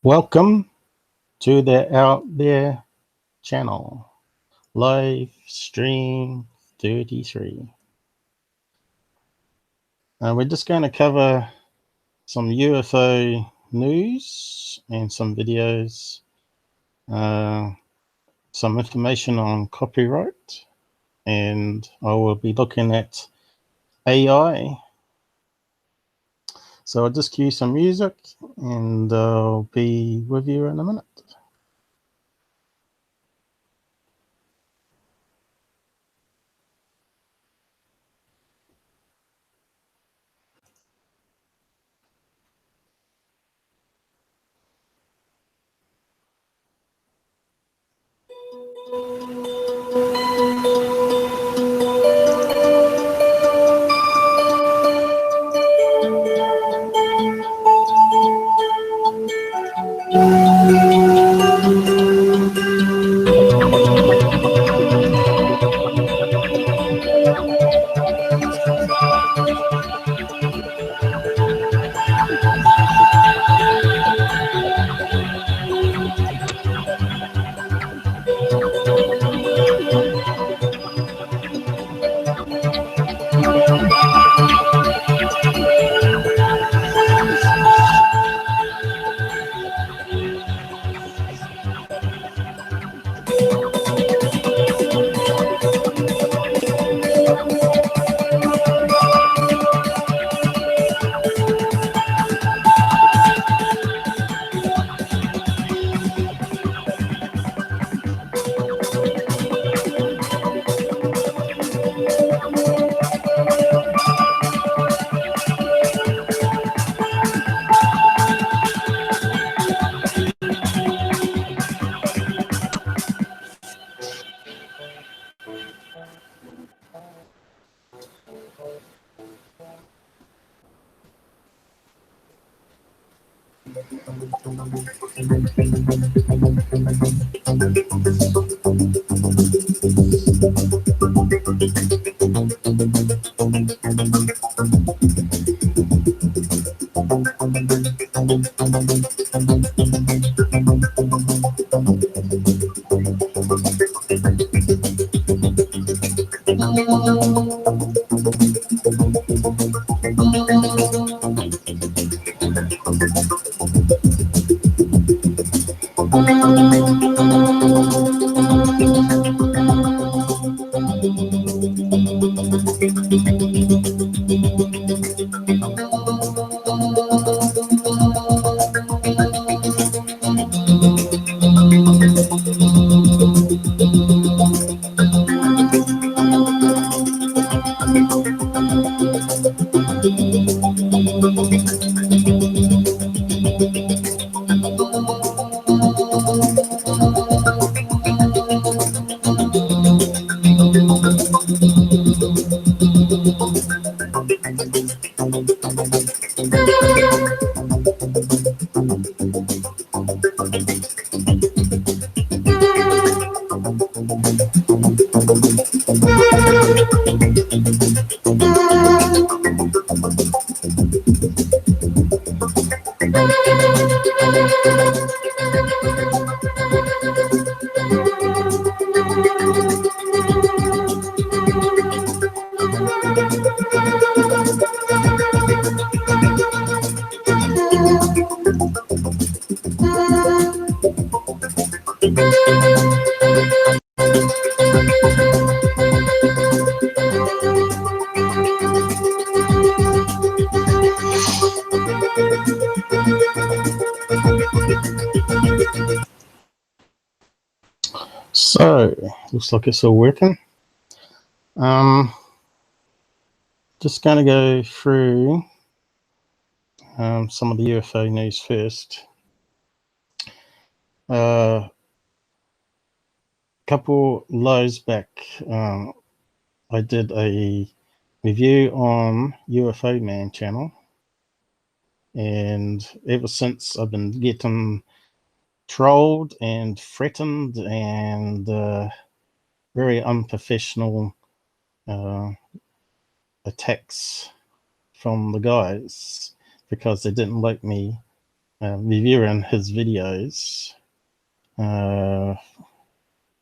Welcome to the Out There channel, live stream 33. We're just going to cover some UFO news and some videos, some information on copyright, and I will be looking at AI. So I'll just cue some music and I'll be with you in a minute. So, looks like it's all working. Just going to go through some of the UFO news first. Couple lives back, I did a review on UFO Man channel, and ever since I've been getting trolled and threatened and very unprofessional attacks from the guys because they didn't like me reviewing his videos,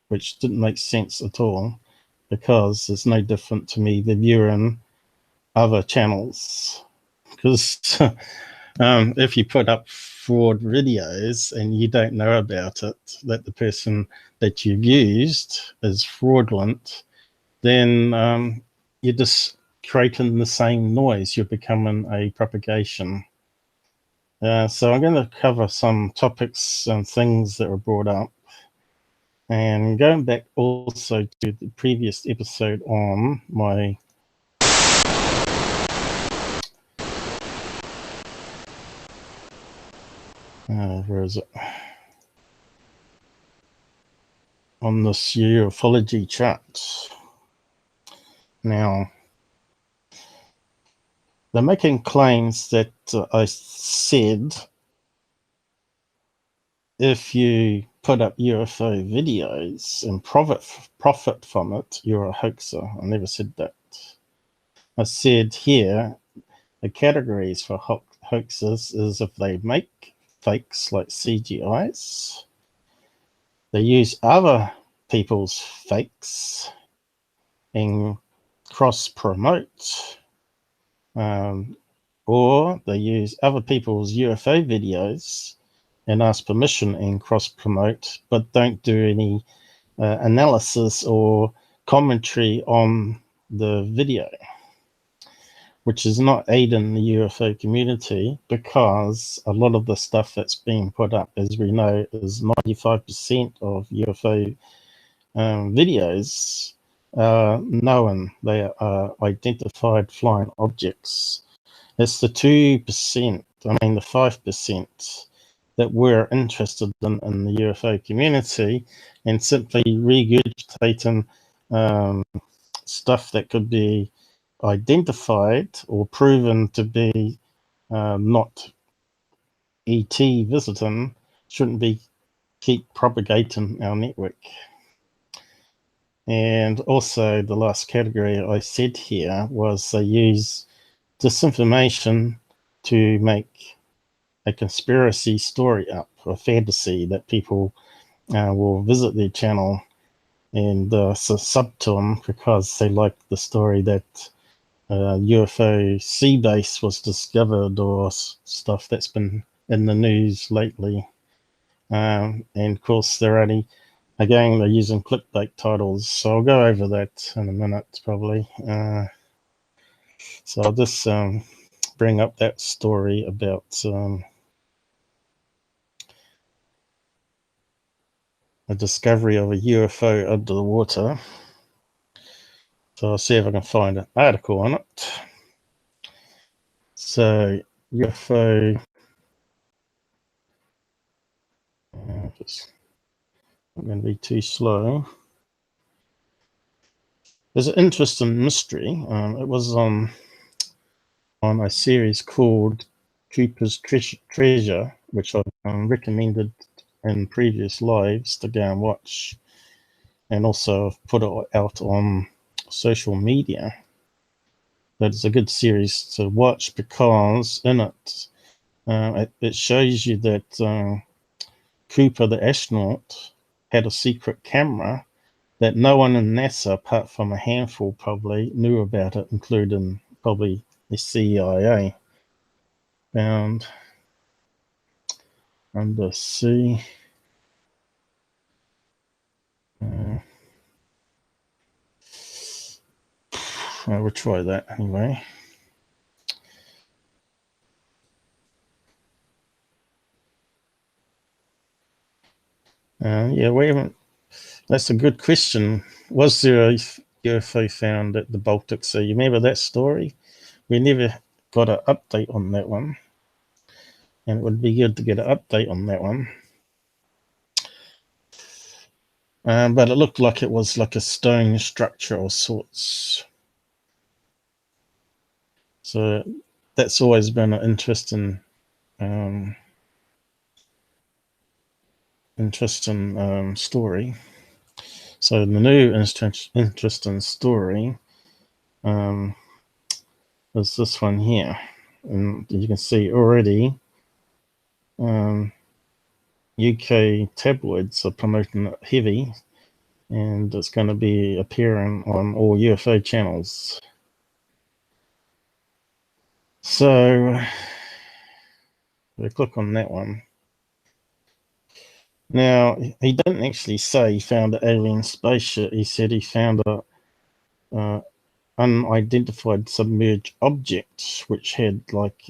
which didn't make sense at all, because it's no different to me reviewing other channels. Because if you put up fraud videos and you don't know about it, that the person that you've used is fraudulent, then you're just creating the same noise. You're becoming a propagation. So I'm going to cover some topics and things that were brought up. And going back also to the previous episode on my where is it? On this ufology chart. Now, they're making claims that I said if you put up UFO videos and profit from it, you're a hoaxer. I never said that. I said here the categories for hoaxes is if they make fakes like CGIs, they use other people's fakes and cross-promote, or they use other people's UFO videos and ask permission and cross-promote, but don't do any analysis or commentary on the video, which is not aiding the UFO community, because a lot of the stuff that's being put up, as we know, is 95% of UFO videos known they are identified flying objects. It's the 2%, the 5% that we're interested in the UFO community, and simply regurgitating stuff that could be identified or proven to be not ET visiting shouldn't be keep propagating our network. And also the last category I said here was they use disinformation to make a conspiracy story up, a fantasy that people will visit their channel and sub to them because they like the story that UFO sea base was discovered, or stuff that's been in the news lately. And of course, they're using clickbait titles, so I'll go over that in a minute probably. So I'll just bring up that story about a discovery of a UFO under the water. So I'll see if I can find an article on it. So UFO, I'm going to be too slow. There's an interesting mystery. It was on a series called Cooper's Treasure, which I've recommended in previous lives to go and watch, and also I've put it out on social media. But it's a good series to watch because in it, it shows you that Cooper, the astronaut, had a secret camera that no one in NASA, apart from a handful probably, knew about it, including probably the CIA. Found under sea. We'll try that anyway. Yeah, we haven't. That's a good question. Was there a UFO found at the Baltic Sea? You remember that story? We never got an update on that one, and it would be good to get an update on that one. But it looked like it was like a stone structure of sorts. So that's always been an interesting story. So the new interesting story is this one here, and you can see already UK tabloids are promoting it heavy, and it's going to be appearing on all UFO channels. So we click on that one. Now, he didn't actually say he found an alien spaceship. He said he found a unidentified submerged object, which had like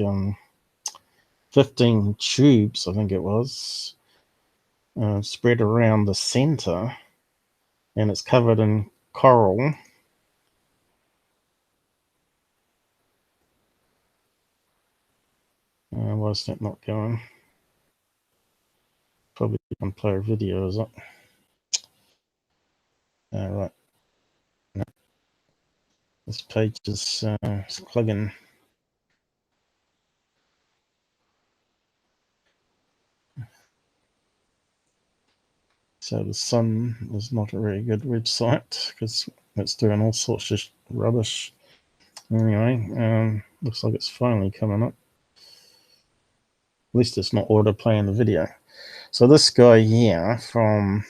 15 tubes, I think it was, spread around the center, and it's covered in coral. Why is that not going? Probably can play a video, is it? Right. No. This page is plugging. So the Sun is not a very good website because it's doing all sorts of rubbish. Anyway, looks like it's finally coming up. At least it's not autoplaying the video. So this guy here from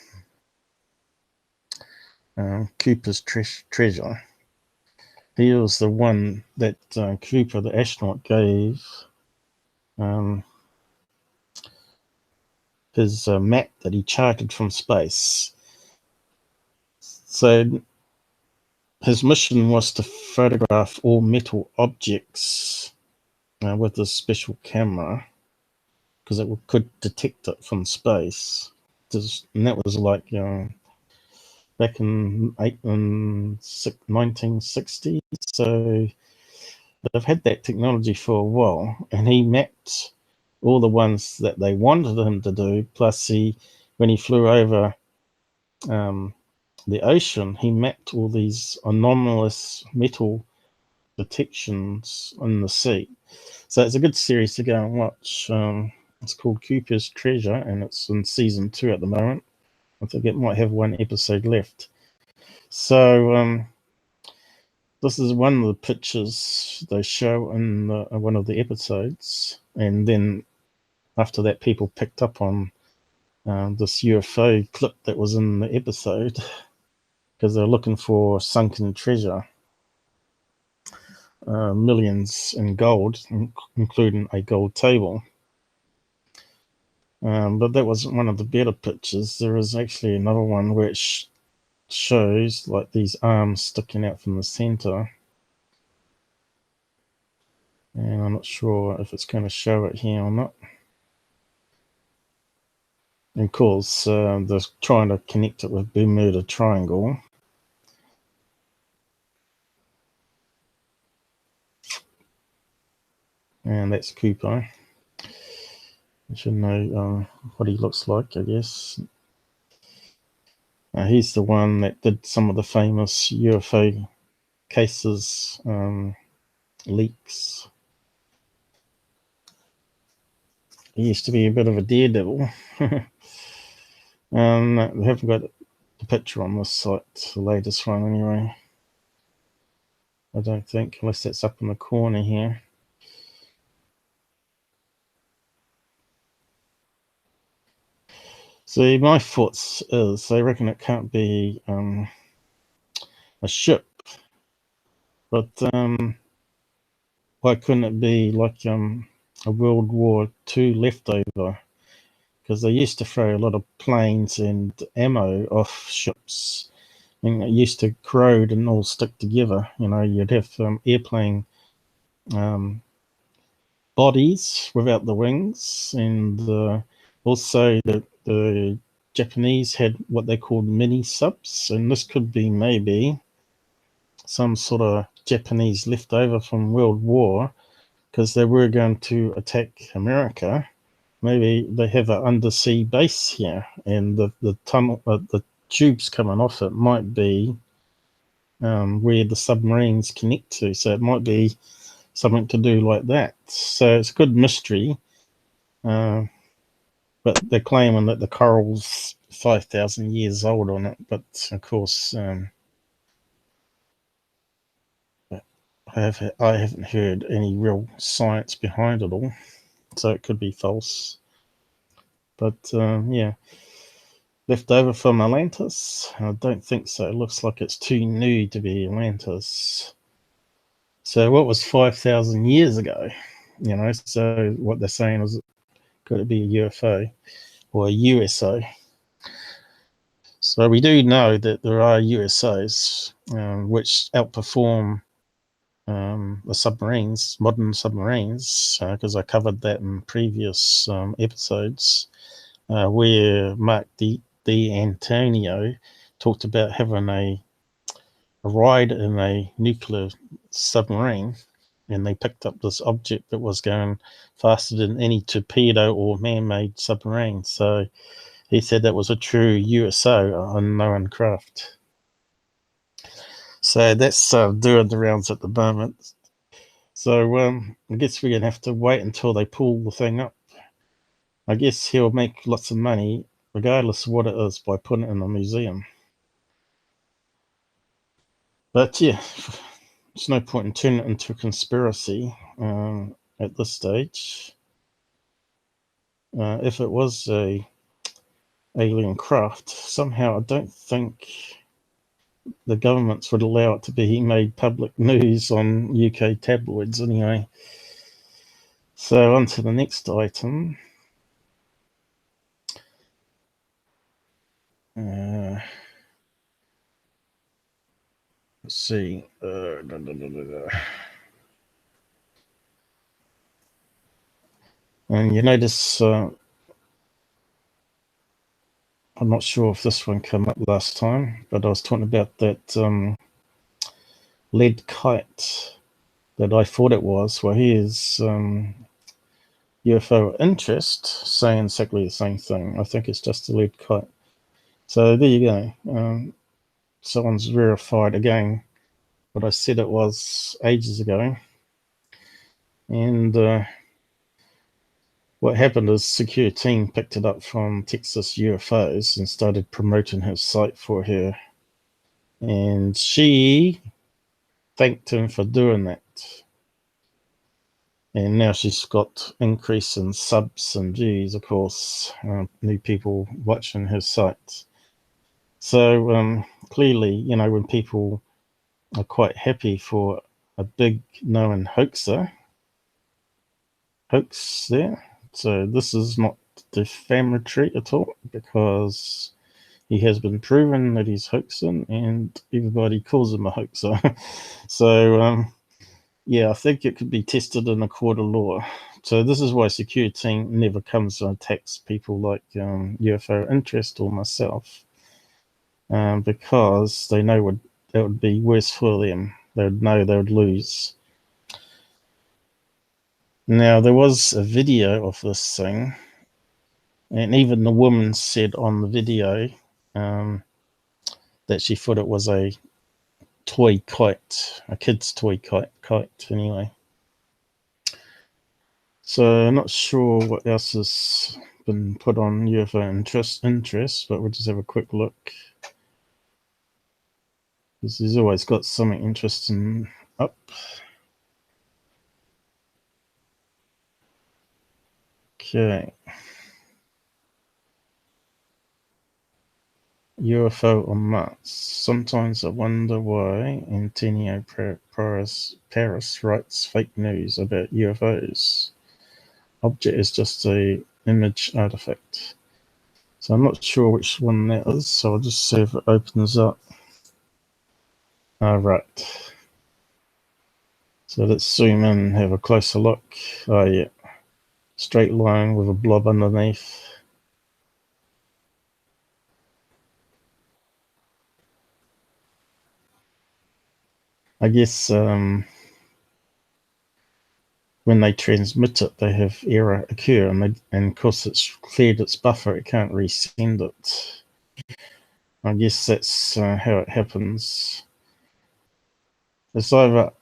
Cooper's Treasure, he was the one that Cooper, the astronaut, gave his map that he charted from space. So his mission was to photograph all metal objects with this special camera, because it could detect it from space. And that was like back in 1960. So they've had that technology for a while, and he mapped all the ones that they wanted him to do. Plus, when he flew over the ocean, he mapped all these anomalous metal detections in the sea. So it's a good series to go and watch. It's called Cooper's Treasure, and it's in season 2 at the moment. I think it might have one episode left. So this is one of the pictures they show in one of the episodes, and then after that, people picked up on this UFO clip that was in the episode because they're looking for sunken treasure, millions in gold, including a gold table. But that wasn't one of the better pictures. There is actually another one which shows like these arms sticking out from the center. And I'm not sure if it's going to show it here or not. And of course, they're trying to connect it with Bermuda Triangle. And that's Cooper. You should know what he looks like, I guess. He's the one that did some of the famous UFO cases, leaks. He used to be a bit of a daredevil. We haven't got the picture on this site, the latest one anyway. I don't think, unless that's up in the corner here. See, my thoughts is I reckon it can't be a ship, but why couldn't it be like a World War II leftover? Because they used to throw a lot of planes and ammo off ships, and it used to corrode and all stick together. You'd have airplane bodies without the wings, and also the Japanese had what they called mini subs, and this could be maybe some sort of Japanese leftover from World War, because they were going to attack America. Maybe they have an undersea base here, and the tunnel, the tubes coming off it might be where the submarines connect to. So it might be something to do like that. So it's a good mystery. But they're claiming that the coral's 5,000 years old on it. But of course, I haven't heard any real science behind it all. So it could be false. But yeah, left over from Atlantis? I don't think so. It looks like it's too new to be Atlantis. So what was 5,000 years ago? So what they're saying is, could it be a UFO or a USO? So we do know that there are USOs which outperform the submarines, modern submarines, because I covered that in previous episodes, where Mark D'Antonio talked about having a ride in a nuclear submarine, and they picked up this object that was going faster than any torpedo or man-made submarine. So he said that was a true USO, unknown craft. So that's doing the rounds at the moment. So I guess we're going to have to wait until they pull the thing up. I guess he'll make lots of money, regardless of what it is, by putting it in a museum. But yeah, there's no point in turning it into a conspiracy at this stage. If it was a alien craft, somehow I don't think the governments would allow it to be made public news on UK tabloids anyway. So on to the next item. Let's see. And you notice, I'm not sure if this one came up last time, but I was talking about that lead kite that I thought it was. Well, here's UFO interest saying exactly the same thing. I think it's just a lead kite. So there you go. Someone's verified again what I said it was ages ago. And what happened is secure team picked it up from Texas UFOs and started promoting his site for her. And she thanked him for doing that. And now she's got increase in subs and views, of course, new people watching her site. So clearly, when people are quite happy for a big known hoax there. So this is not defamatory at all, because he has been proven that he's hoaxing and everybody calls him a hoaxer. So yeah, I think it could be tested in a court of law. So this is why security never comes and attacks people like UFO interest or myself, because they know that would be worse for them. They would know they would lose. Now, there was a video of this thing, and even the woman said on the video that she thought it was a toy kite, a kid's toy kite anyway. So I'm not sure what else has been put on UFO interest, but we'll just have a quick look, because he's always got something interesting up. Okay. UFO on Mars. Sometimes I wonder why Antonio Paris writes fake news about UFOs. Object is just a image artifact. So I'm not sure which one that is, so I'll just see if it opens up. Right. So let's zoom in and have a closer look. Oh yeah. Straight line with a blob underneath. I guess when they transmit it, they have error occur, and because it's cleared its buffer, it can't resend it. I guess that's how it happens. It's either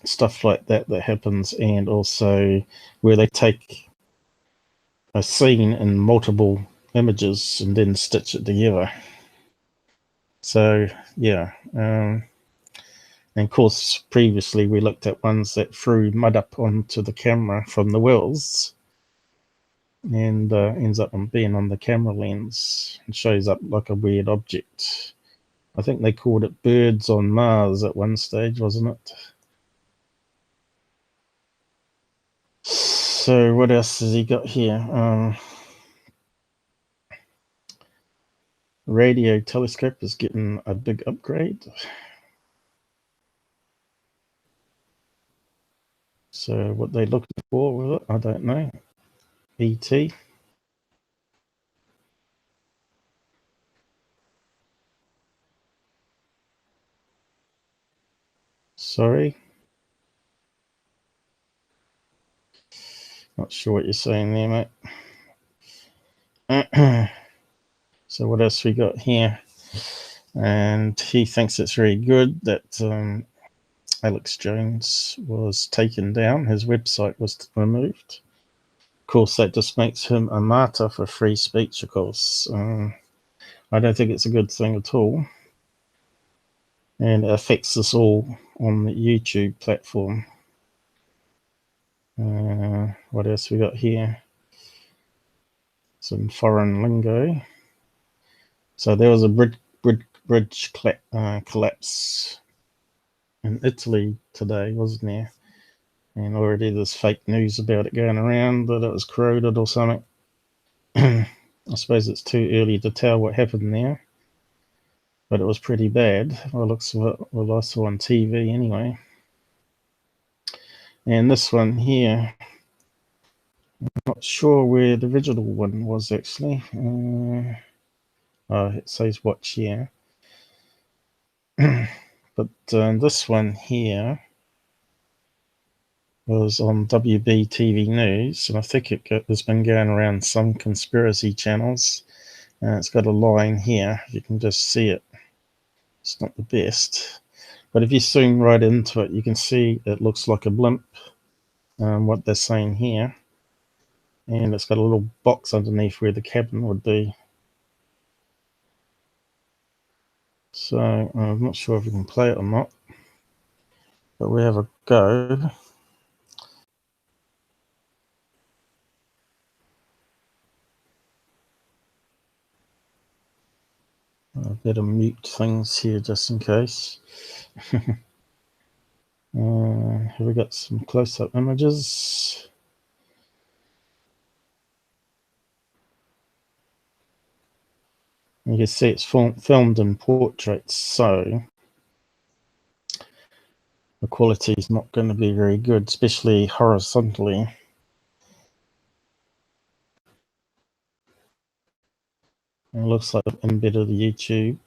stuff like that happens, and also where they take a scene in multiple images and then stitch it together. So yeah, and of course previously we looked at ones that threw mud up onto the camera from the wells, and ends up being on the camera lens and shows up like a weird object. I think they called it birds on Mars at one stage, wasn't it? So what else has he got here? Radio telescope is getting a big upgrade. So what they looking for with it, I don't know. ET. Sorry. Not sure what you're saying there, mate. So what else we got here? And he thinks it's very good that Alex Jones was taken down. His website was removed. Of course, that just makes him a martyr for free speech, of course. I don't think it's a good thing at all. And it affects us all on the YouTube platform. What else we got here? Some foreign lingo. So there was a bridge collapse in Italy today, wasn't there? And already there's fake news about it going around that it was corroded or something. I suppose it's too early to tell what happened there, but it was pretty bad. Well, it looks what I saw on TV anyway. And this one here, I'm not sure where the original one was actually. Oh, it says watch here. But this one here was on WBTV News, and I think it's been going around some conspiracy channels. It's got a line here, you can just see it. It's not the best, but if you zoom right into it, you can see it looks like a blimp, what they're saying here. And it's got a little box underneath where the cabin would be. So I'm not sure if we can play it or not, but we have a go. I better mute things here just in case. Have we got some close-up images? You can see it's filmed in portrait, so the quality is not going to be very good, especially horizontally. It looks like I've embedded the YouTube.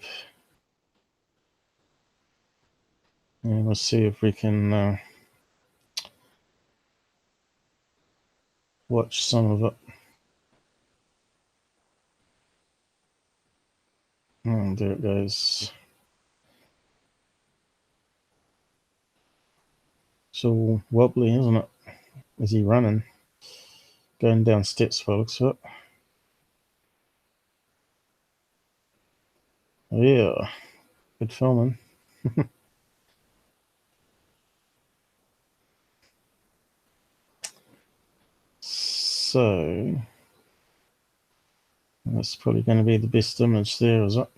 And we'll see if we can watch some of it. And there it goes. It's all wobbly, isn't it? Is he running? Going down steps by the looks of it. Yeah, good filming. So that's probably going to be the best image there, is it?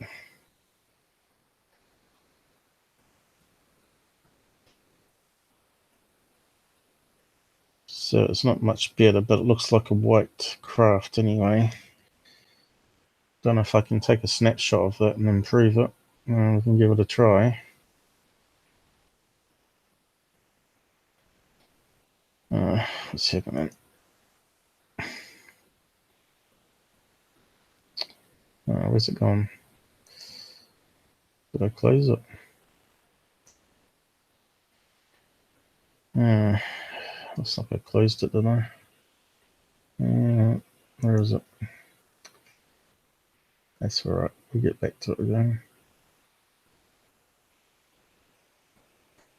So it's not much better, but it looks like a white craft anyway. Don't know if I can take a snapshot of that and improve it. We can give it a try. What's happening? Where's it gone? Did I close it? Looks like I closed it, didn't I? Where is it? That's alright, we'll get back to it again.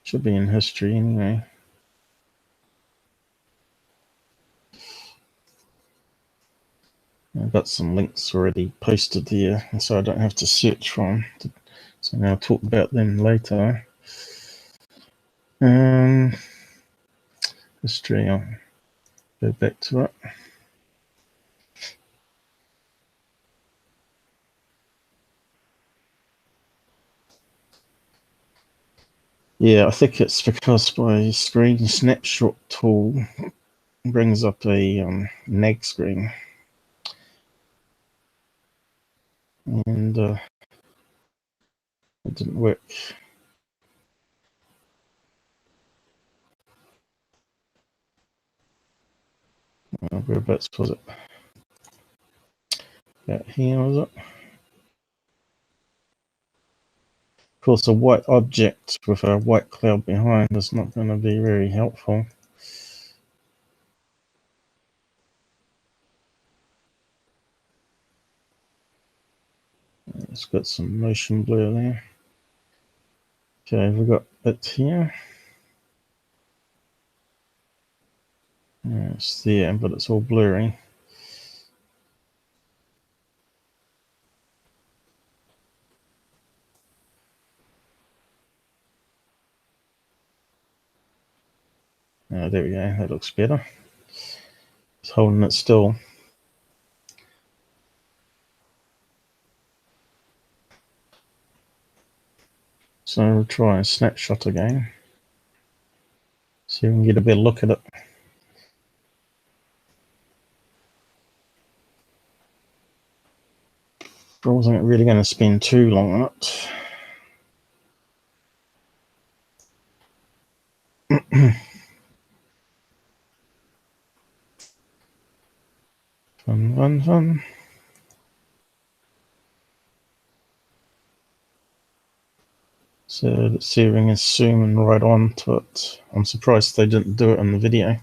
Should be in history anyway. I've got some links already posted here, so I don't have to search for them. So now I'll talk about them later. History, I'll go back to it. Yeah, I think it's because my screen snapshot tool brings up a nag screen, and it didn't work. Whereabouts was it? About here, was it? Of course, a white object with a white cloud behind is not going to be very helpful. It's got some motion blur there. Okay, we've got it here. Yeah, it's there, but it's all blurry. There we go, that looks better. It's holding it still. So we'll try a snapshot again. See if we can get a better look at it. I wasn't really going to spend too long on it. Fun. So the searing is zooming right onto it. I'm surprised they didn't do it in the video.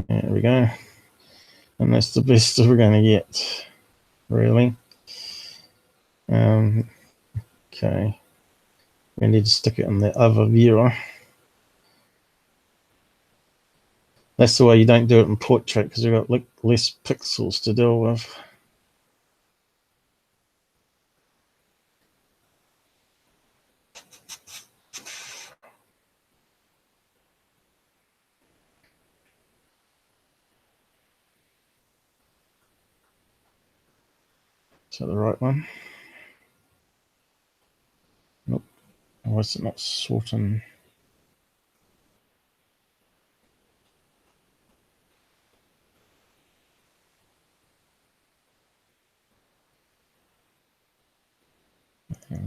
There we go. And that's the best we're going to get, really. Okay. We need to stick it in the other viewer. That's the way you don't do it in portrait, because you've got like less pixels to deal with. Is that the right one? Nope. Why is it not sorting?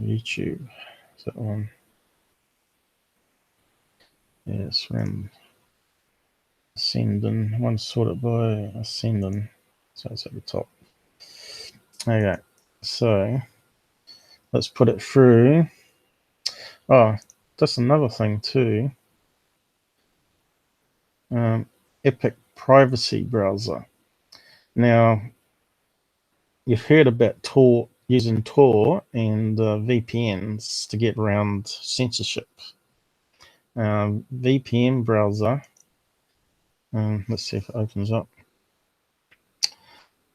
YouTube. Is that the one? Yes, random. Ascending. One sorted by ascending. So it's at the top. Okay. So let's put it through. Oh, that's another thing too. Epic Privacy Browser. Now, you've heard about Tor, using Tor and VPNs to get around censorship. VPN browser, let's see if it opens up.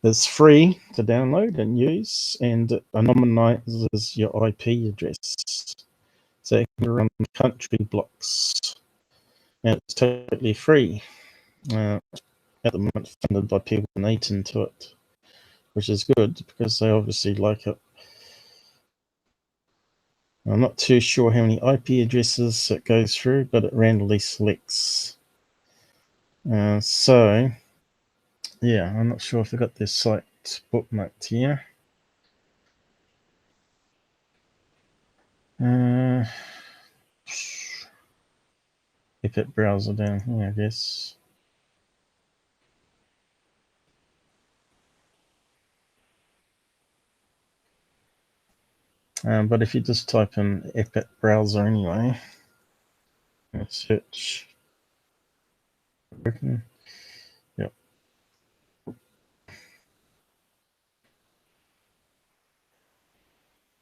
It's free to download and use, and it anonymizes your IP address. So it can run country blocks, and it's totally free. At the moment, funded by people donating to it, which is good because they obviously like it. I'm not too sure how many IP addresses it goes through, but it randomly selects. So, yeah, I'm not sure if they've got their site bookmarked here. Epic browser down here, I guess. But if you just type in Epic browser anyway, search. Yep.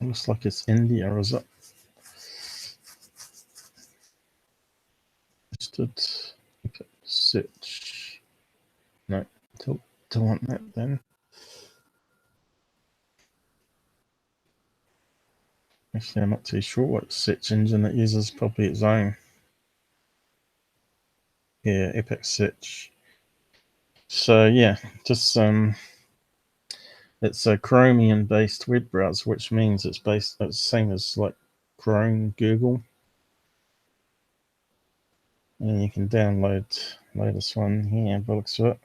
Looks like it's India, or is it? Epic search. No, don't want that then. Actually, I'm not too sure what search engine it uses. Probably its own. Yeah, Epic Search. So yeah, just It's a Chromium-based web browser, which means it's the same as like Chrome, Google, and you can download the latest one here by the looks of it.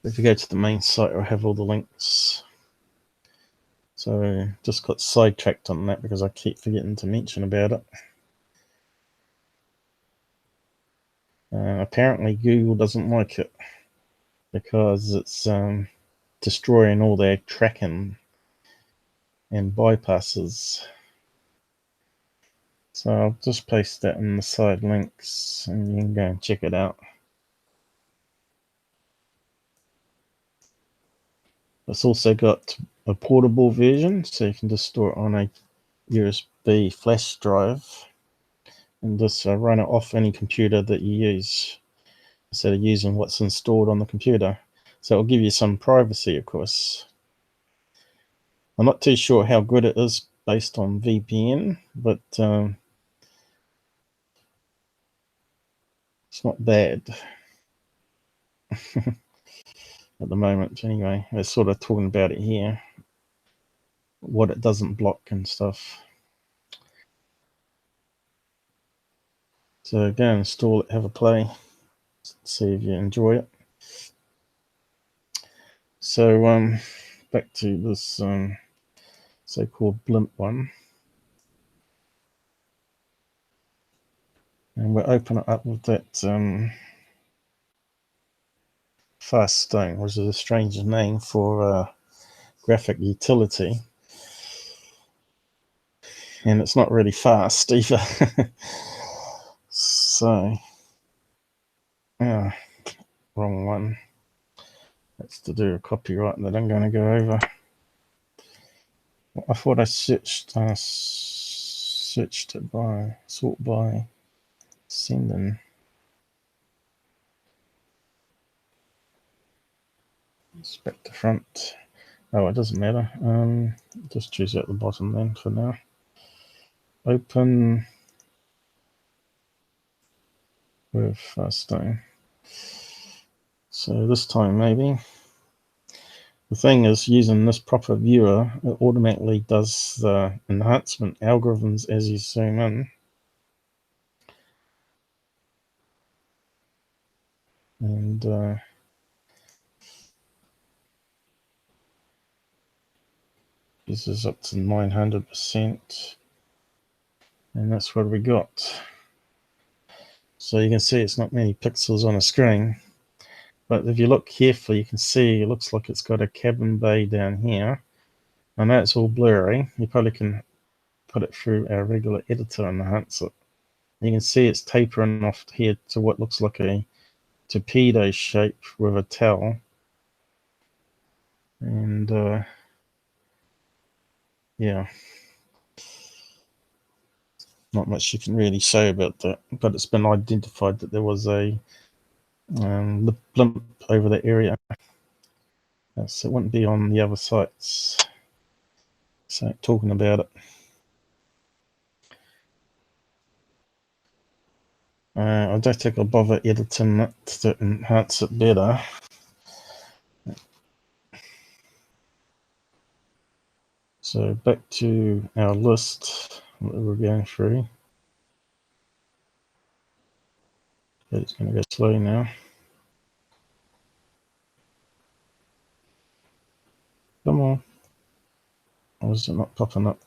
If you go to the main site, I'll have all the links. So just got sidetracked on that because I keep forgetting to mention about it. Apparently Google doesn't like it because it's destroying all their tracking and bypasses. So I'll just paste that in the side links and you can go and check it out. It's also got a portable version, so you can just store it on a USB flash drive and just run it off any computer that you use instead of using what's installed on the computer. So it'll give you some privacy, of course. I'm not too sure how good it is based on VPN, but it's not bad at the moment. Anyway, they're sort of talking about it here, what it doesn't block and stuff. So go and install it, have a play, see if you enjoy it. So back to this so-called blimp one, and we'll open it up with that fast stone, which is a strange name for graphic utility, and it's not really fast either. So wrong one. That's to do with copyright that I'm going to go over. I thought I searched it by sort by sending. It's back to front. Oh, it doesn't matter. Just choose out the bottom then for now. Open with stone. So this time maybe. The thing is, using this proper viewer, it automatically does the enhancement algorithms as you zoom in. And this is up to 900%. And that's what we got. So you can see it's not many pixels on a screen. But if you look carefully, you can see it looks like it's got a cabin bay down here. I know it's all blurry. You probably can put it through our regular editor and enhance it. You can see it's tapering off here to what looks like a torpedo shape with a tail. And yeah, not much you can really say about that. But it's been identified that there was a blimp over the area. So it wouldn't be on the other sites. So talking about it. I don't think I'll bother editing it to enhance it better. So back to our list that we're going through. It's going to go slow now. Come on. Or is it not popping up?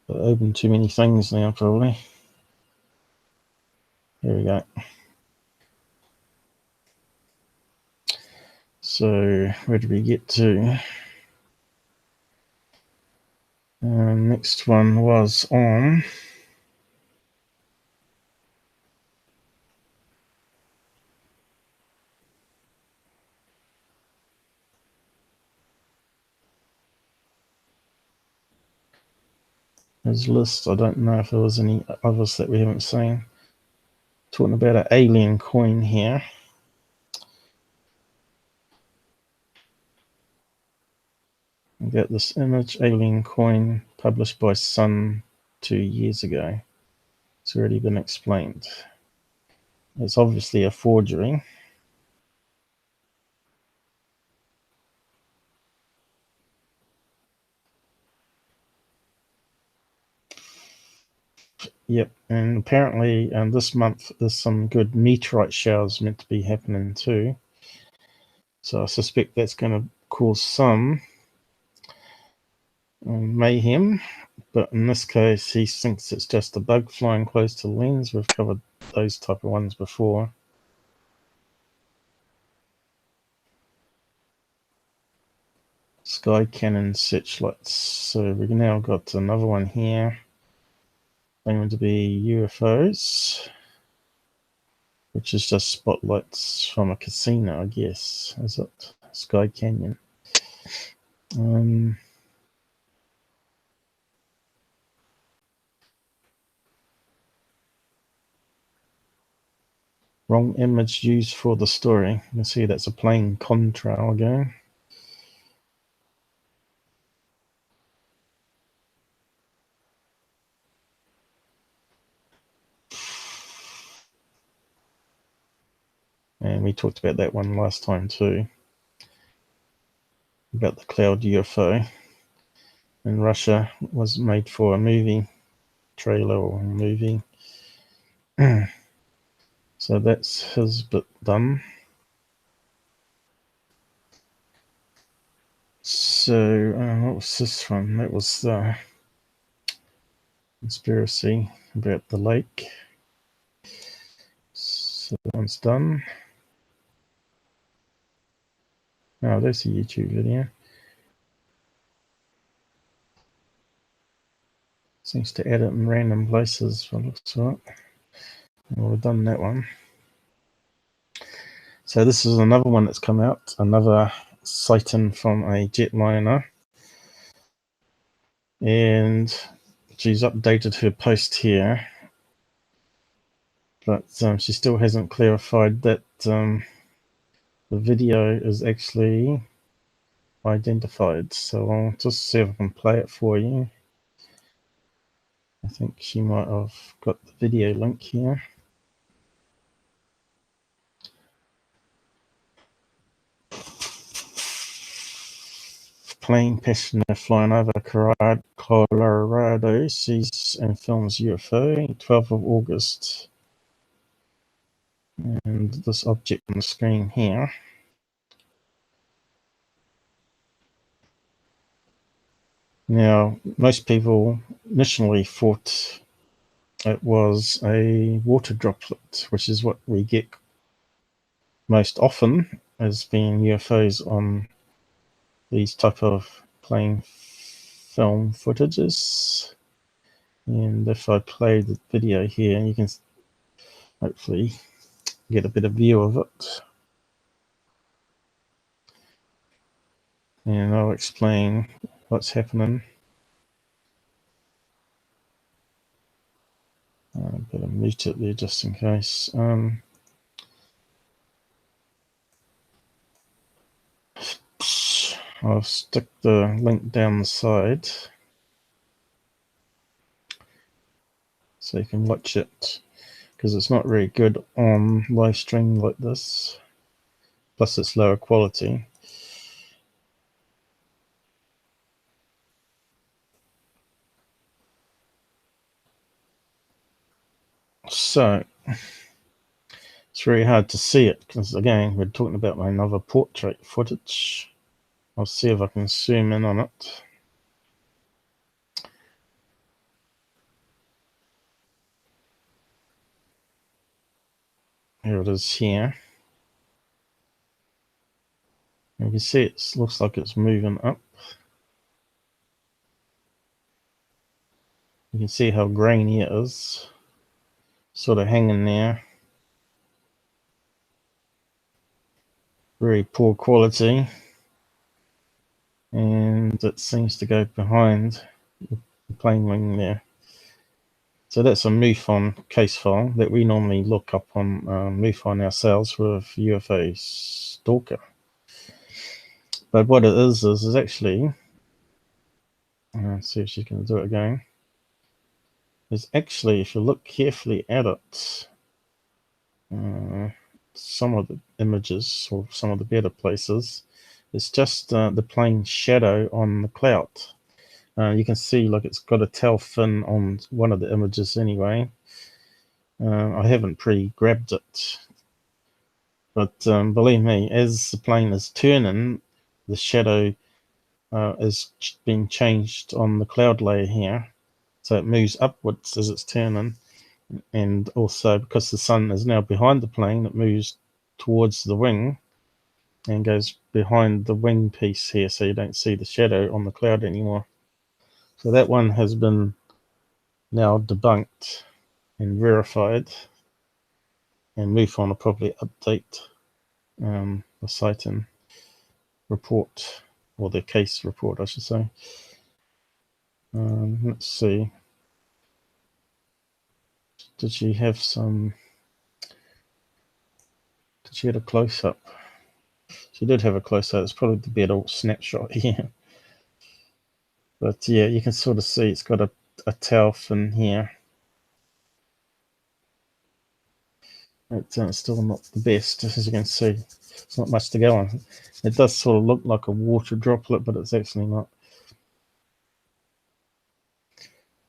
I opened too many things now, probably. Here we go. So where did we get to? Next one was on his list. I don't know if there was any others that we haven't seen. Talking about an alien coin here. We got this image alien coin published by Sun 2 years ago. It's already been explained. It's obviously a forgery. Yep, and apparently this month there's some good meteorite showers meant to be happening too. So I suspect that's going to cause some mayhem. But in this case, he thinks it's just a bug flying close to the lens. We've covered those type of ones before. Sky cannon searchlights. So we've now got another one here. Claiming to be UFOs, which is just spotlights from a casino, I guess. Is it? Sky Canyon. Wrong image used for the story. You can see that's a plain contrail again. And we talked about that one last time too. About the cloud UFO in Russia was made for a movie trailer or movie. So that's his bit done. So what was this from? That was the conspiracy about the lake. So that one's done. Oh, there's a YouTube video. Seems to edit in random places for looks like. Well, we've done that one. So this is another one that's come out, another sighting from a jetliner. And she's updated her post here, but she still hasn't clarified that the video is actually identified. So I'll just see if I can play it for you. I think she might have got the video link here. Plane passenger flying over Colorado sees and films UFO, 12th of August. And this object on the screen here. Now, most people initially thought it was a water droplet, which is what we get most often as being UFOs on these type of plane film footages. And if I play the video here, you can hopefully get a better view of it. And I'll explain what's happening. Better mute it there just in case. I'll stick the link down the side so you can watch it, because it's not very good on live stream like this, plus it's lower quality. So it's very hard to see it because, again, we're talking about another portrait footage. I'll see if I can zoom in on it. Here it is here. You can see it looks like it's moving up. You can see how grainy it is, sort of hanging there. Very poor quality, and it seems to go behind the plane wing there. So that's a MUFON case file that we normally look up on MUFON ourselves with UFO Stalker. But what it is actually, let's see if she can do it again, is actually, if you look carefully at it, some of the images, or some of the better places, it's just the plain shadow on the cloud. You can see, like, it's got a tail fin on one of the images anyway. I haven't pre-grabbed it, but believe me, as the plane is turning, the shadow is being changed on the cloud layer here, so it moves upwards as it's turning, and also because the sun is now behind the plane, it moves towards the wing and goes behind the wing piece here, so you don't see the shadow on the cloud anymore. So that one has been now debunked and verified, and MUFON will probably update the sighting report, or the case report, I should say. Let's see. Did she have some? Did she get a close up? She did have a close up. It's probably the better snapshot here. But yeah, you can sort of see it's got a tail fin here. It's still not the best, as you can see. It's not much to go on. It does sort of look like a water droplet, but it's actually not.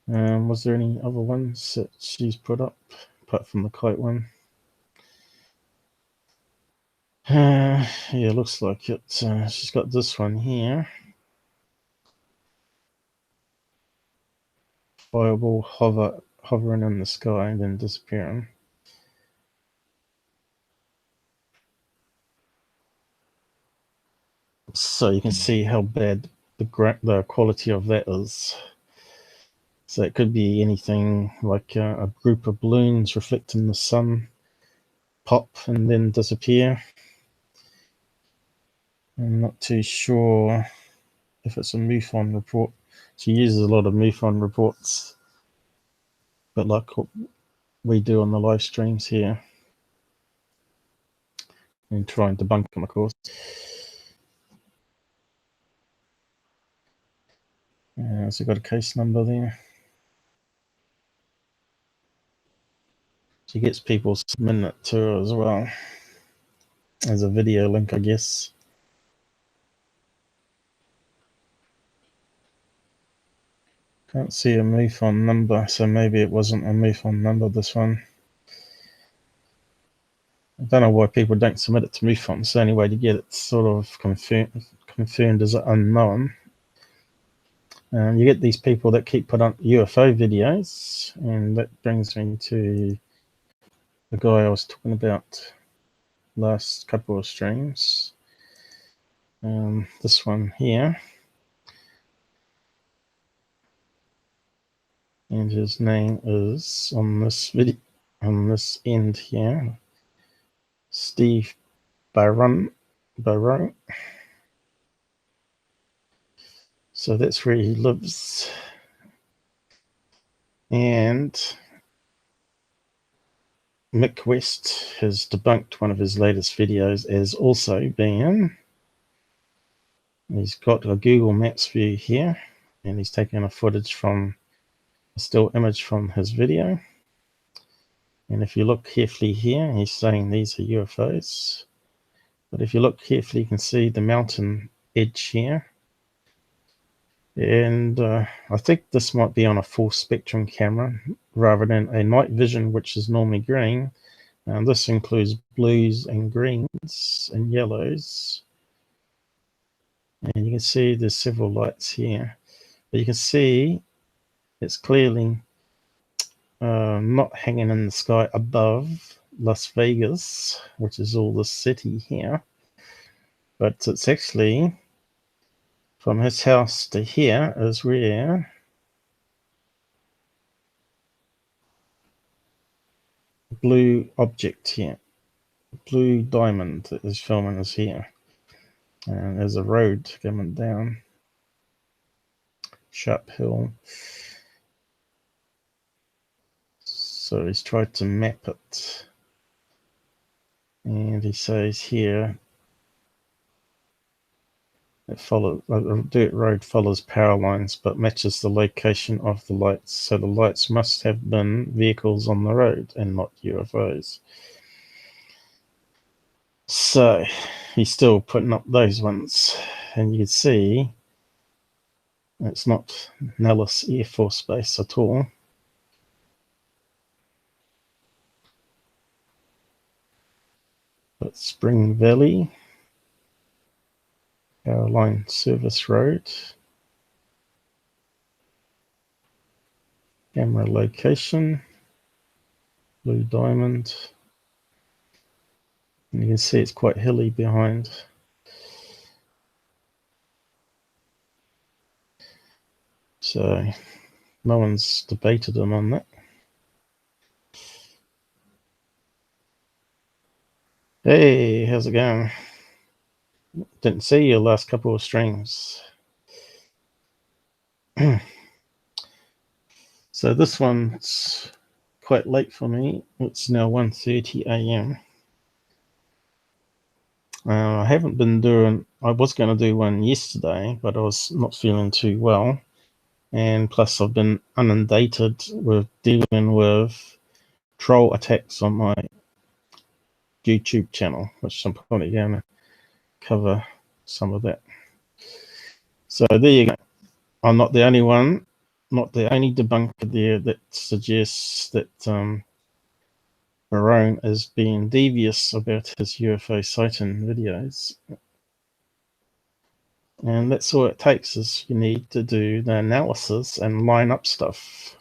Was there any other ones that she's put up, apart from the Kite one? Yeah, looks like it. She's got this one here. Fireball hovering in the sky and then disappearing. So you can see how bad the quality of that is. So it could be anything like a group of balloons reflecting the sun, pop and then disappear. I'm not too sure if it's a MUFON report. She uses a lot of MUFON reports, but like what we do on the live streams here, and try and debunk them, of course. So got a case number there. She gets people submitting it to her as well as a video link, I guess. Can't see a MUFON number, so maybe it wasn't a MUFON number, this one. I don't know why people don't submit it to MUFON. It's the only way to get it sort of confirmed as unknown. You get these people that keep putting up UFO videos, and that brings me to the guy I was talking about last couple of streams. This one here, and his name is on this video, on this end here, Steve Barone. So that's where he lives. And Mick West has debunked one of his latest videos as also being, he's got a Google Maps view here, and he's taken a footage from a still image from his video. And if you look carefully here, he's saying these are UFOs. But if you look carefully, you can see the mountain edge here. And I think this might be on a full spectrum camera rather than a night vision, which is normally green. This includes blues and greens and yellows. And you can see there's several lights here. But you can see it's clearly not hanging in the sky above Las Vegas, which is all the city here. But it's actually from his house to here is where blue object here, blue diamond that is filming is here. And there's a road coming down, sharp hill. So he's tried to map it. And he says here, a dirt road follows power lines but matches the location of the lights. So the lights must have been vehicles on the road and not UFOs. So he's still putting up those ones, and you can see it's not Nellis Air Force Base at all. But Spring Valley, Caroline Service Road, camera location, Blue Diamond, and you can see it's quite hilly behind. So no one's debated him on that. Hey, how's it going? Didn't see your last couple of streams. So this one's quite late for me. It's now 1:30 a.m. I haven't been doing, I was going to do one yesterday, but I was not feeling too well. And plus I've been inundated with dealing with troll attacks on my YouTube channel, which I'm probably going to cover some of that. So there you go. I'm not the only one, not the only debunker there that suggests that Barone is being devious about his UFO sighting videos. And that's all it takes, is you need to do the analysis and line up stuff.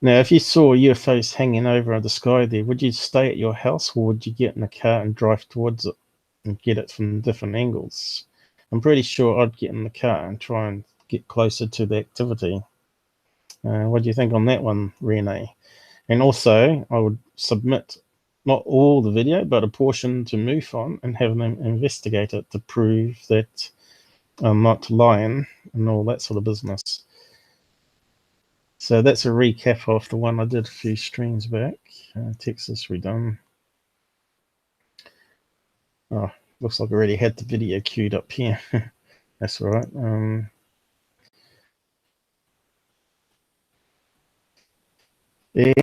Now, if you saw UFOs hanging over the sky there, would you stay at your house, or would you get in a car and drive towards it and get it from different angles? I'm pretty sure I'd get in the car and try and get closer to the activity. What do you think on that one, Renee? And also, I would submit not all the video, but a portion to MUFON and have them investigate it to prove that I'm not lying and all that sort of business. So that's a recap of the one I did a few streams back. Texas redone. Oh, looks like I already had the video queued up here. That's all right.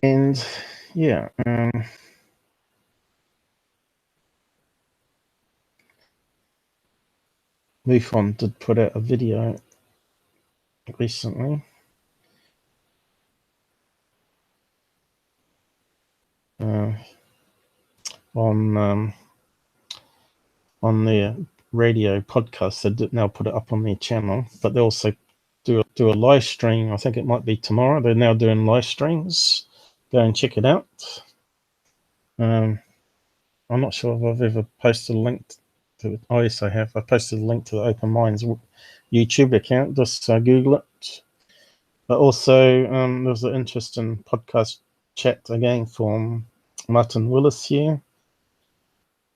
And yeah, MUFON did put out a video recently. On their radio podcast. They did now put it up on their channel, but they also do a live stream. I think it might be tomorrow. They're now doing live streams. Go and check it out. I'm not sure if I've ever posted a link to it. Oh, yes, I have. I posted a link to the Open Minds YouTube account. Just Google it. But also, there's an interesting podcast chat again from Martin Willis here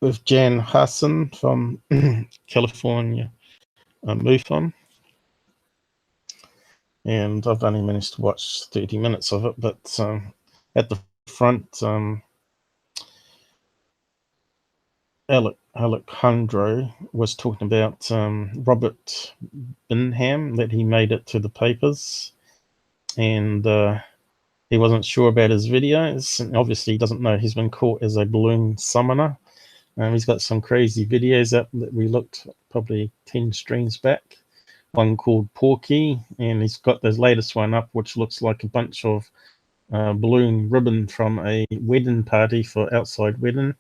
with Jan Hassan from California MUFON. And I've only managed to watch 30 minutes of it, but at the front, Alejandro was talking about Robert Binham, that he made it to the papers, and he wasn't sure about his videos, and obviously he doesn't know he's been caught as a balloon summoner. He's got some crazy videos up that we looked probably 10 streams back. One called Porky, and he's got this latest one up, which looks like a bunch of balloon ribbon from a wedding party for outside wedding.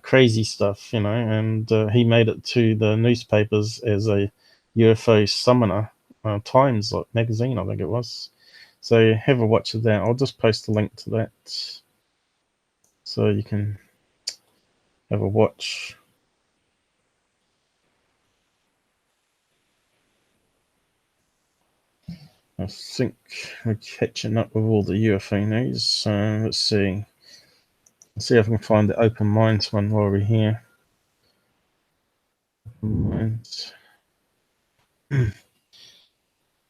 Crazy stuff, you know, and he made it to the newspapers as a UFO summoner, Times magazine, I think it was. So have a watch of that. I'll just post a link to that so you can have a watch. I think we're catching up with all the UFO news. Let's see. Let's see if I can find the Open Minds one while we're here. Minds.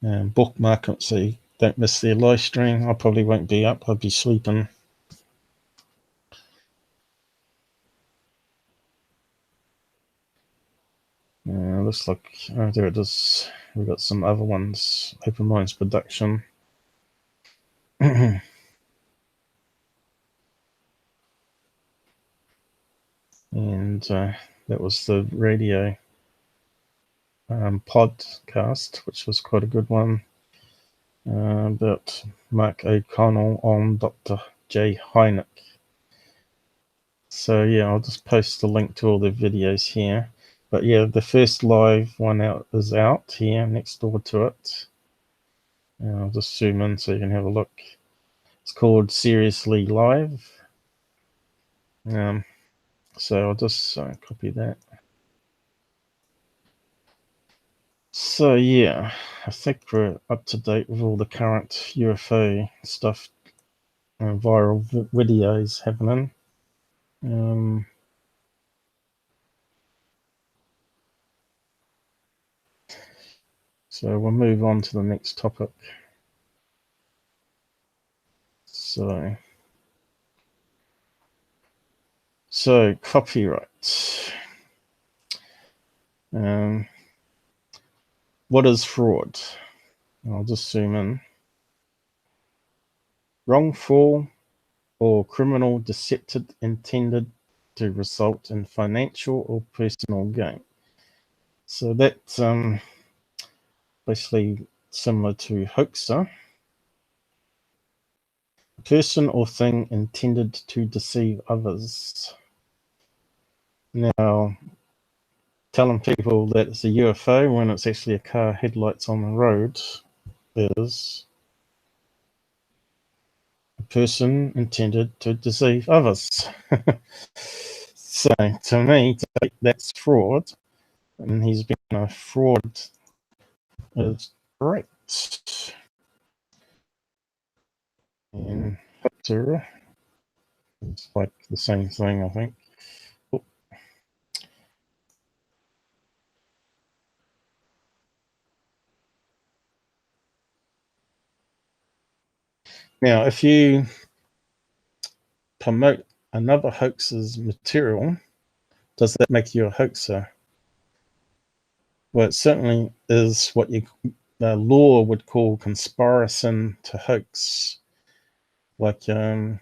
Bookmark it so you don't miss their live stream. I probably won't be up. I'll be sleeping. Looks like there it is. We've got some other ones. Open Minds production. and that was the radio podcast, which was quite a good one, about Mark O'Connell on Dr. J. Hynek. So yeah, I'll just post the link to all the videos here. But yeah, the first live one is out here next door to it. And I'll just zoom in so you can have a look. It's called Seriously Live. So I'll just copy that. So yeah, I think we're up to date with all the current UFO stuff, viral videos happening. So we'll move on to the next topic. So copyright. What is fraud? I'll just zoom in. Wrongful or criminal deception intended to result in financial or personal gain. So that's basically similar to hoaxer. A person or thing intended to deceive others. Now, telling people that it's a UFO when it's actually a car headlights on the road is a person intended to deceive others. So to me, that's fraud, and he's been a fraud is great. And hoaxer is like the same thing, I think. Oh. Now, if you promote another hoaxer's material, does that make you a hoaxer? Well, it certainly is what the law would call conspiracy to hoax. Like you're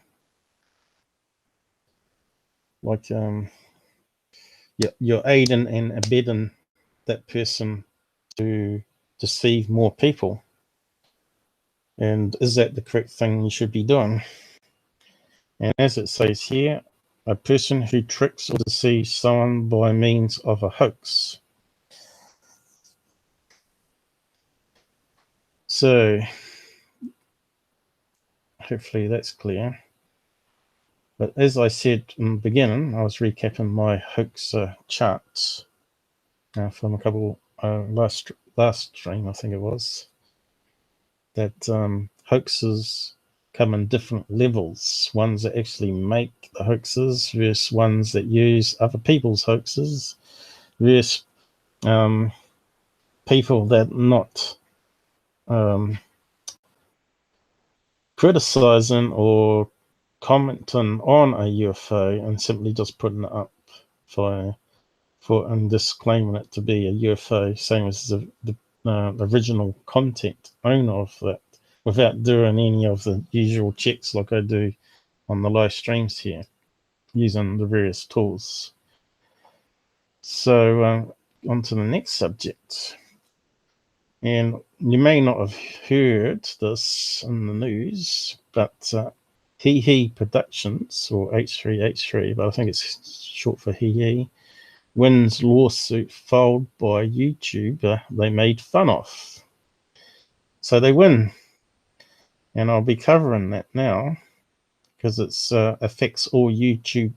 aiding and abetting that person to deceive more people. And is that the correct thing you should be doing? And as it says here, a person who tricks or deceives someone by means of a hoax. So hopefully that's clear. But as I said in the beginning, I was recapping my hoaxer charts from a couple last stream, I think it was, that hoaxes come in different levels. Ones that actually make the hoaxes versus ones that use other people's hoaxes versus people that not criticizing or commenting on a UFO and simply just putting it up for and disclaiming it to be a UFO, same as the original content owner of that, without doing any of the usual checks like I do on the live streams here, using the various tools. So on to the next subject. And you may not have heard this in the news, but He Productions, or H3H3, but I think it's short for He, wins lawsuit filed by YouTuber they made fun of. So they win. And I'll be covering that now because it affects all YouTube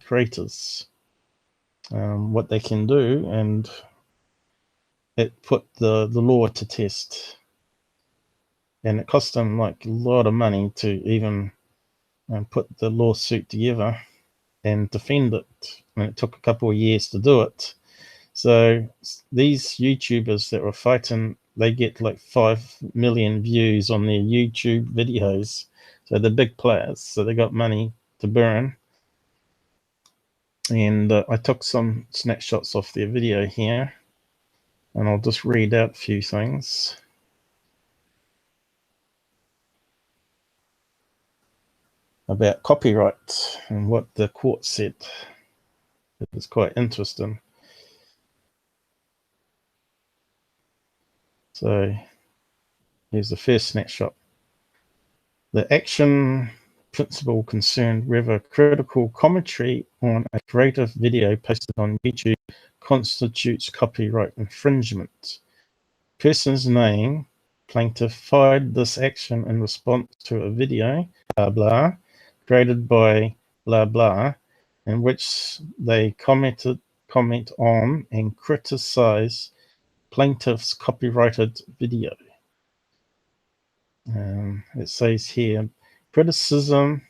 creators, what they can do, and it put the law to test. And it cost them like a lot of money to even put the lawsuit together and defend it. And it took a couple of years to do it. So these YouTubers that were fighting, they get like 5 million views on their YouTube videos. So they're big players. So they got money to burn. And I took some snapshots off their video here. And I'll just read out a few things about copyright and what the court said. It's quite interesting. So here's the first snapshot. The action principle concerned whether critical commentary on a creative video posted on YouTube constitutes copyright infringement. Person's name, plaintiff, filed this action in response to a video, blah blah, created by blah blah, in which they comment on and criticize plaintiff's copyrighted video. It says here, criticism.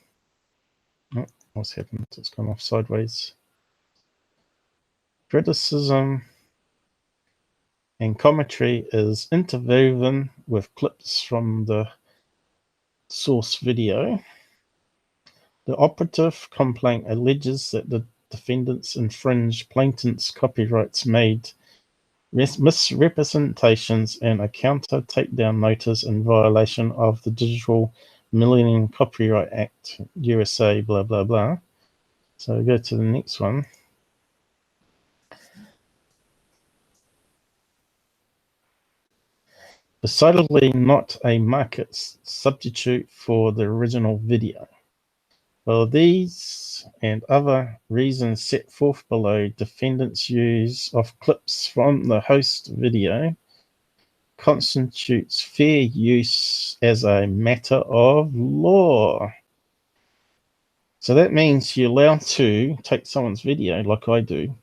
Oh, what's happened? It's gone off sideways. Criticism and commentary is interwoven with clips from the source video. The operative complaint alleges that the defendants infringe plaintiff's copyrights, made misrepresentations, and a counter takedown notice in violation of the Digital Millennium Copyright Act, USA, blah, blah, blah. So go to the next one. Decidedly not a market substitute for the original video. For these and other reasons set forth below, defendants' use of clips from the host video constitutes fair use as a matter of law. So that means you're allowed to take someone's video, like I do,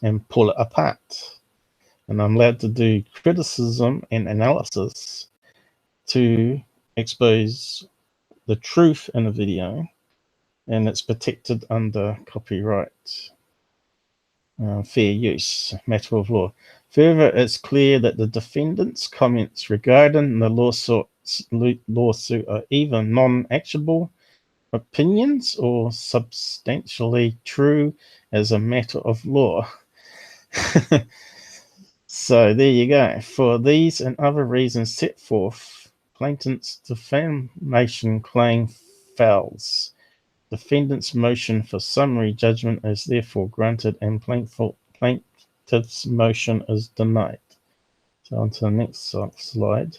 and pull it apart. And I'm allowed to do criticism and analysis to expose the truth in a video, and it's protected under copyright, fair use, matter of law. Further, it's clear that the defendant's comments regarding the lawsuit are either non-actionable opinions or substantially true as a matter of law. So there you go. For these and other reasons set forth, plaintiff's defamation claim fails. Defendant's motion for summary judgment is therefore granted, and plaintiff's motion is denied. So on to the next slide.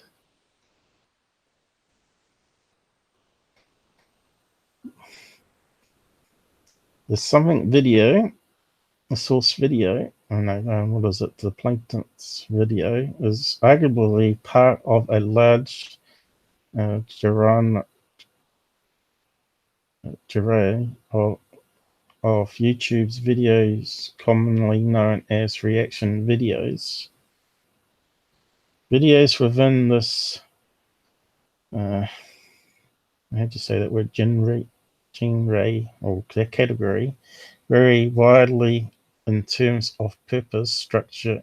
The something video, the source video, what is it? The plaintiff's video is arguably part of a large array of YouTube's videos, commonly known as reaction videos. Videos within this, how do you say that word, genre or category, vary widely in terms of purpose, structure,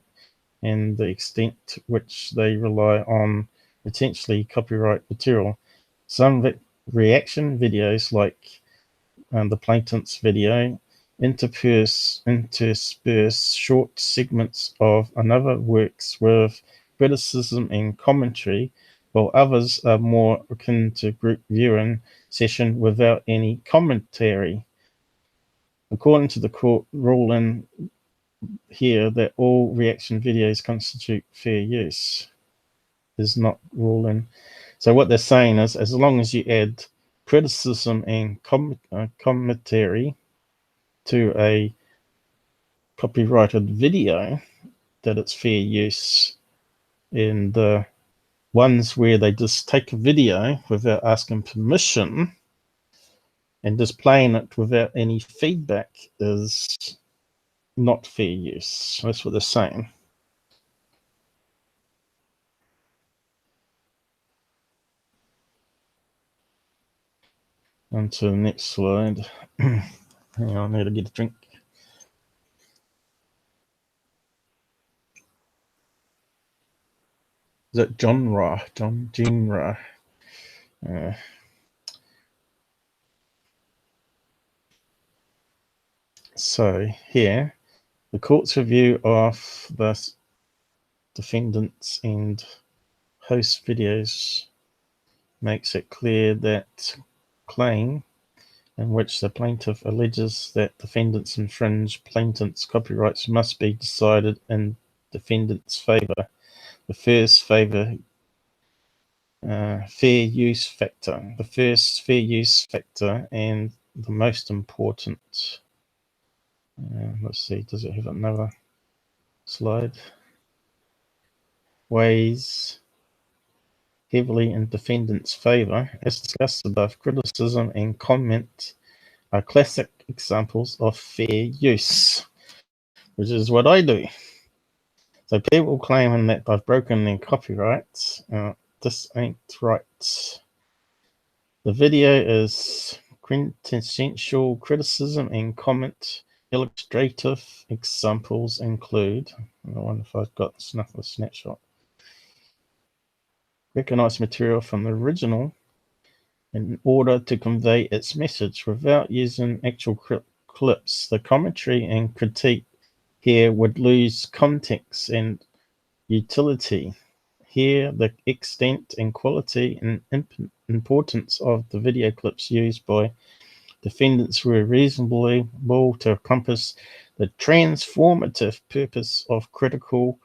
and the extent to which they rely on potentially copyright material. Some reaction videos, like the plaintiff's video, intersperse short segments of another works with criticism and commentary, while others are more akin to group viewing session without any commentary. According to the court ruling here that all reaction videos constitute fair use, is not ruling. So what they're saying is, as long as you add criticism and commentary to a copyrighted video, that it's fair use. And the ones where they just take a video without asking permission and just playing it without any feedback is not fair use. That's what they're saying. On to the next slide. Hang on, I need to get a drink. Is that genre? Genre. So here, the court's review of the defendants and host videos makes it clear that claim in which the plaintiff alleges that defendants infringe plaintiff's copyrights must be decided in defendant's favor. The first fair use factor. The first fair use factor and the most important. Let's see, does it have another slide? Weighs heavily in defendant's favor. As discussed above, criticism and comment are classic examples of fair use, which is what I do. So people claiming that I've broken their copyrights, this ain't right. The video is quintessential criticism and comment. Illustrative examples include, I wonder if I've got a snapshot. Recognize material from the original in order to convey its message without using actual clips. The commentary and critique here would lose context and utility. Here, the extent and quality and importance of the video clips used by defendants were reasonable to accomplish the transformative purpose of critical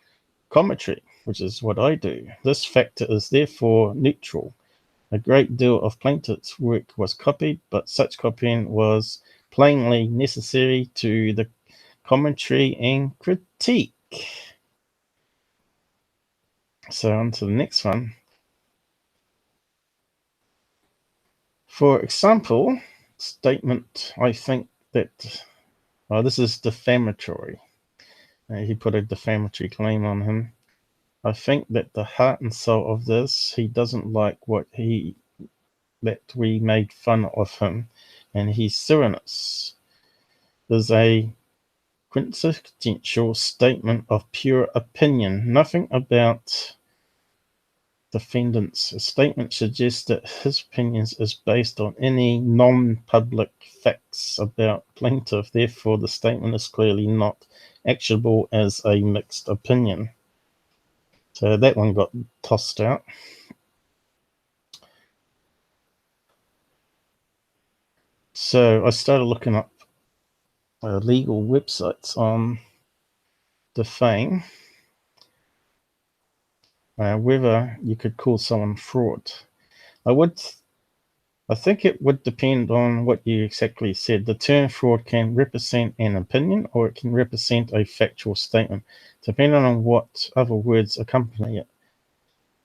commentary, which is what I do. This factor is therefore neutral. A great deal of plaintiff's work was copied, but such copying was plainly necessary to the commentary and critique. So on to the next one. For example, statement, I think that, this is defamatory. He put a defamatory claim on him. I think that the heart and soul of this, he doesn't like that we made fun of him, and he's suing us. There's a quintessential statement of pure opinion, nothing about defendants. A statement suggests that his opinions is based on any non-public facts about plaintiff. Therefore, the statement is clearly not actionable as a mixed opinion. So that one got tossed out. So I started looking up legal websites on defame, whether you could call someone fraud. I think it would depend on what you exactly said. The term fraud can represent an opinion or it can represent a factual statement, depending on what other words accompany it.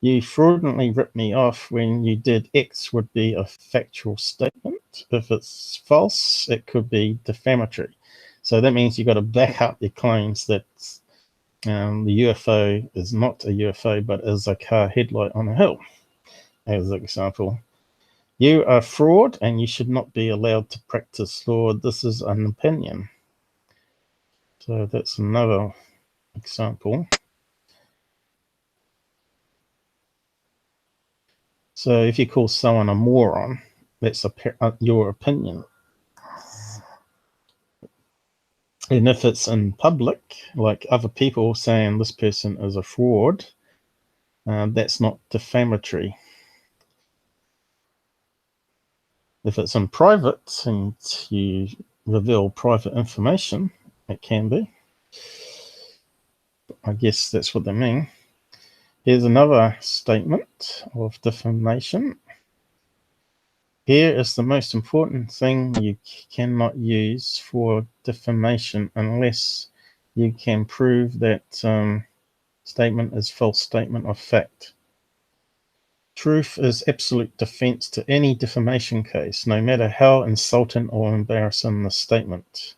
You fraudulently ripped me off when you did X would be a factual statement. If it's false, it could be defamatory. So that means you've got to back up your claims that the UFO is not a UFO, but is a car headlight on a hill, as an example. You are fraud and you should not be allowed to practice law. This is an opinion. So that's another example. So if you call someone a moron, that's your opinion. And if it's in public, like other people saying this person is a fraud, that's not defamatory. If it's in private and you reveal private information, it can be. I guess that's what they mean. Here's another statement of defamation. Here is the most important thing you cannot use for defamation unless you can prove that statement is false statement of fact. Truth is absolute defense to any defamation case, no matter how insulting or embarrassing the statement.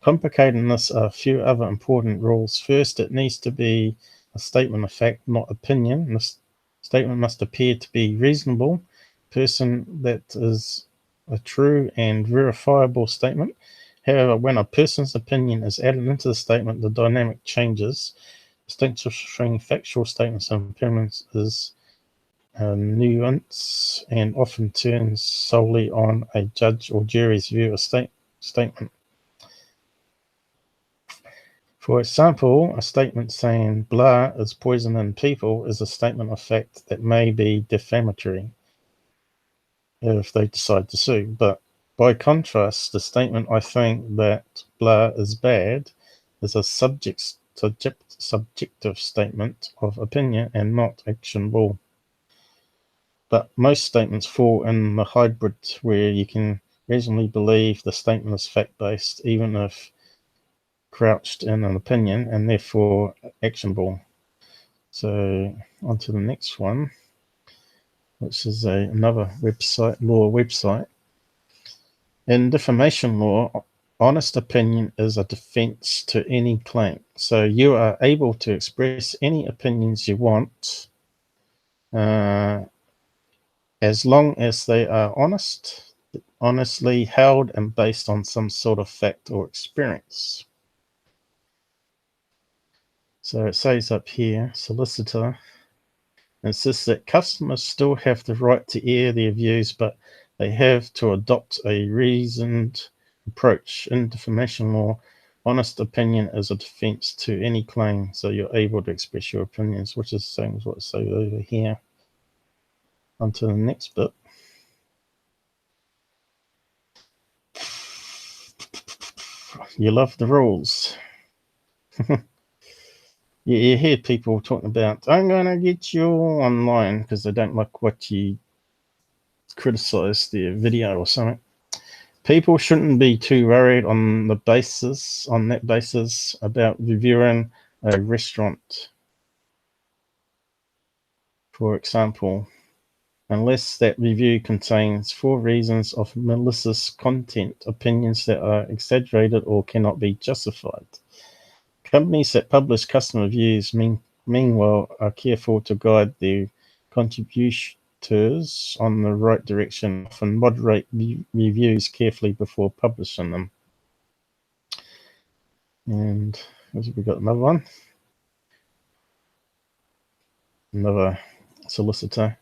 Complicating this are a few other important rules. First, it needs to be a statement of fact, not opinion. This statement must appear to be reasonable. Person that is a true and verifiable statement. However, when a person's opinion is added into the statement, the dynamic changes. Distinction between factual statements and opinions is a nuance and often turns solely on a judge or jury's view of statement. For example, a statement saying blah is poisoning people is a statement of fact that may be defamatory if they decide to sue, but By contrast, the statement "I think that blah is bad" is a subjective statement of opinion and not actionable. But most statements fall in the hybrid where you can reasonably believe the statement is fact-based, even if crouched in an opinion, and therefore actionable. So on to the next one, which is another law website. In defamation law, honest opinion is a defense to any claim. So you are able to express any opinions you want, as long as they are honestly held and based on some sort of fact or experience. So it says up here, solicitor insists that customers still have the right to air their views, but they have to adopt a reasoned approach. In defamation law, honest opinion is a defense to any claim, so you're able to express your opinions, which is the same as what it says over here. On to the next bit. You love the rules. You hear people talking about, I'm going to get you online because they don't like what you criticize their video or something. People shouldn't be too worried on that basis about reviewing a restaurant, for example, unless that review contains 4 reasons of malicious content, opinions that are exaggerated or cannot be justified. Companies that publish customer reviews, meanwhile, are careful to guide their contributors on the right direction, often moderate reviews carefully before publishing them. And we got another one. Another solicitor.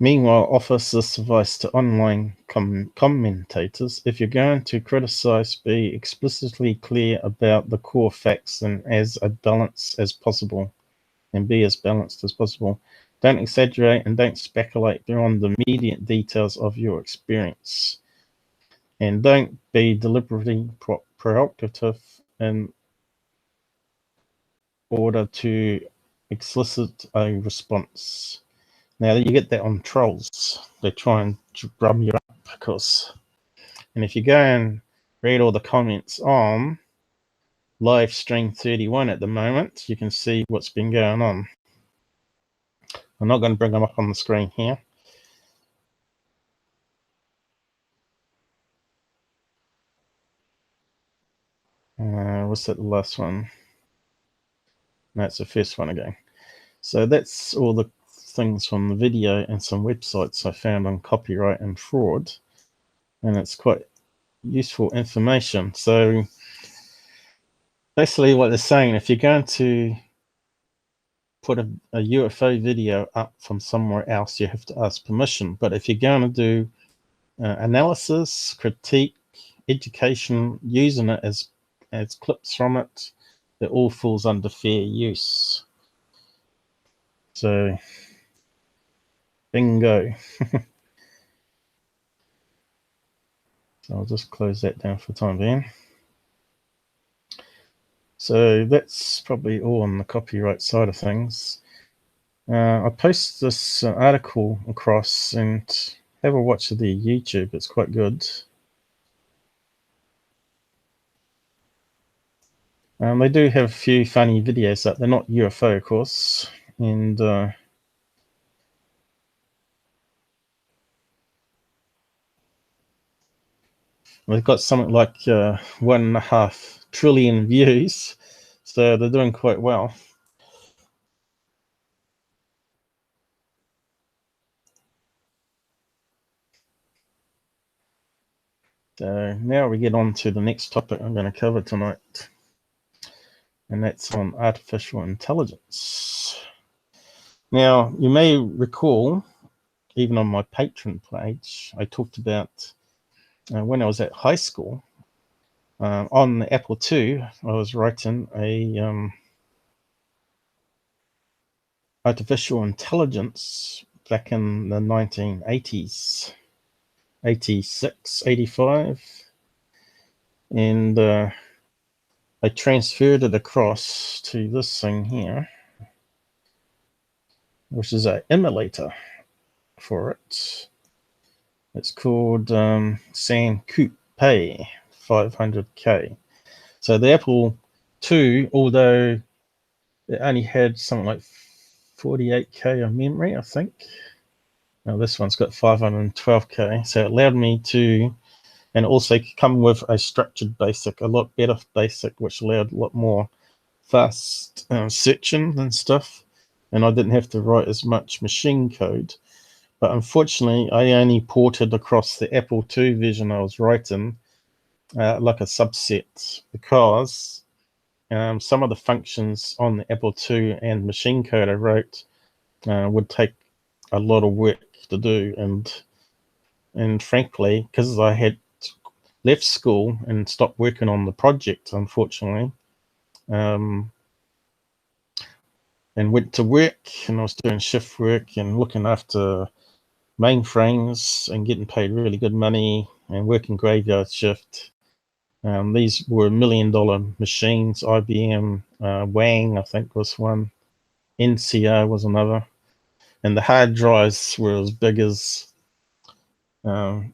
Meanwhile, offers this advice to online commentators. If you're going to criticize, be explicitly clear about the core facts and balanced as possible. Don't exaggerate and don't speculate beyond the immediate details of your experience. And don't be deliberately provocative in order to elicit a response. Now you get that on trolls. They try and drum you up and if you go and read all the comments on live stream 31 at the moment, you can see what's been going on. I'm not going to bring them up on the screen here. Was that the last one? No, it's the first one again. So that's all the things from the video and some websites I found on copyright and fraud. And it's quite useful information. So basically what they're saying, if you're going to put a UFO video up from somewhere else, you have to ask permission. But if you're going to do analysis, critique, education, using it as clips from it, it all falls under fair use. So bingo. So I'll just close that down for the time being. So that's probably all on the copyright side of things. I post this article across and have a watch of the YouTube. It's quite good. They do have a few funny videos up. They're not UFO, of course. And they've got something like 1.5 trillion views. So they're doing quite well. So now we get on to the next topic I'm going to cover tonight. And that's on artificial intelligence. Now, you may recall, even on my Patreon page, I talked about when I was at high school, on the Apple II, I was writing a artificial intelligence back in the 1980s. 86, 85, and I transferred it across to this thing here, which is an emulator for it. It's called Sam Coupe 500K. So the Apple II, although it only had something like 48K of memory, I think. Now this one's got 512K, so it allowed me to, and also come with a structured basic, a lot better basic, which allowed a lot more fast searching and stuff, and I didn't have to write as much machine code. But unfortunately, I only ported across the Apple II version I was writing, like a subset, because some of the functions on the Apple II and machine code I wrote would take a lot of work to do, and frankly, because I had left school and stopped working on the project, unfortunately, and went to work, and I was doing shift work and looking after mainframes and getting paid really good money and working graveyard shift. These were $1 million machines. IBM Wang, I think, was one. NCR was another. And the hard drives were as big as, what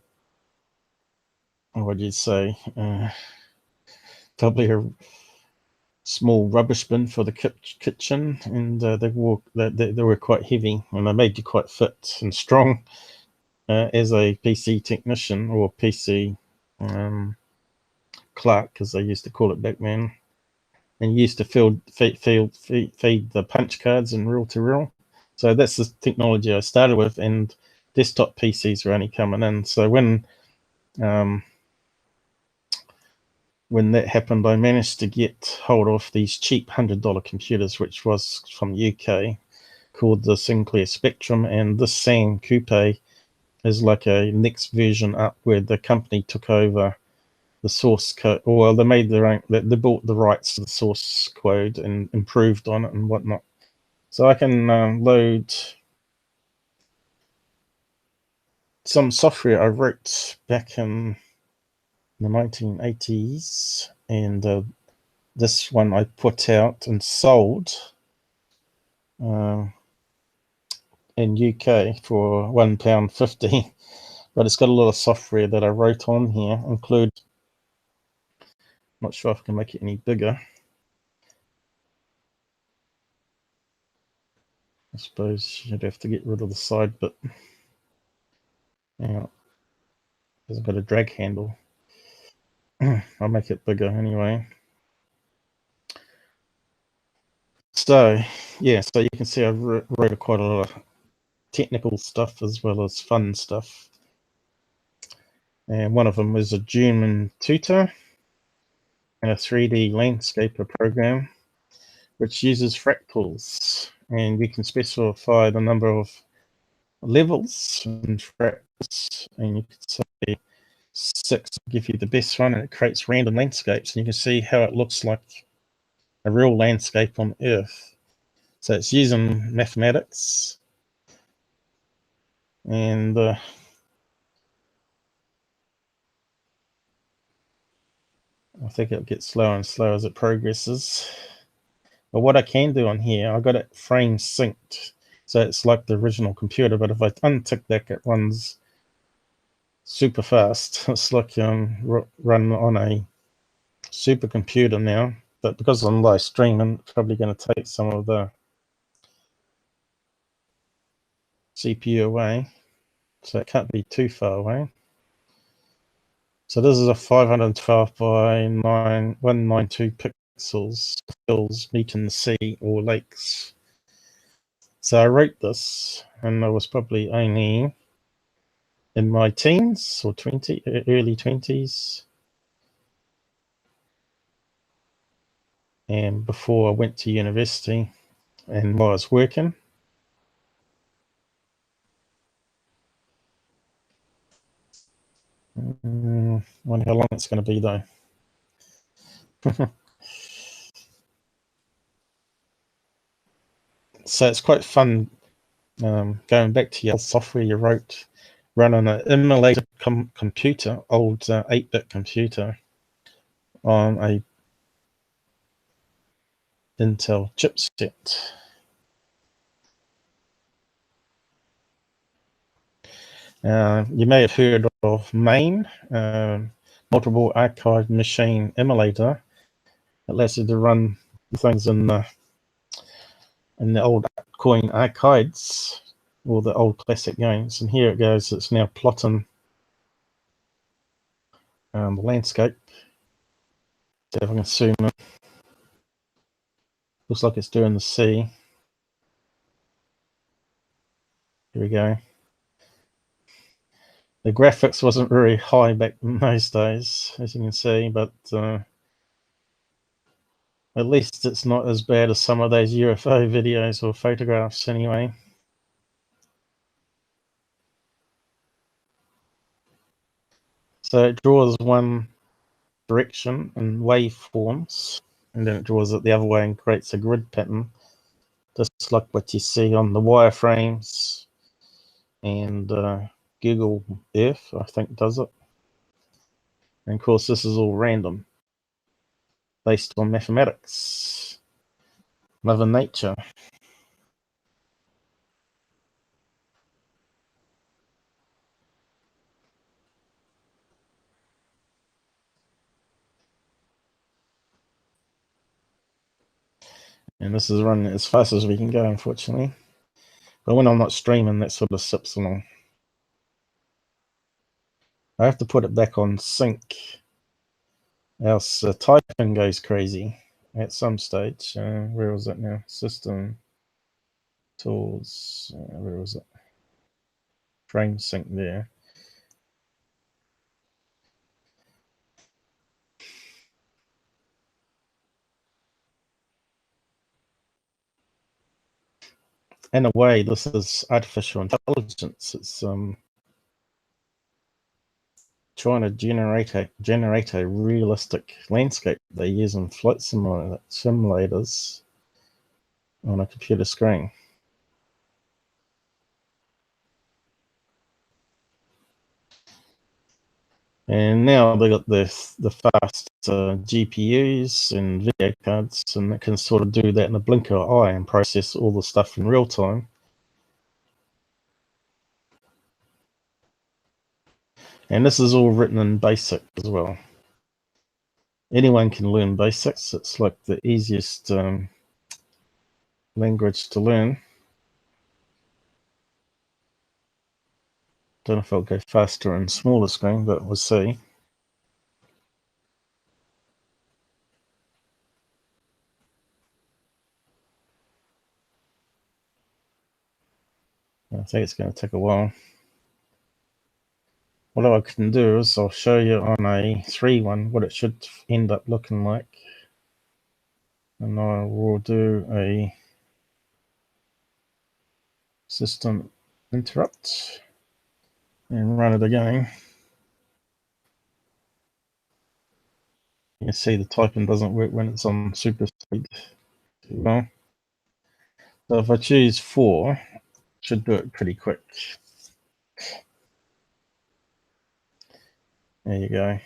do you say, probably a small rubbish bin for the kitchen. And they were quite heavy, and they made you quite fit and strong as a PC technician, or PC clerk, as they used to call it back then. And you used to feed the punch cards in reel-to-reel. So that's the technology I started with, and desktop PCs were only coming in. So when that happened, I managed to get hold of these cheap $100 computers, which was from the UK, called the Sinclair Spectrum, and this Sam Coupe is like a next version up, where the company took over the source code, or well, they made their own, they bought the rights to the source code and improved on it and whatnot. So I can load some software I wrote back in the 1980s, and this one I put out and sold in UK for £1.50, but it's got a lot of software that I wrote on here, include, not sure if I can make it any bigger. I suppose you'd have to get rid of the side bit. Yeah, hasn't got a drag handle. I'll make it bigger anyway. So yeah, so you can see I wrote quite a lot of technical stuff as well as fun stuff. And one of them was a German tutor and a 3D landscaper program, which uses fractals, and we can specify the number of levels and fractals, and you can say 6 to give you the best one, and it creates random landscapes, and you can see how it looks like a real landscape on Earth. So it's using mathematics, and I think it'll get slower and slower as it progresses. But what I can do on here, I got it frame synced, so it's like the original computer, but if I untick that, it runs super fast. It's like run on a supercomputer now, but because I'm live streaming, it's probably going to take some of the CPU away, so it can't be too far away. So this is a 512 by 192 pixels, hills meeting the sea or lakes. So I wrote this, and I was probably only in my teens or early 20s, and before I went to university and while I was working. Wonder how long it's going to be though. So it's quite fun going back to your software you wrote run on an emulator computer, old 8-bit computer, on a Intel chipset. You may have heard of MAME, multiple archive machine emulator. It allows you to run things in the old coin arcades, or the old classic games. And here it goes. It's now plotting the landscape. See if I can zoom in. Looks like it's doing the sea. Here we go. The graphics wasn't very high back in those days, as you can see, but at least it's not as bad as some of those UFO videos or photographs anyway. So it draws one direction in waveforms, and then it draws it the other way and creates a grid pattern, just like what you see on the wireframes and Google Earth, I think, does it. And of course, this is all random, based on mathematics, Mother Nature. And this is running as fast as we can go, unfortunately. But when I'm not streaming, that sort of sips along. I have to put it back on sync, else typing goes crazy at some stage. Where was it now? System, tools, where was it? Frame sync there. In a way, this is artificial intelligence. It's trying to generate a realistic landscape. They use in flight simulators on a computer screen. And now they got the fast GPUs and video cards, and it can sort of do that in a blink of an eye and process all the stuff in real time. And this is all written in BASIC as well. Anyone can learn BASICs. It's like the easiest language to learn. Don't know if it'll go faster and smaller screen, but we'll see. I think it's going to take a while. What I can do is I'll show you on a 3.1 what it should end up looking like. And I will do a system interrupt and run it again. You can see the typing doesn't work when it's on super speed too well. So if I choose 4, it should do it pretty quick. There you go.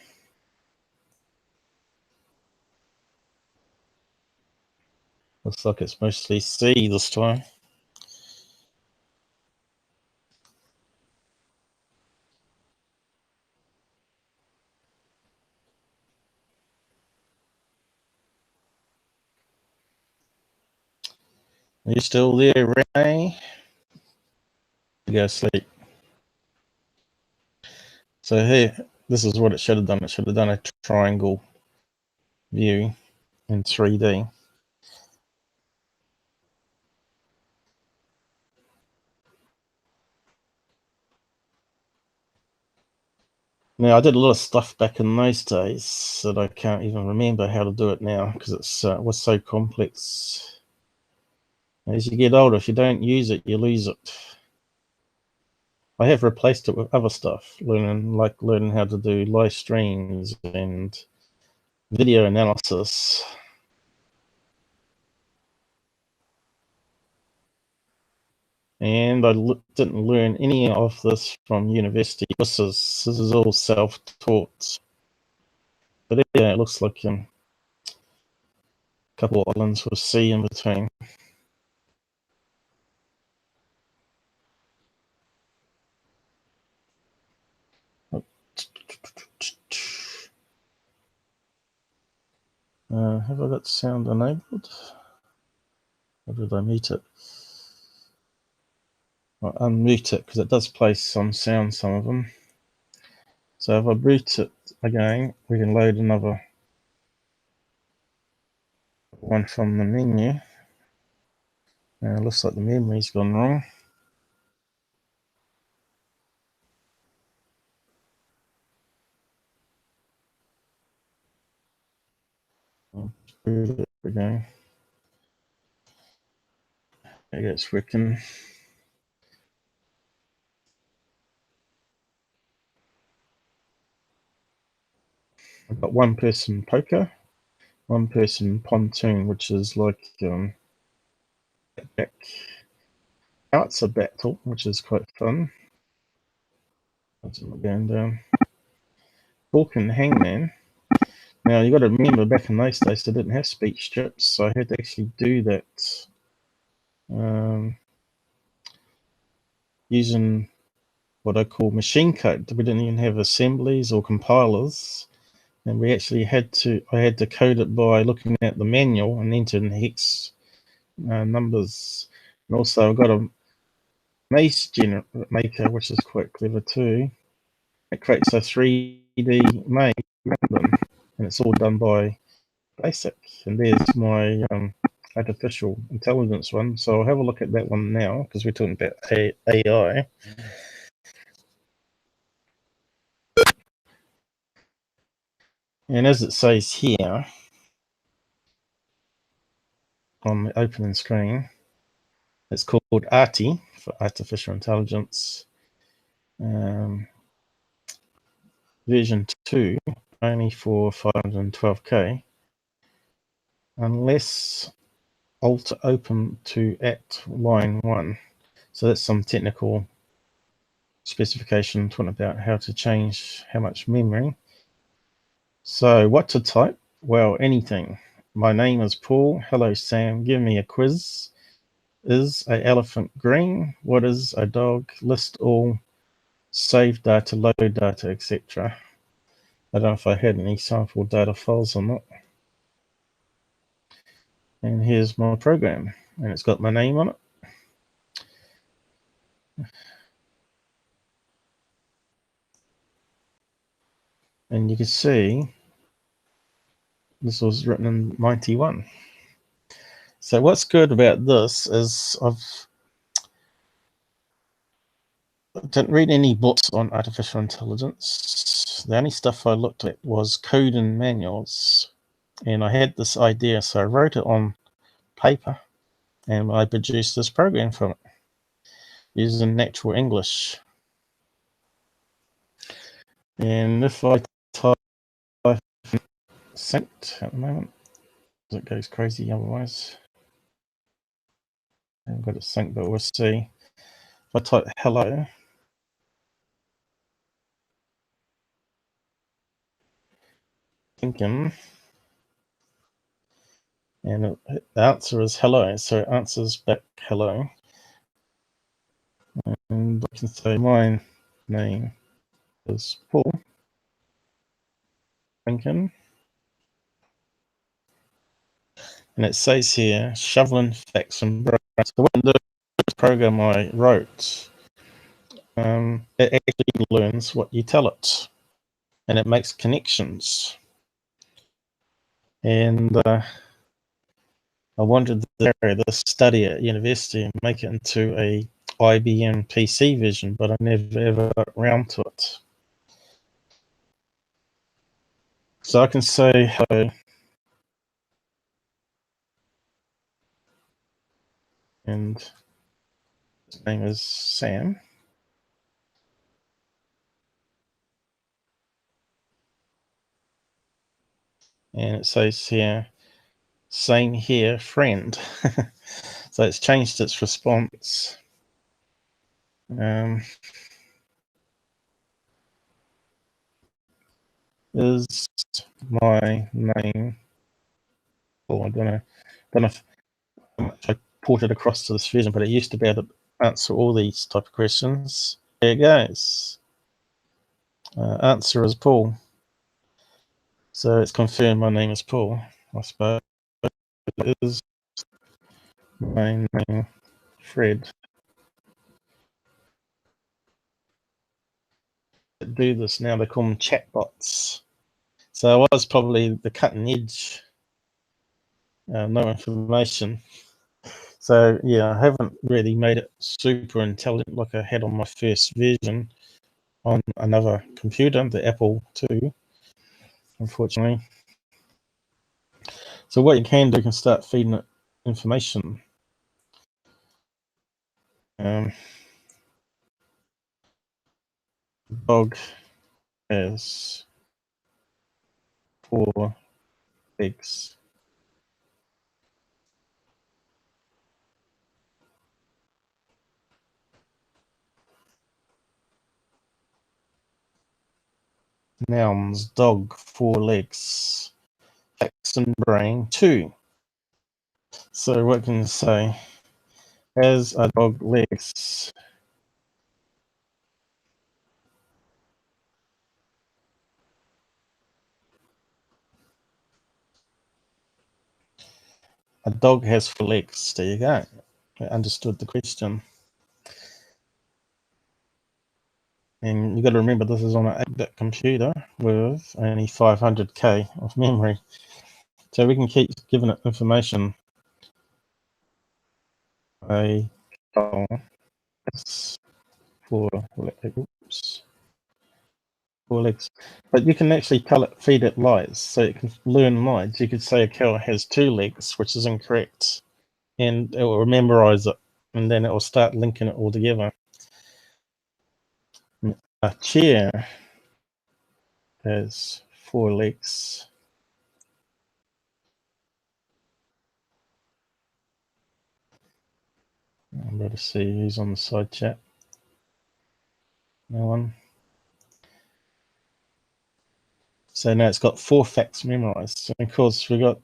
Looks like it's mostly C this time. Are you still there, Ray? You go sleep. So here, this is what it should have done. It should have done a triangle view in 3D. Now, I did a lot of stuff back in those days that I can't even remember how to do it now because it was so complex. As you get older, if you don't use it, you lose it. I have replaced it with other stuff, learning how to do live streams and video analysis. And I didn't learn any of this from university. This is all self-taught. But yeah, it looks like a couple of islands with sea in between. Have I got sound enabled? Or did I mute it? I'll unmute it because it does play some sound, some of them. So if I boot it again, we can load another one from the menu. Looks like the memory's gone wrong. I'll boot it again. Yeah, it's working. I've got one person poker, one person pontoon, which is like back. Now it's a battle, which is quite fun. That's not going down. Falcon Hangman. Now you got to remember, back in those days, they didn't have speech strips, so I had to actually do that using what I call machine code. We didn't even have assemblies or compilers, and we actually I had to code it by looking at the manual and entering hex numbers. And also I've got a mace maker, which is quite clever too. It creates a 3D maze random, and it's all done by BASIC. And there's my artificial intelligence one. So I'll have a look at that one now because we're talking about AI. And as it says here on the opening screen, it's called ARTI for Artificial Intelligence. Version 2, only for 512K. Unless Alt open to at line 1. So that's some technical specification talking about how to change how much memory. So what to type? Well, anything. My name is Paul. Hello, Sam. Give me a quiz. Is a elephant green? What is a dog? List all. Save data, load data, etc. I don't know if I had any sample data files or not. And here's my program. And it's got my name on it. And you can see this was written in 91. So what's good about this is I didn't read any books on artificial intelligence. The only stuff I looked at was code and manuals. And I had this idea, so I wrote it on paper and I produced this program from it using natural English. And if I type synced at the moment, it goes crazy otherwise. I haven't got it synced, but we'll see. If I type hello, thinking, and the answer is hello, so it answers back hello. And I can say my name is Paul Lincoln, and it says here shoveling facts and brains. So what the program I wrote, it actually learns what you tell it, and it makes connections. And I wanted to carry this study at university and make it into a IBM PC version, but I never ever got around to it. So I can say hello, and his name is Sam. And it says here, same here, friend. So it's changed its response. Is my name, I don't know if I ported across to this version, but it used to be able to answer all these type of questions. There it goes. Answer is Paul. So it's confirmed my name is Paul, I suppose. It is my name, Fred. Do this now, they call them chatbots. So I was probably the cutting edge, no information. So yeah, I haven't really made it super intelligent like I had on my first version on another computer, the Apple II, unfortunately. So what you can do, you can start feeding it information. Dog has 4 legs. Nouns, dog, 4 legs. Facts and brain, 2. So what can you say? Has a dog legs? A dog has 4 legs. There you go. I understood the question. And you got to remember this is on an 8-bit computer with only 500k of memory. So we can keep giving it information. A dog has 4 legs. 4 legs. But you can actually tell it, feed it lies, so it can learn lies. You could say a cow has 2 legs, which is incorrect, and it will memorize it, and then it will start linking it all together. A chair has 4 legs. I'm going to see who's on the side chat. No one. So now it's got 4 facts memorized. So of course we got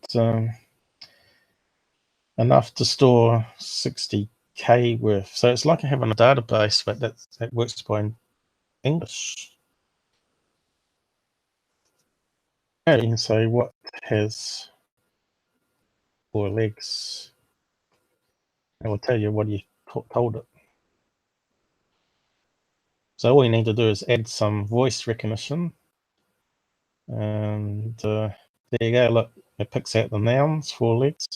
enough to store 60k worth. So it's like having a database, but that works by English. Now you can say what has 4 legs. It will tell you what you told it. So all you need to do is add some voice recognition. And there you go, look, it picks out the nouns, 4 legs.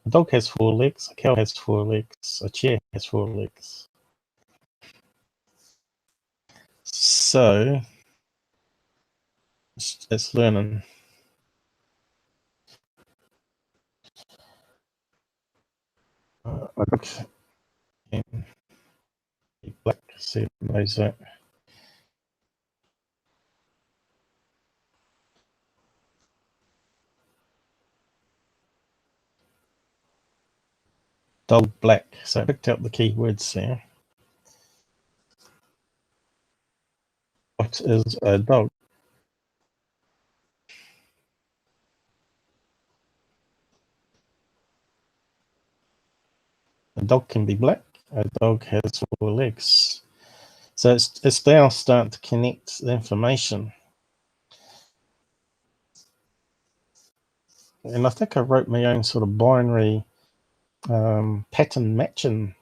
A dog has 4 legs, a cow has 4 legs, a chair has 4 legs. So it's learning. I can black, see it knows that. Dog black, so I picked out the keywords there. What is a dog? A dog can be black. A dog has 4 legs. So it's now starting to connect the information. And I think I wrote my own sort of binary pattern matching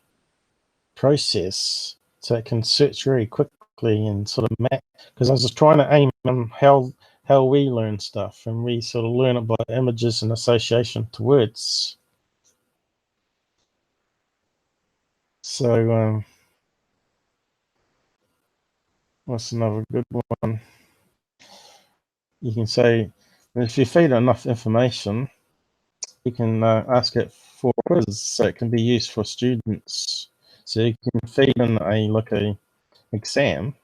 process, so it can search very quickly and sort of map. Because I was just trying to aim on how we learn stuff, and we sort of learn it by images and association to words. So what's another good one? You can say, if you feed enough information, you can ask it for a quiz, so it can be used for students. So you can feed in a exam,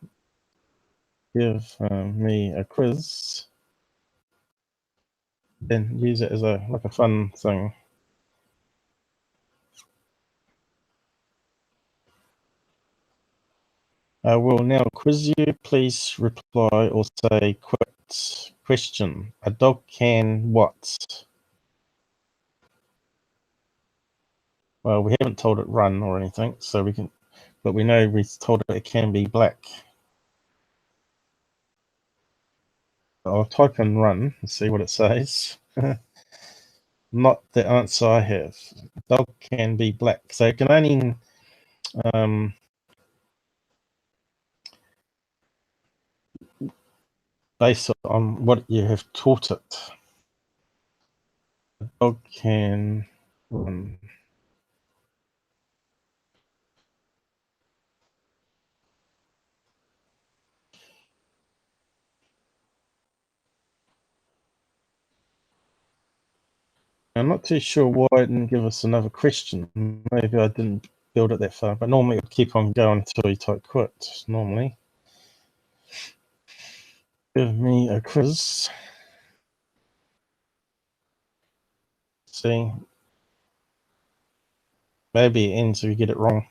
give me a quiz, then use it as a fun thing. I will now quiz you. Please reply or say quit. Question. A dog can what? Well, we haven't told it run or anything, so we can, but we know we told it can be black. I'll type in run and see what it says. Not the answer I have. A dog can be black, so it can only base it on what you have taught it. A dog can run. I'm not too sure why it didn't give us another question. Maybe I didn't build it that far, but normally it would keep on going until you type quit. Normally. Give me a quiz. See. Maybe it ends if you get it wrong.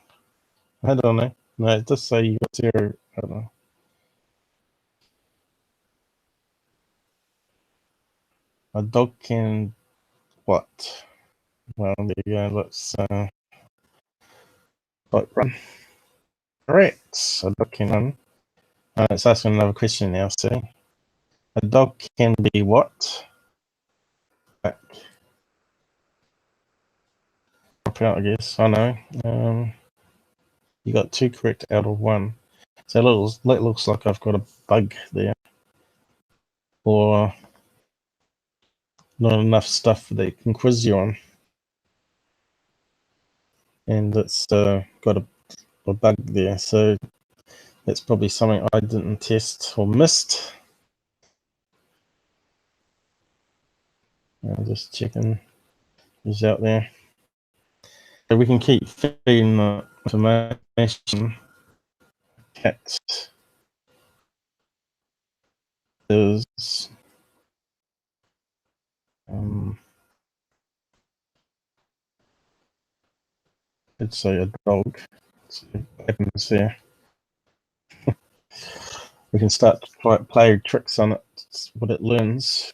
I don't know. No, it does say you got 0. I don't know. A dog can what? Well, there you go. Let's type run. Correct. A dog can run. It's asking another question now. See. A dog can be what? Back. Out, I guess. I know. You got 2 correct out of 1. So that looks like I've got a bug there. Or not enough stuff that it can quiz you on. And it's got a bug there. So that's probably something I didn't test or missed. I'm just checking who's out there. So we can keep feeding the information. Cat is let's say a dog. So what happens there? We can start to play tricks on it, what it learns.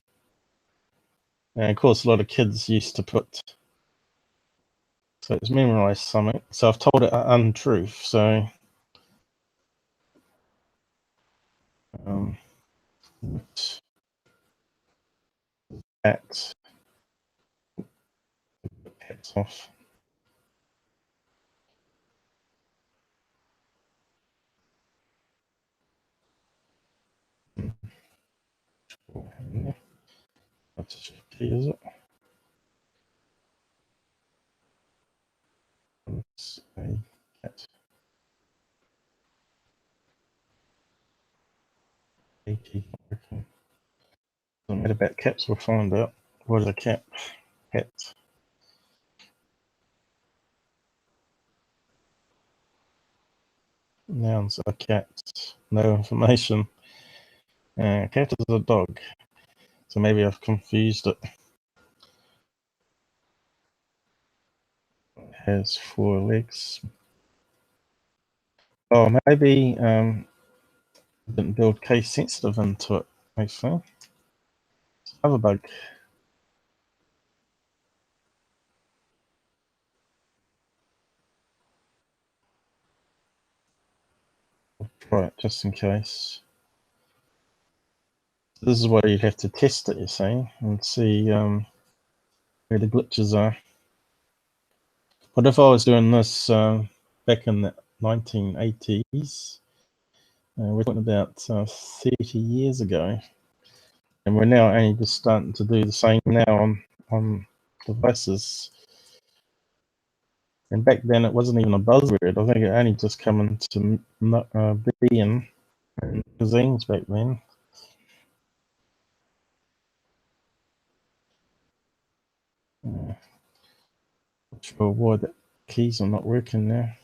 And of course, a lot of kids used to put, so it's memorized something. So I've told it an untruth. So that caps off. That's a key, is it? It's a cat. 80. Okay. Doesn't matter about caps, we'll find out. What is a cap? Cat. Nouns are cat. No information. Cat is a dog. So maybe I've confused it. It has 4 legs. Oh, maybe didn't build case sensitive into it, actually. Another bug. I'll try it just in case. This is where you'd have to test it, you see, and see where the glitches are. But if I was doing this back in the 1980s, we're talking about 30 years ago, and we're now only just starting to do the same now on devices. And back then, it wasn't even a buzzword. I think it only just come into being in magazines back then. Not sure why the keys are not working now.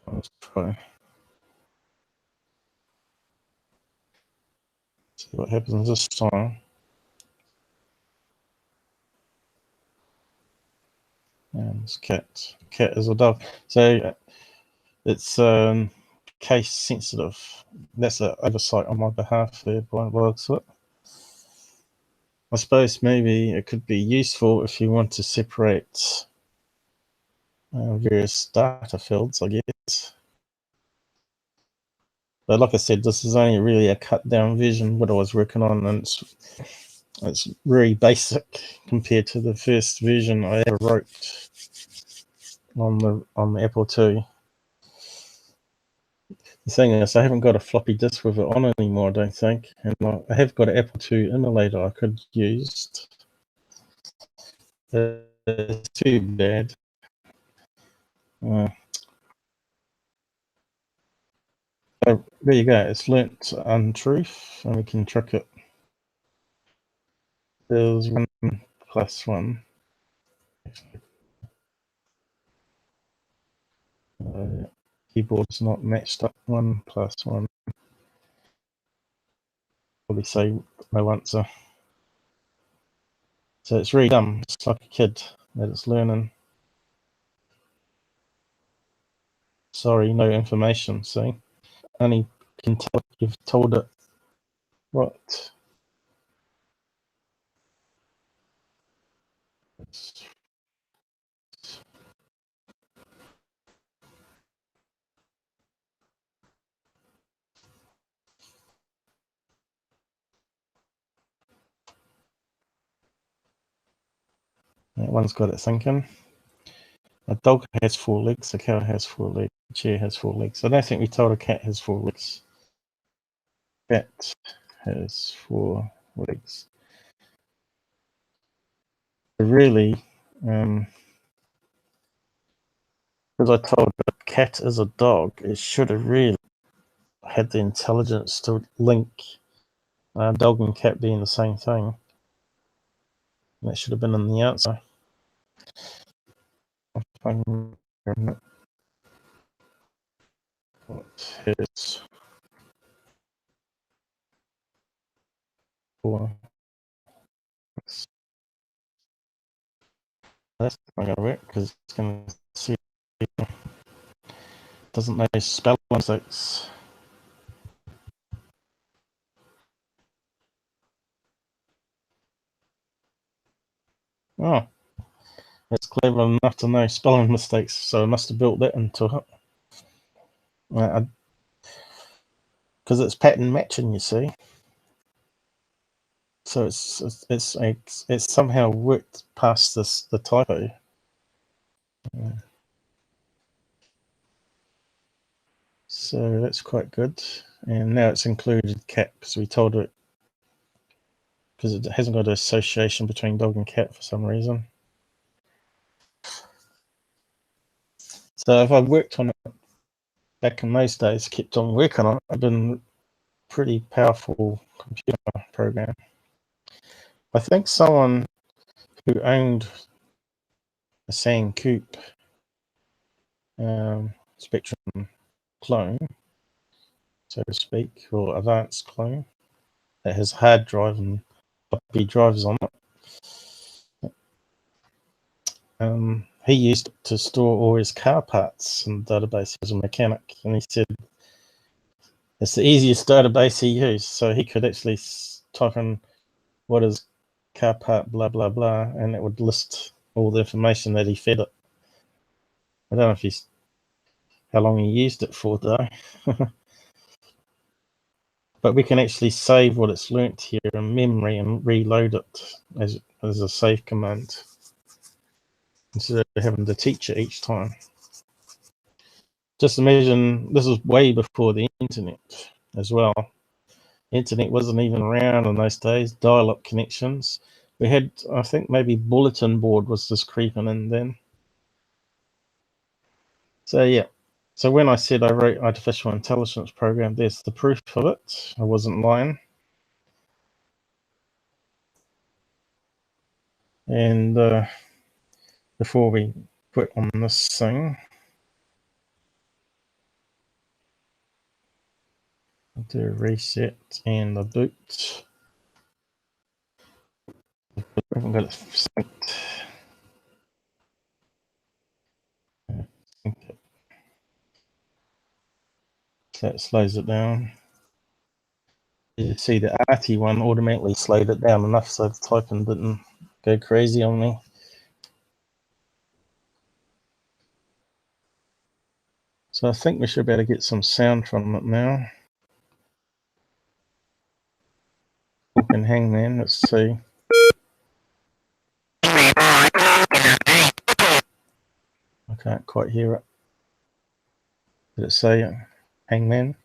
Let's try. See what happens this time. It's cat. Cat is a dog. So it's case sensitive. That's an oversight on my behalf there, by the looks of it. I suppose maybe it could be useful if you want to separate various data fields, I guess. But like I said, this is only really a cut down version what I was working on, and it's very basic compared to the first version I ever wrote on the Apple II. The thing is, I haven't got a floppy disk with it on anymore, I don't think, and I have got an Apple II emulator I could use. It's too bad. So there you go, it's learnt untruth, and we can trick it. There's 1 plus 1. Keyboard's not matched up. 1 plus 1. Probably say no answer. So it's really dumb. It's like a kid that it's learning. Sorry, no information. See, only can tell you've told it what. That one's got it thinking. A dog has 4 legs. A cow has 4 legs. A chair has 4 legs. I don't think we told a cat has 4 legs. Cat has 4 legs. Really, because I told the cat is a dog, it should have really had the intelligence to link dog and cat being the same thing. That should have been in the answer. What is 4? That's not going to work because it's going to see it doesn't know spell mistakes. Oh, it's clever enough to know spelling mistakes, so I must have built that into it. Because it's pattern matching, you see. So it's somehow worked past the typo. So that's quite good. And now it's included cat because we told it, because it hasn't got an association between dog and cat for some reason. So if I worked on it back in those days, kept on working on it, it'd been a pretty powerful computer program. I think someone who owned a Sam Coupe Spectrum clone, so to speak, or advanced clone, that has hard drive and floppy drives on it. He used it to store all his car parts in the database as a mechanic, and he said it's the easiest database he used. So he could actually type in what is car part blah blah blah, and it would list all the information that he fed it. I don't know if he's how long he used it for though. But we can actually save what it's learnt here in memory and reload it as a save command instead of having to teach it each time. Just imagine this is way before the internet as well. The internet wasn't even around in those days, dial-up connections. We had, I think maybe bulletin board was just creeping in then. So yeah, so when I said I wrote artificial intelligence program, there's the proof of it. I wasn't lying. And before we quit on this thing, I'll do a reset and a boot. I haven't got it synced. So it slows it down. You see the arty one automatically slowed it down enough so the typing didn't go crazy on me. So I think we should be able to get some sound from it now. Talking Hangman, let's see. I can't quite hear it. Did it say Hangman?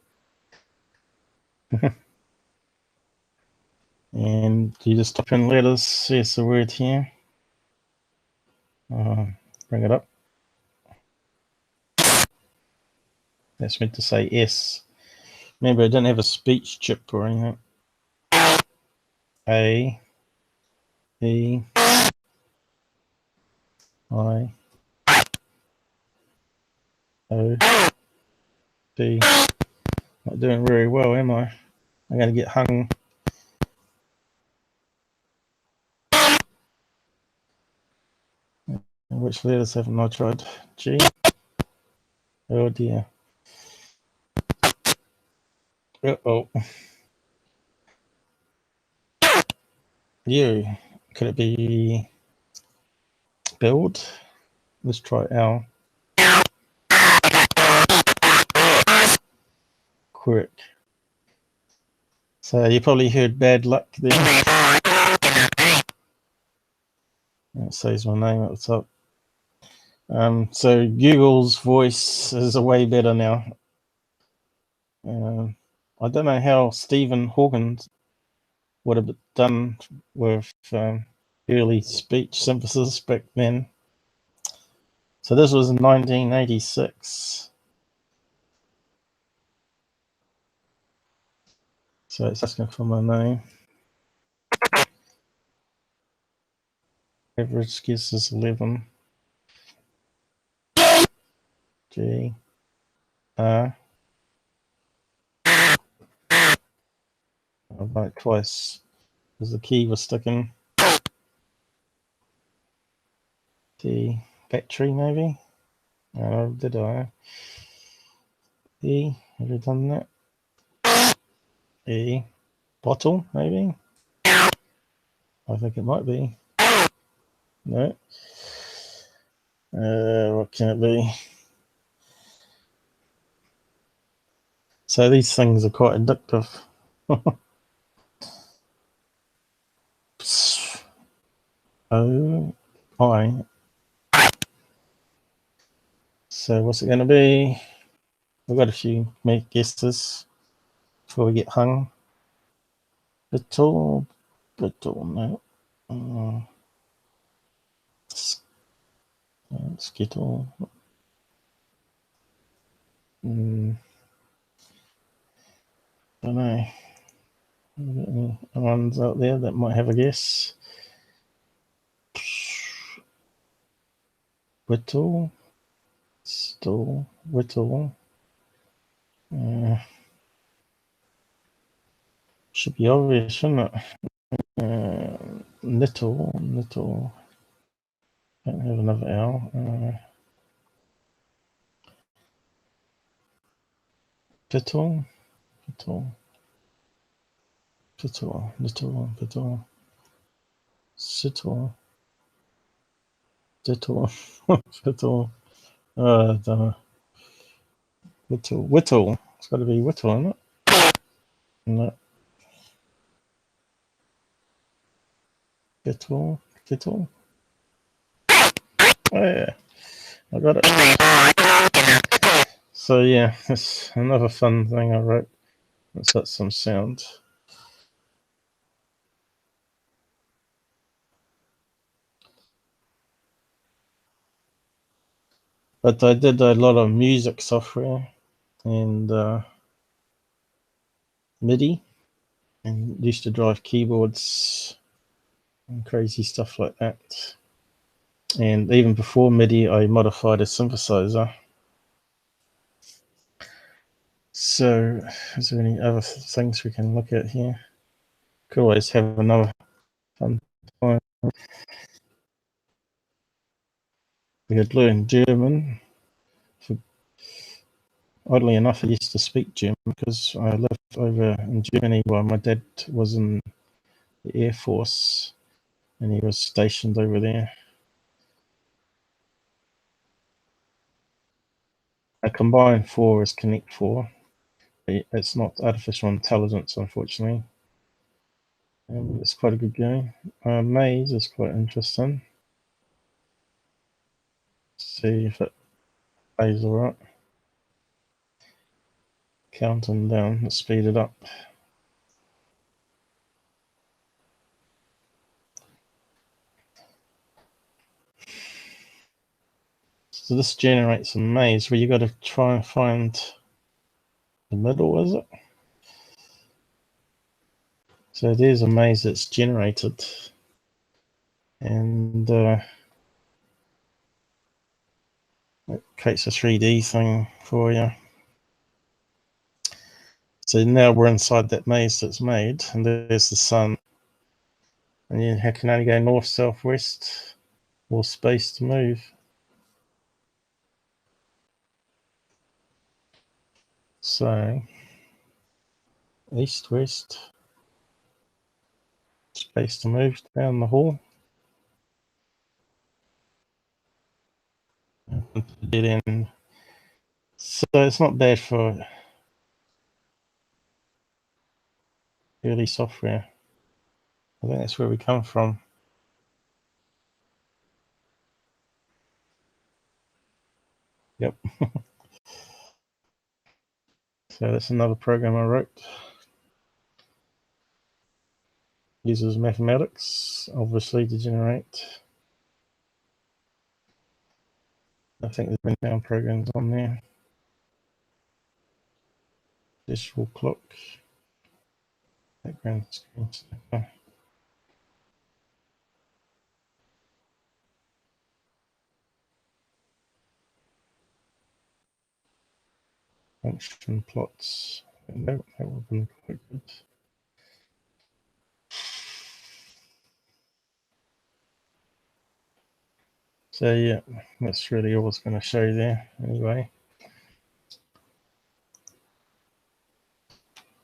And you just type in letters, there's the word here. Bring it up. That's meant to say S. Remember, I didn't have a speech chip or anything. A, E, I, O, P. Not doing very well, am I? I'm going to get hung. Which letters haven't I tried? G. Oh dear. Uh-oh. U. Could it be build? Let's try L. Quick. So you probably heard bad luck there. It says my name at the top. So Google's voice is way better now. I don't know how Stephen Hawking would have done with early speech synthesis back then. So this was in 1986. So it's asking for my name. Average guess is 11. G. R. I'll vote twice because the key was sticking. D. Battery maybe? Did I? E. Have you done that? E. Bottle maybe? I think it might be. No. What can it be? So these things are quite addictive. O. I. So what's it going to be? We've got a few guesses before we get hung. Brittle, no. Skittle. Don't know. Any ones out there that might have a guess? Whittle. Still. Whittle. Should be obvious, shouldn't it? Little. Don't have another L. Little. Little. Sittle. Dittle. Little. Whittle. It's got to be Whittle, isn't it? No. Little. Oh yeah, I got it. So yeah, it's another fun thing I wrote. Let's let some sound. But I did a lot of music software and MIDI, and used to drive keyboards and crazy stuff like that. And even before MIDI, I modified a synthesizer. So, is there any other things we can look at here? Could always have another fun time. We could learn German. Oddly enough, I used to speak German because I lived over in Germany while my dad was in the Air Force and he was stationed over there. A combined 4 is Connect 4. It's not artificial intelligence, unfortunately. It's quite a good game. Maze is quite interesting. See if it plays alright. Counting down, let's speed it up. So this generates a maze where you got to try and find the middle, is it? So there's a maze that's generated, and it creates a 3D thing for you. So now we're inside that maze that's made, and there's the sun, and you can only go north, south, west, or space to move. So east, west, space to move down the hall. Dead end. So it's not bad for early software. I think that's where we come from. Yep. So that's another program I wrote. Uses mathematics, obviously, to generate. I think there's been found programs on there. Decimal clock. Background screen snapper. Function plots. That would have been quite good. So yeah, that's really all it's going to show there anyway.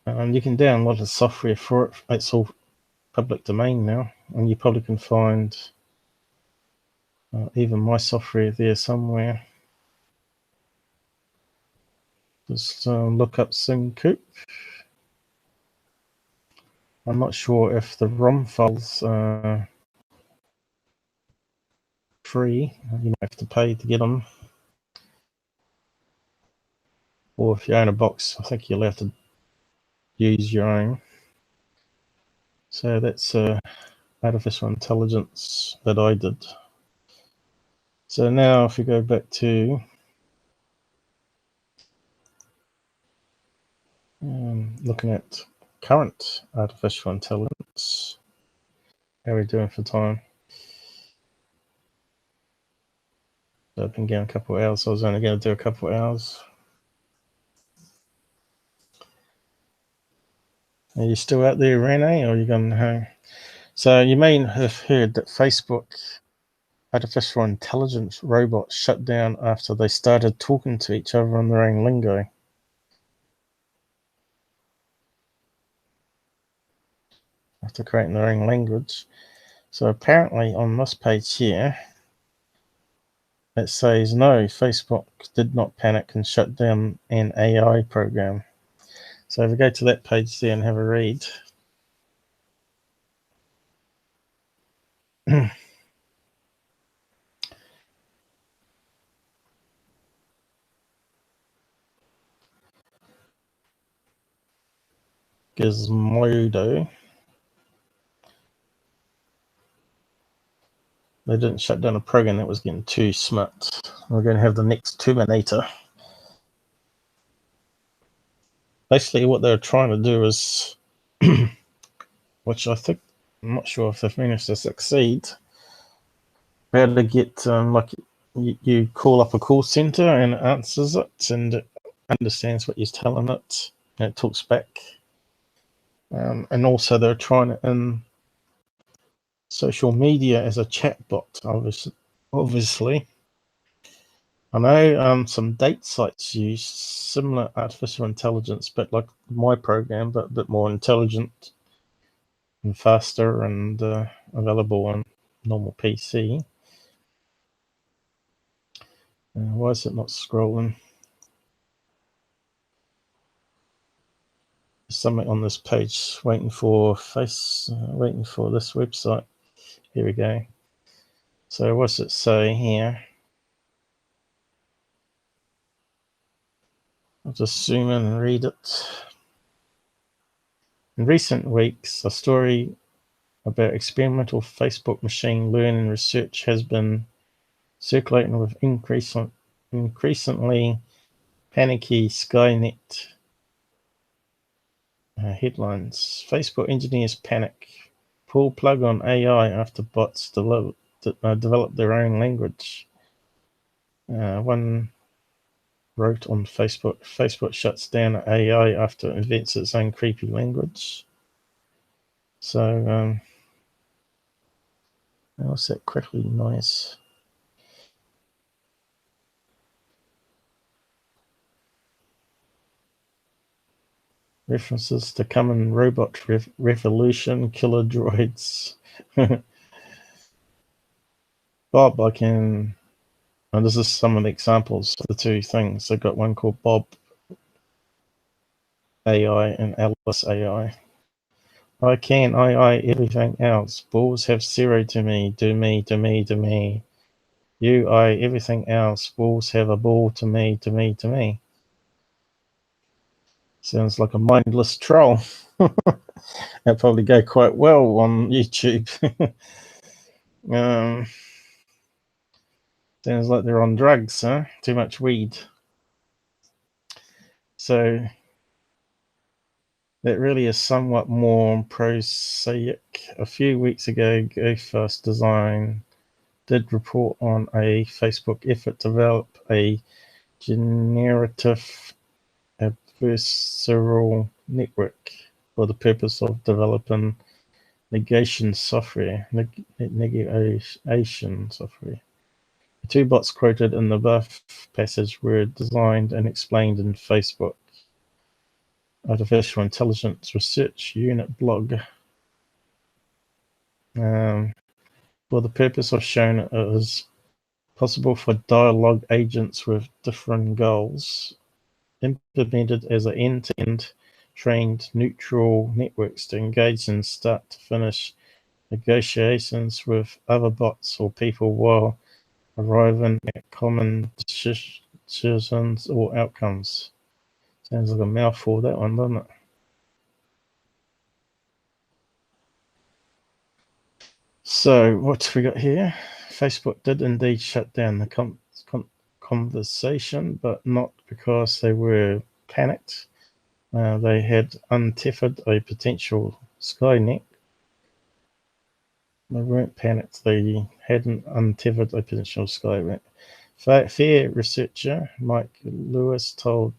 You can download the software for it. It's all public domain now, and you probably can find even my software there somewhere. Just look up SimCoupe. I'm not sure if the ROM files are free. You might have to pay to get them. Or if you own a box, I think you'll have to use your own. So that's artificial intelligence that I did. So now if we go back to looking at current artificial intelligence, how are we doing for time? So I've been getting a couple of hours, so I was only going to do a couple of hours. Are you still out there, Renee, or are you going home? So you may have heard that Facebook artificial intelligence robots shut down after they started talking to each other in their own lingo. After creating their own language. So apparently on this page here, it says, no, Facebook did not panic and shut down an AI program. So if we go to that page there and have a read. Gizmodo. They didn't shut down a program that was getting too smart. We're going to have the next Terminator. Basically what they're trying to do is, which I think, I'm not sure if they've managed to succeed, how to get, like, you call up a call center and it answers it and it understands what you're telling it and it talks back. And also they're trying it in social media as a chatbot, obviously. I know some date sites use similar artificial intelligence, but like my program, but a bit more intelligent and faster and available on normal PC. Why is it not scrolling? There's something on this page waiting for waiting for this website. Here we go. So what's it say here? I'll just zoom in and read it. In recent weeks, a story about experimental Facebook machine learning research has been circulating with increasingly panicky Skynet headlines. Facebook engineers panic. Pull plug on AI after bots develop their own language. One wrote on Facebook, Facebook shuts down AI after it invents its own creepy language. So, what's that crackly noise? References to coming robot revolution, killer droids. Bob, I can. And this is some of the examples of the two things. I've got one called Bob AI and Alice AI. I can AI everything else. Balls have zero to me. Do me, to me, to me. You I everything else. Balls have a ball to me, to me, to me. Sounds like a mindless troll. That'd probably go quite well on YouTube. Sounds like they're on drugs, huh? Too much weed. So that really is somewhat more prosaic. A few weeks ago, GoFast Design did report on a Facebook effort to develop a generative adversarial network for the purpose of developing negation software. Negation software. The two bots quoted in the above passage were designed and explained in Facebook Artificial Intelligence Research Unit blog. For the purpose of showing it is possible for dialogue agents with different goals, implemented as an end-to-end trained neutral networks to engage in start-to-finish negotiations with other bots or people while arriving at common decisions or outcomes. Sounds like a mouthful, that one, doesn't it? So what we got here? Facebook did indeed shut down the conversation, but not because they were panicked. They had untethered a potential Skynet. They weren't panicked. They hadn't untethered a potential Skynet. FAIR researcher Mike Lewis told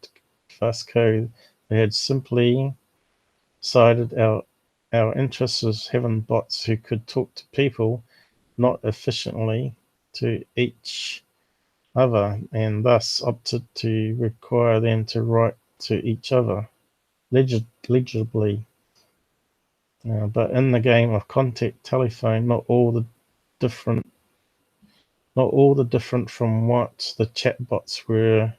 Fastco they had simply decided our interest was having bots who could talk to people, not efficiently to each other, and thus opted to require them to write to each other legibly. But in the game of contact telephone, not all the different from what the chatbots were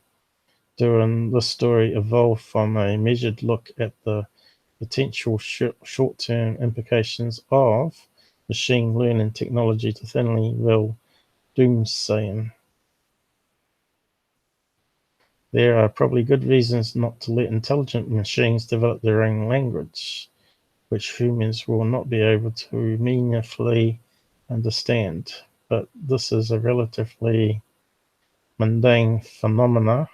doing. This story evolved from a measured look at the potential short-term implications of machine learning technology to thinly veiled doomsaying. There are probably good reasons not to let intelligent machines develop their own language, which humans will not be able to meaningfully understand. But this is a relatively mundane phenomena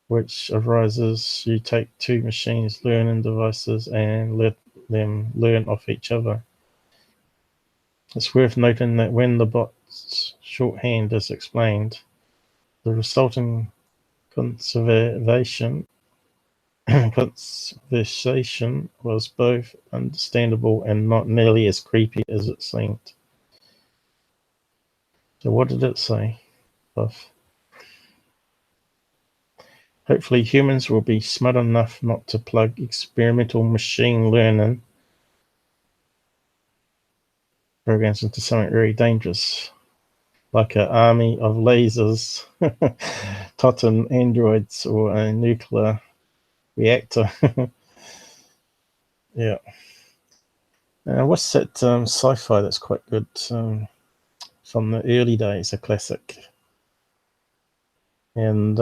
which arises. You take two machines learning devices and let them learn off each other. It's worth noting that when the bot's shorthand is explained, the resulting conversation was both understandable and not nearly as creepy as it seemed. So what did it say, Buff? Hopefully humans will be smart enough not to plug experimental machine learning programs into something very dangerous, like an army of lasers, totem androids, or a nuclear reactor. Yeah. What's that sci-fi that's quite good from the early days, a classic? And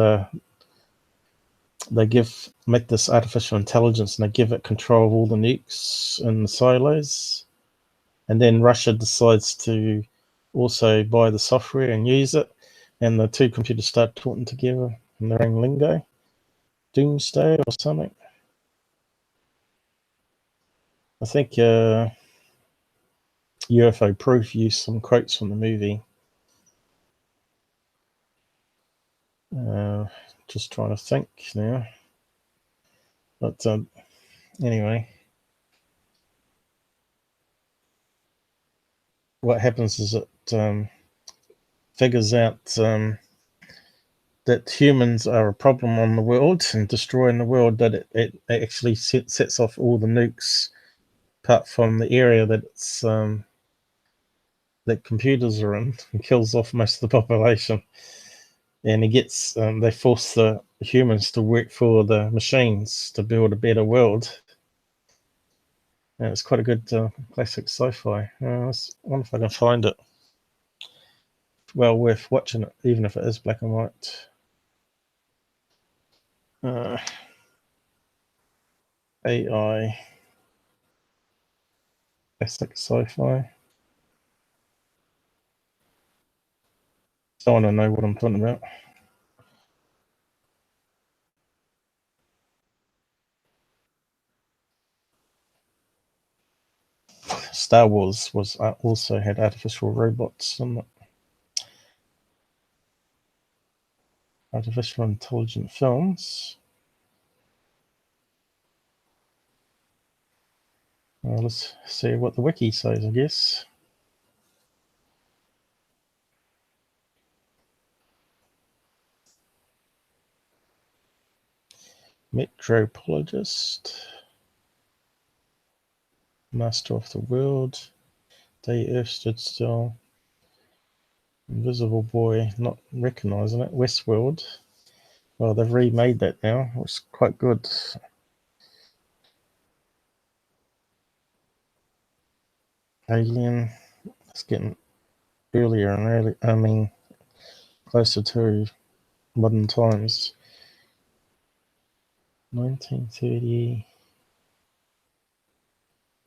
they make this artificial intelligence, and they give it control of all the nukes in the silos. And then Russia decides to also buy the software and use it. And the two computers start talking together in their own lingo. Doomsday or something. I think UFO Proof used some quotes from the movie. Just trying to think now. But anyway, what happens is it figures out that humans are a problem on the world and destroying the world, that it actually sets off all the nukes apart from the area that it's that computers are in, and kills off most of the population. And it gets they force the humans to work for the machines to build a better world. And it's quite a good classic sci-fi. I wonder if I can find it. Well worth watching it, even if it is black and white. AI classic sci-fi. I want to know what I'm talking about. Star Wars was also had artificial robots and artificial intelligent films. Let's see what the wiki says, I guess. Metropologist, Master of the World, Day Earth Stood Still, Invisible Boy, not recognising it, Westworld. Well, they've remade that now. It's quite good. Alien, it's getting earlier and earlier. I mean, closer to modern times. 1930.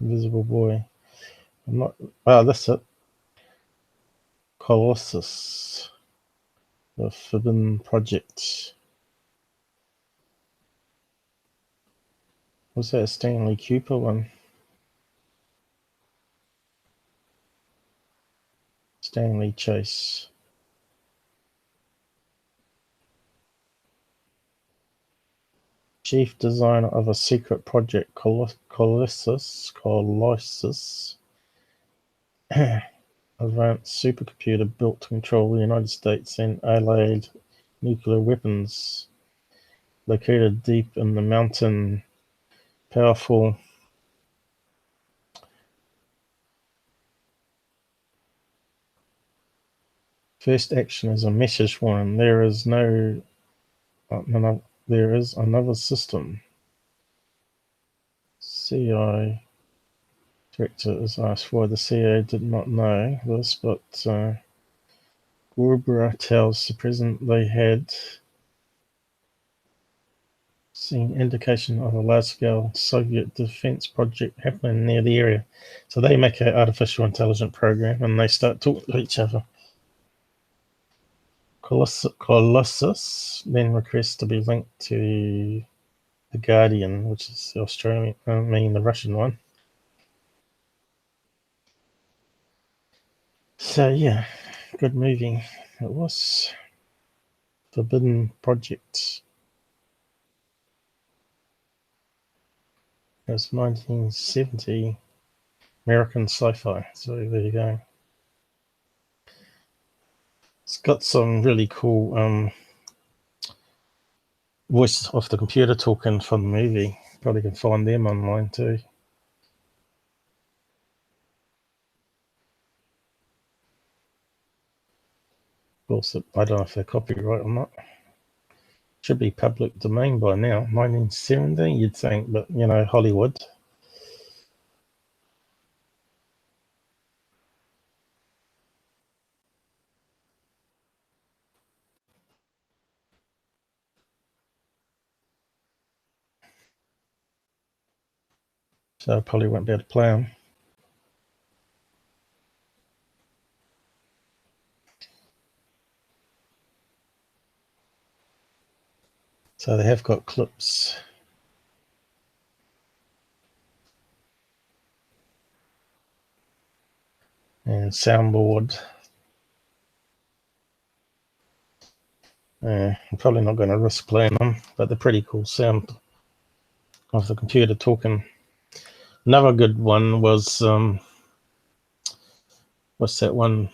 Invisible Boy. I'm not. Oh, that's it. Colossus. The Forbidden Project. Was that a Stanley Cooper one? Stanley Chase. Chief designer of a secret project, Colossus. Advanced supercomputer built to control the United States and Allied nuclear weapons. Located deep in the mountain, powerful. First action is a message warning. There is another system. CI director is asked why the CIA did not know this, but Barbara tells the president they had seen indication of a large-scale Soviet defense project happening near the area. So they make an artificial intelligence program and they start talking to each other. Colossus then requests to be linked to the Guardian, which is the Russian one. So yeah, good movie. It was Forbidden Project. It was 1970 American sci-fi. So there you go. It's got some really cool voice of the computer talking from the movie. Probably can find them online too. Of course, I don't know if they're copyright or not. Should be public domain by now. 1970, you'd think, but you know, Hollywood. So I probably won't be able to play them. So they have got clips. And soundboard. I'm probably not going to risk playing them, but they're pretty cool sound of the computer talking. Another good one was, what's that one?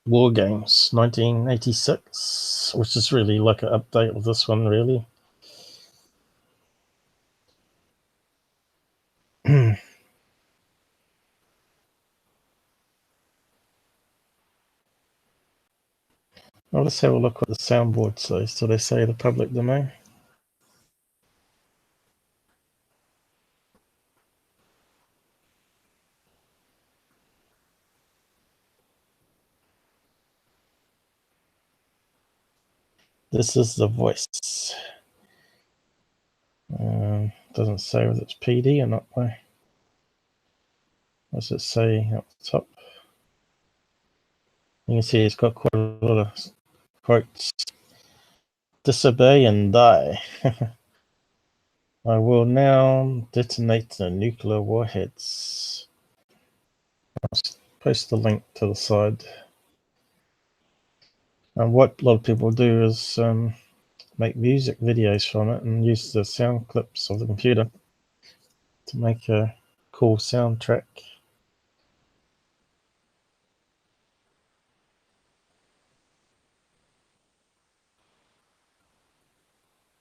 War Games 1986, which is really like an update of this one, really. Well, let's have a look what the soundboard says. Do they say the public domain? This is the voice. Doesn't say whether it's PD or not. What does it say up the top? You can see it's got quite a lot of quotes. Disobey and die. I will now detonate the nuclear warheads. I'll post the link to the side. And what a lot of people do is make music videos from it and use the sound clips of the computer to make a cool soundtrack.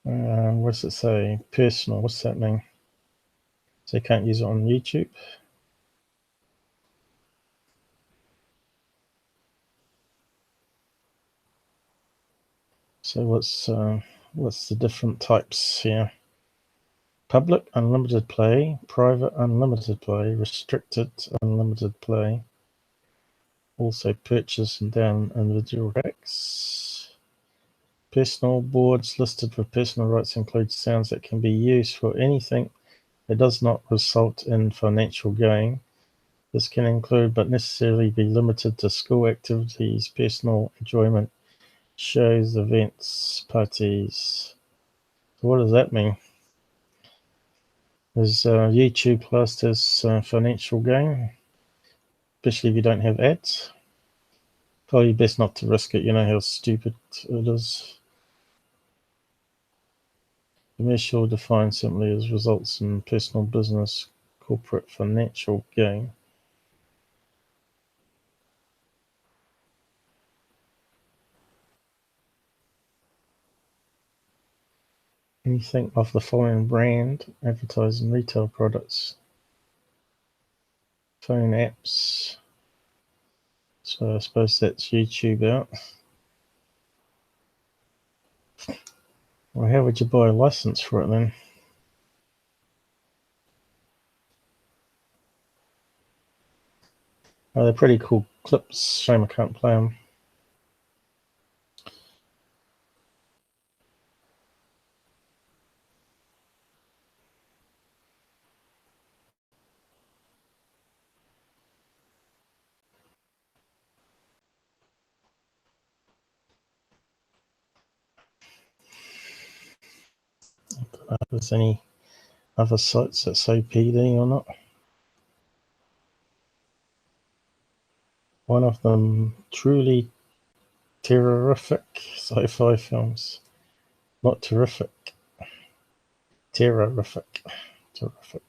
What does it say? Personal. What's that mean? So you can't use it on YouTube? So what's the different types here? Public unlimited play, private unlimited play, restricted unlimited play. Also purchase and down individual tracks. Personal boards listed for personal rights include sounds that can be used for anything that does not result in financial gain. This can include but necessarily be limited to school activities, personal enjoyment, shows, events, parties. So what does that mean? Is YouTube classed as financial gain, especially if you don't have ads? Probably best not to risk it. You know how stupid it is. Commercial defined simply as results in personal, business, corporate, financial gain. Anything of the following brand, advertising retail products, phone apps. So I suppose that's YouTube out. Well, how would you buy a license for it then? Oh, they're pretty cool clips. Shame I can't play them. I don't know if there's any other sites that say PD or not. One of them truly terrific sci-fi films. Not terrific. Terrific. Terrific.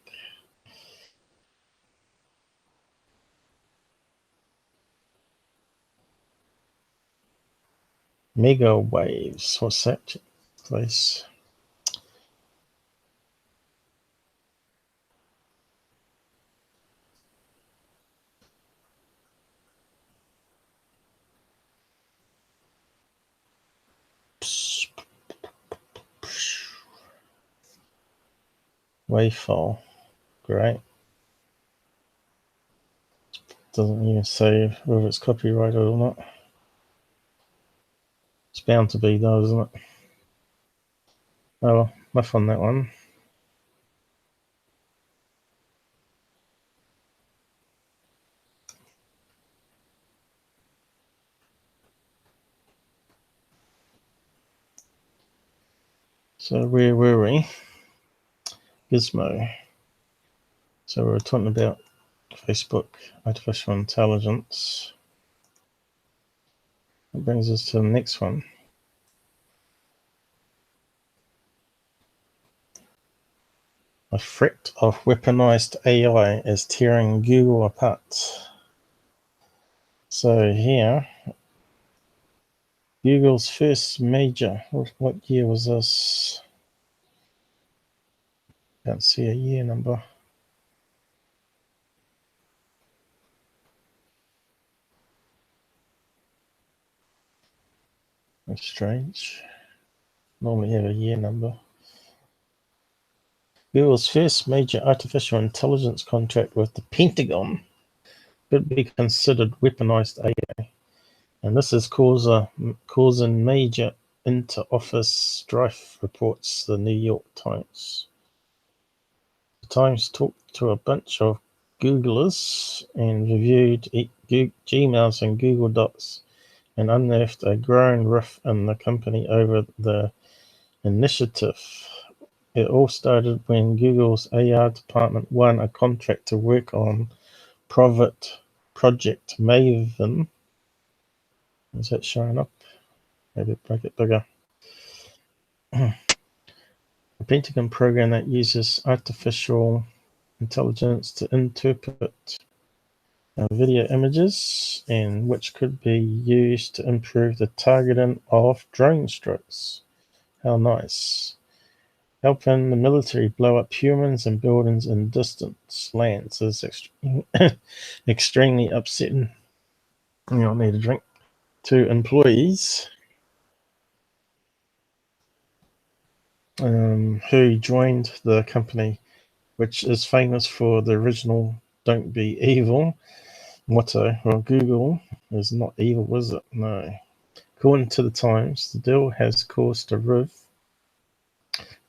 Mega waves. What's that? place. Wave file, great. Doesn't even say whether it's copyrighted or not. It's bound to be though, isn't it? Oh well, enough on that one. So where were we? Gizmo. So we were talking about Facebook, artificial intelligence. That brings us to the next one. A threat of weaponized AI is tearing Google apart. So here, Google's first major, what year was this? Can't see a year number. That's strange. Normally have a year number. Google's first major artificial intelligence contract with the Pentagon could be considered weaponized AI, and this is causing major inter-office strife, reports the New York Times. The Times talked to a bunch of Googlers and reviewed Gmails and Google Docs and unearthed a growing rift in the company over the initiative. It all started when Google's AR department won a contract to work on Project Maven. Is that showing up? Maybe make it bigger. A Pentagon program that uses artificial intelligence to interpret video images, and which could be used to improve the targeting of drone strikes. How nice. Helping the military blow up humans and buildings in distant lands is extremely upsetting. You don't need a drink. To employees who joined the company, which is famous for the original "Don't be evil" motto. Well, Google is not evil, is it? No. According to the Times, the deal has caused a rift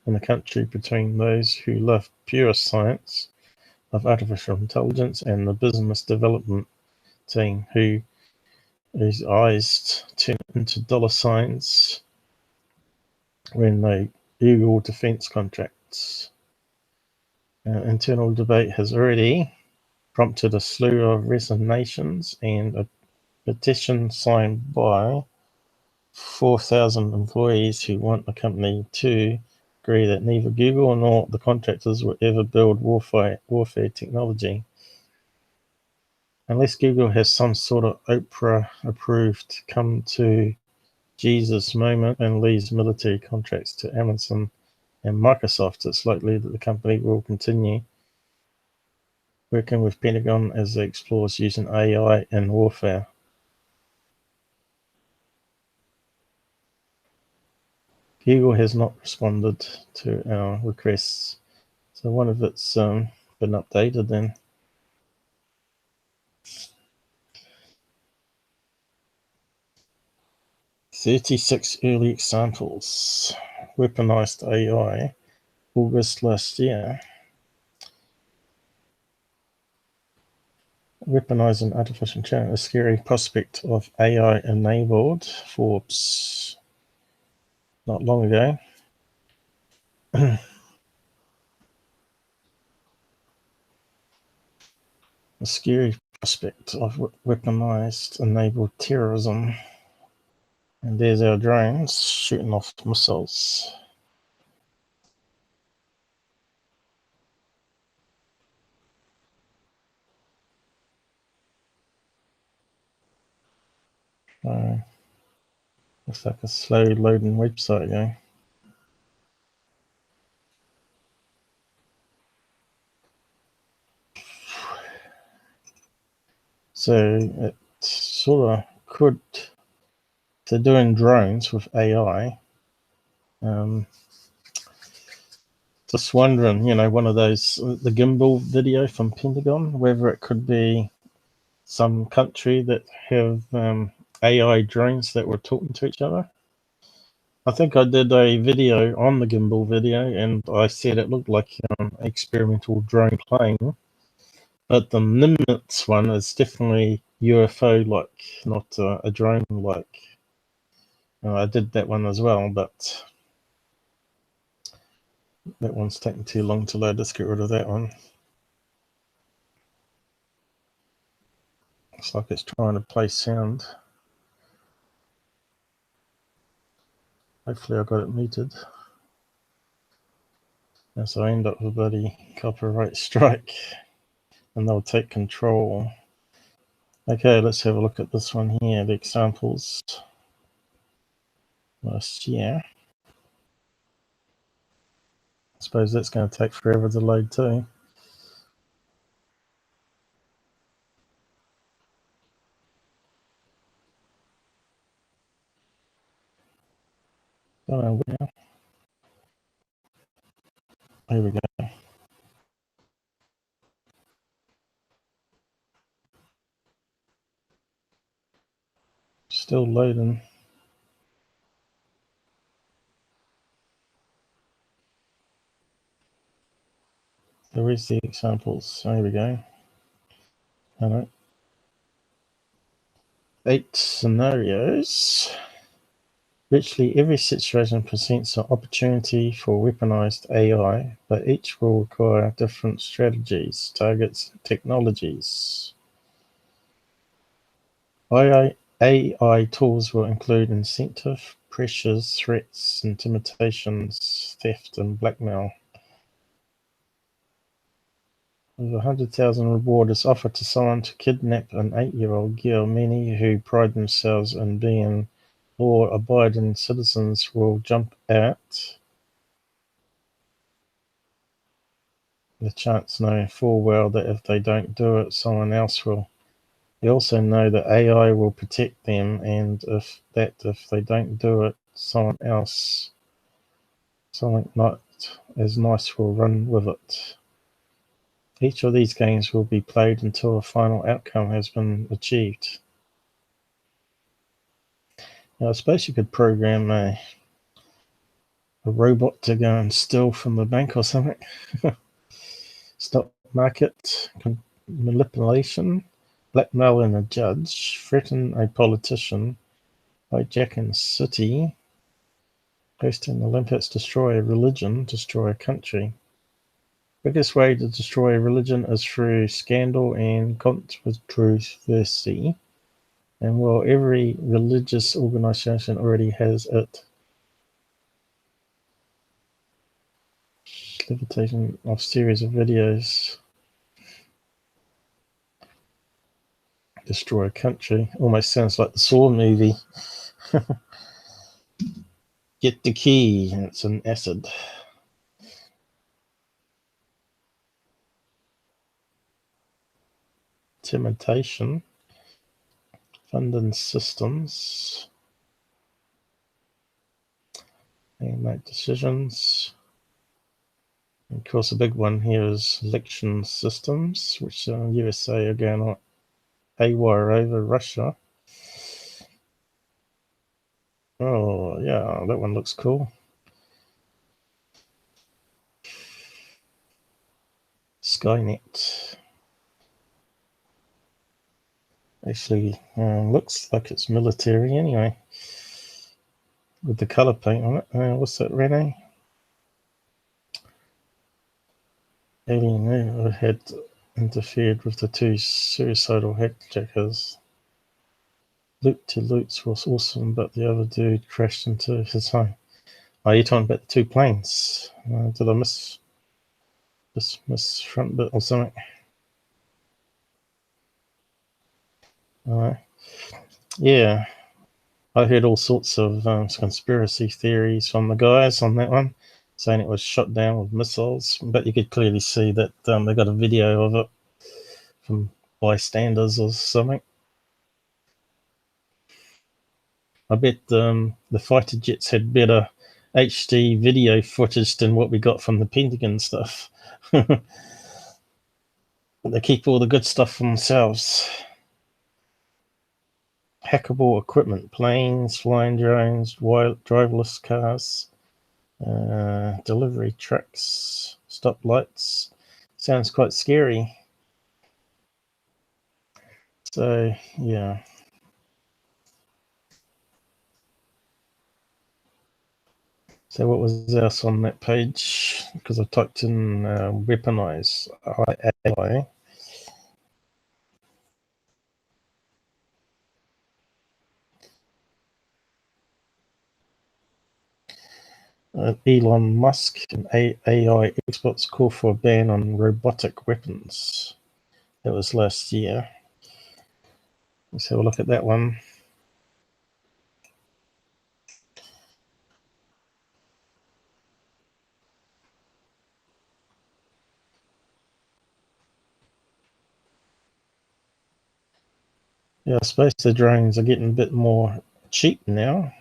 in the country between those who love pure science of artificial intelligence and the business development team whose eyes turn into dollar signs when they Google defense contracts. Internal debate has already prompted a slew of resignations and a petition signed by 4,000 employees who want the company to agree that neither Google nor the contractors will ever build warfare technology. Unless Google has some sort of Oprah-approved come to Jesus moment and leaves military contracts to Amazon and Microsoft, it's likely that the company will continue working with Pentagon as it explores using AI in warfare. Google has not responded to our requests, so one of it's been updated then. 36 early examples. Weaponized AI, August last year. Weaponizing artificial intelligence, a scary prospect of AI enabled, Forbes. Not long ago. A scary prospect of weaponized enabled terrorism. And there's our drones shooting off missiles. Looks like a slow loading website, yeah. So it sort of could, they're doing drones with AI. Just wondering, one of those, the gimbal video from Pentagon, whether it could be some country that have AI drones that were talking to each other. I think I did a video on the gimbal video, and I said it looked like an experimental drone plane. But the Nimitz one is definitely UFO-like, not a drone-like. I did that one as well, but that one's taking too long to load. Let's get rid of that one. Looks like it's trying to play sound. Hopefully I got it muted. And so I end up with a bloody copyright strike, and they'll take control. Okay, let's have a look at this one here, the examples last year. I suppose that's going to take forever to load too. Don't know where. Here we go. Still loading. There is the examples. Here we go. Hello. 8 scenarios. Virtually every situation presents an opportunity for weaponized AI, but each will require different strategies, targets, and technologies. AI tools will include incentive, pressures, threats, intimidations, theft, and blackmail. Over 100,000 reward is offered to someone to kidnap an 8-year-old girl. Many who pride themselves in being law-abiding citizens will jump at the chance, knowing full well that if they don't do it, someone else will. They also know that AI will protect them, and if they don't do it, someone not as nice will run with it. Each of these games will be played until a final outcome has been achieved. Now, I suppose you could program a robot to go and steal from the bank or something. Stock market manipulation, blackmailing a judge, threaten a politician, hijacking a city, hosting the Olympics, destroy a religion, destroy a country. Biggest way to destroy a religion is through scandal and controversy. And well, every religious organization already has it. Levitation of series of videos. Destroy a country. Almost sounds like the Saw movie. Get the key. It's an acid. Intimidation. Funding systems. And make decisions. And of course, a big one here is election systems, which USA are going on haywire over Russia. Oh, yeah, that one looks cool. Skynet. Actually, looks like it's military anyway. With the colour paint on it. What's that, Rene? Alien had interfered with the 2 suicidal hijackers. Loot to Loots was awesome, but the other dude crashed into his home. Oh, you're talking about the 2 planes. Did I miss front bit or something? Yeah, I heard all sorts of conspiracy theories from the guys on that one, saying it was shot down with missiles, but you could clearly see that they got a video of it from bystanders or something. I bet the fighter jets had better HD video footage than what we got from the Pentagon stuff. They keep all the good stuff for themselves. Hackable equipment, planes, flying drones, driverless cars, delivery trucks, stoplights. Sounds quite scary. So, yeah. So what was else on that page? Because I typed in weaponize AI. Elon Musk and AI experts call for a ban on robotic weapons. That was last year. Let's have a look at that one. Yeah, I suppose the drones are getting a bit more cheap now,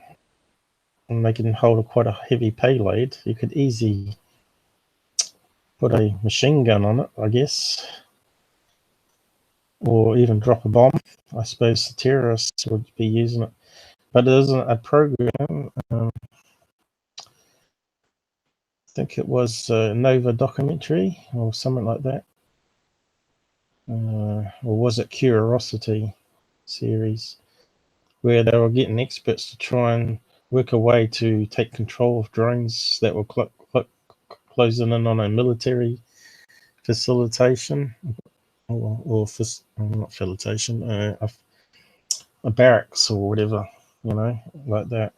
and they can hold quite a heavy payload. You could easily put a machine gun on it, I guess, or even drop a bomb. I suppose the terrorists would be using it, but it isn't a program. I think it was a Nova documentary or something like that, or was it Curiosity series, where they were getting experts to try and work a way to take control of drones that were closing in on a military facilitation, or not facilitation, a barracks or whatever, like that.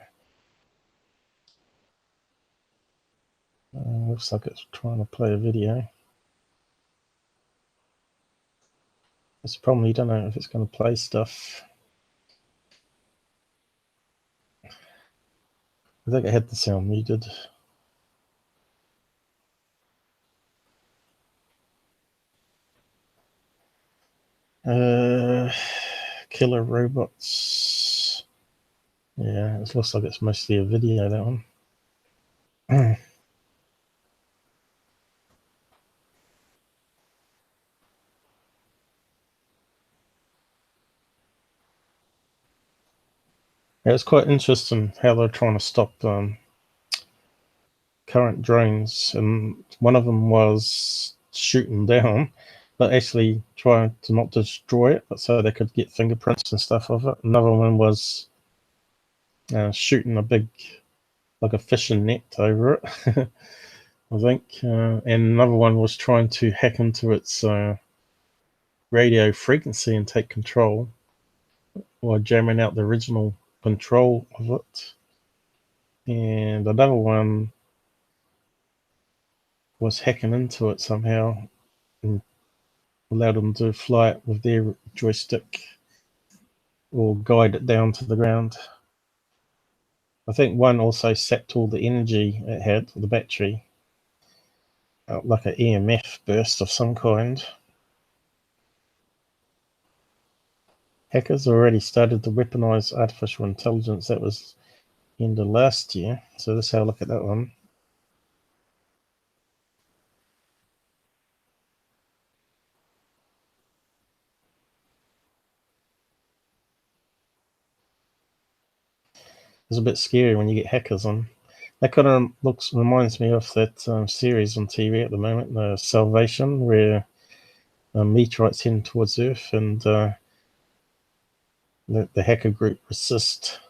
Looks like it's trying to play a video. It's the problem, you don't know if it's going to play stuff. I think I had the sound muted. Killer robots. Yeah, it looks like it's mostly a video, that one. Yeah, it's quite interesting how they're trying to stop current drones, and one of them was shooting down, but actually trying to not destroy it, but so they could get fingerprints and stuff of it. Another one was shooting a big, like a fishing net over it, I think. And another one was trying to hack into its radio frequency and take control, while jamming out the original control of it. And another one was hacking into it somehow and allowed them to fly it with their joystick or guide it down to the ground. I think one also sapped all the energy it had, the battery, like an EMF burst of some kind. Hackers already started to weaponize artificial intelligence. That was end of last year. So let's have a look at that one. It's a bit scary when you get hackers on. That kind of reminds me of that series on TV at the moment, the Salvation, where meteorites heading towards Earth, and the hacker group Resist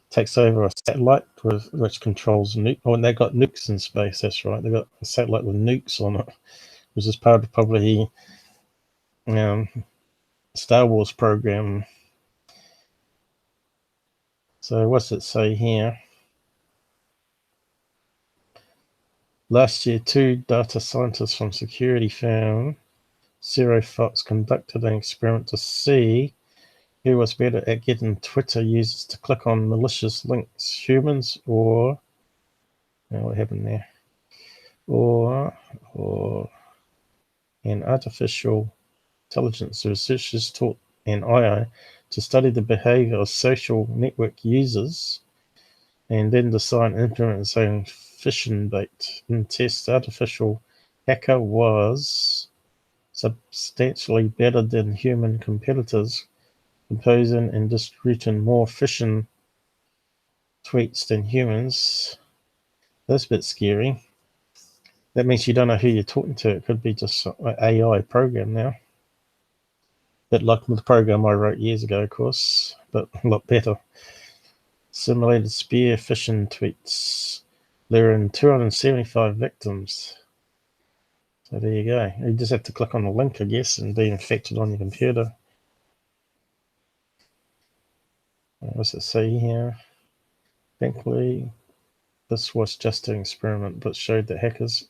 takes over a satellite which controls nuke. Oh, and they got nukes in space. That's right. They got a satellite with nukes on it, which is part of probably Star Wars program. So what's it say here? Last year, 2 data scientists from security firm Zero Fox conducted an experiment to see who was better at getting Twitter users to click on malicious links, humans or what happened there? Or an artificial intelligence. The researchers taught an AI to study the behavior of social network users and then design and implement its own phishing bait. In tests, the artificial hacker was substantially better than human competitors, composing and distributing more phishing tweets than humans. That's a bit scary. That means you don't know who you're talking to. It could be just an AI program now. Bit like the program I wrote years ago, of course, but a lot better. Simulated spear phishing tweets. There are 275 victims. So there you go. You just have to click on the link, I guess, and be infected on your computer. What's it say here? Thankfully, this was just an experiment, but showed that hackers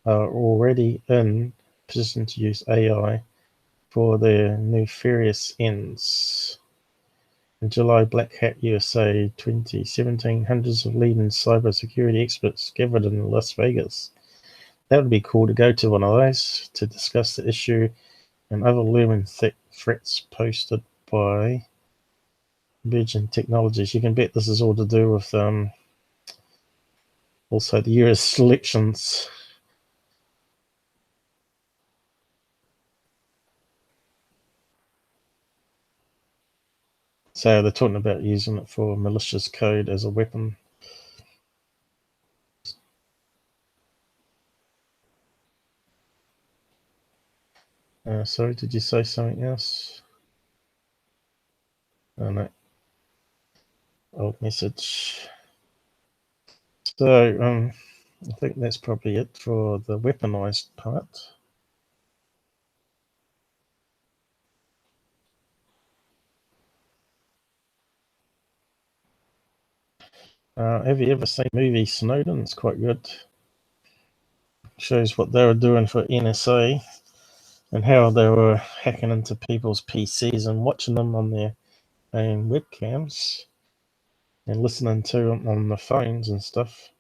are already in position to use AI for their nefarious ends. In July, Black Hat USA 2017, hundreds of leading cybersecurity experts gathered in Las Vegas. That would be cool to go to one of those to discuss the issue and other looming threats posted by emerging technologies. You can bet this is all to do with also the US elections. So they're talking about using it for malicious code as a weapon. Sorry, did you say something else? Oh no. Old message. So I think that's probably it for the weaponized part. Have you ever seen the movie Snowden? It's quite good. Shows what they were doing for NSA and how they were hacking into people's PCs and watching them on their own webcams and listening to them on the phones and stuff.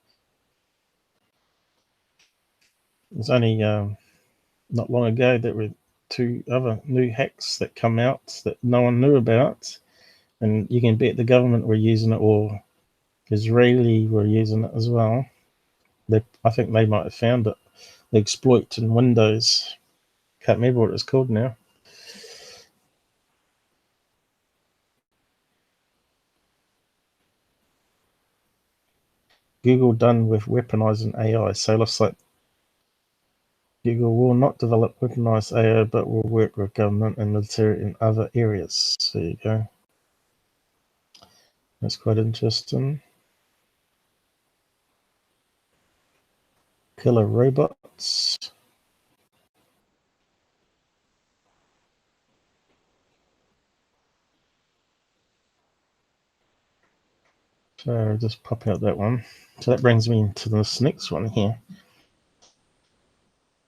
There's only not long ago there were 2 other new hacks that come out that no one knew about, and you can bet the government were using it, or Israeli were using it as well. I think they might have found it. The exploit in Windows. Can't remember what it's called now. Google done with weaponizing AI. So it looks like Google will not develop weaponized AI, but will work with government and military in other areas. There you go. That's quite interesting. Killer robots. So just pop out that one. So that brings me into this next one here.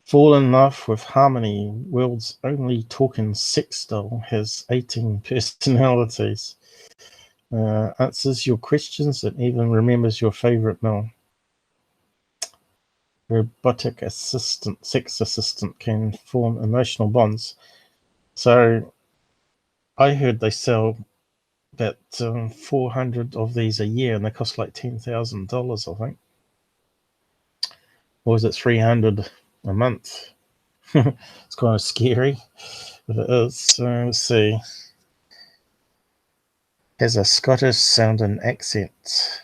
Fall in love with Harmony, world's only talking sex doll, has 18 personalities. Answers your questions and even remembers your favorite meal. Robotic sex assistant can form emotional bonds. So I heard they sell about 400 of these a year, and they cost like $10,000, I think. Or is it 300 a month? It's kind of scary if it is. So let's see. Has a Scottish sounding accent.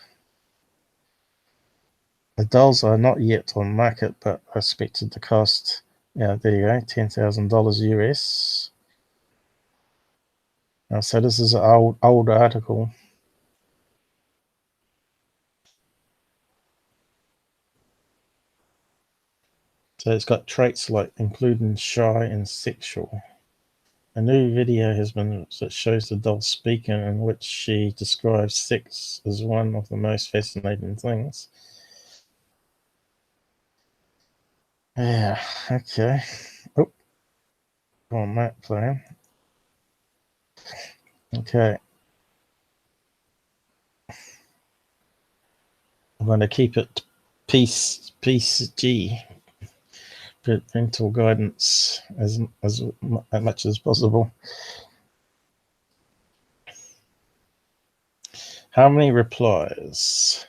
The dolls are not yet on market, but are expected to cost, yeah, there you go, $10,000 US. So this is an old article. So it's got traits like including shy and sexual. A new video has been that shows the doll speaking, in which she describes sex as one of the most fascinating things. Yeah, okay. Oh, on that plan. Okay. I'm going to keep it PCG. parental guidance as much as possible. How many replies?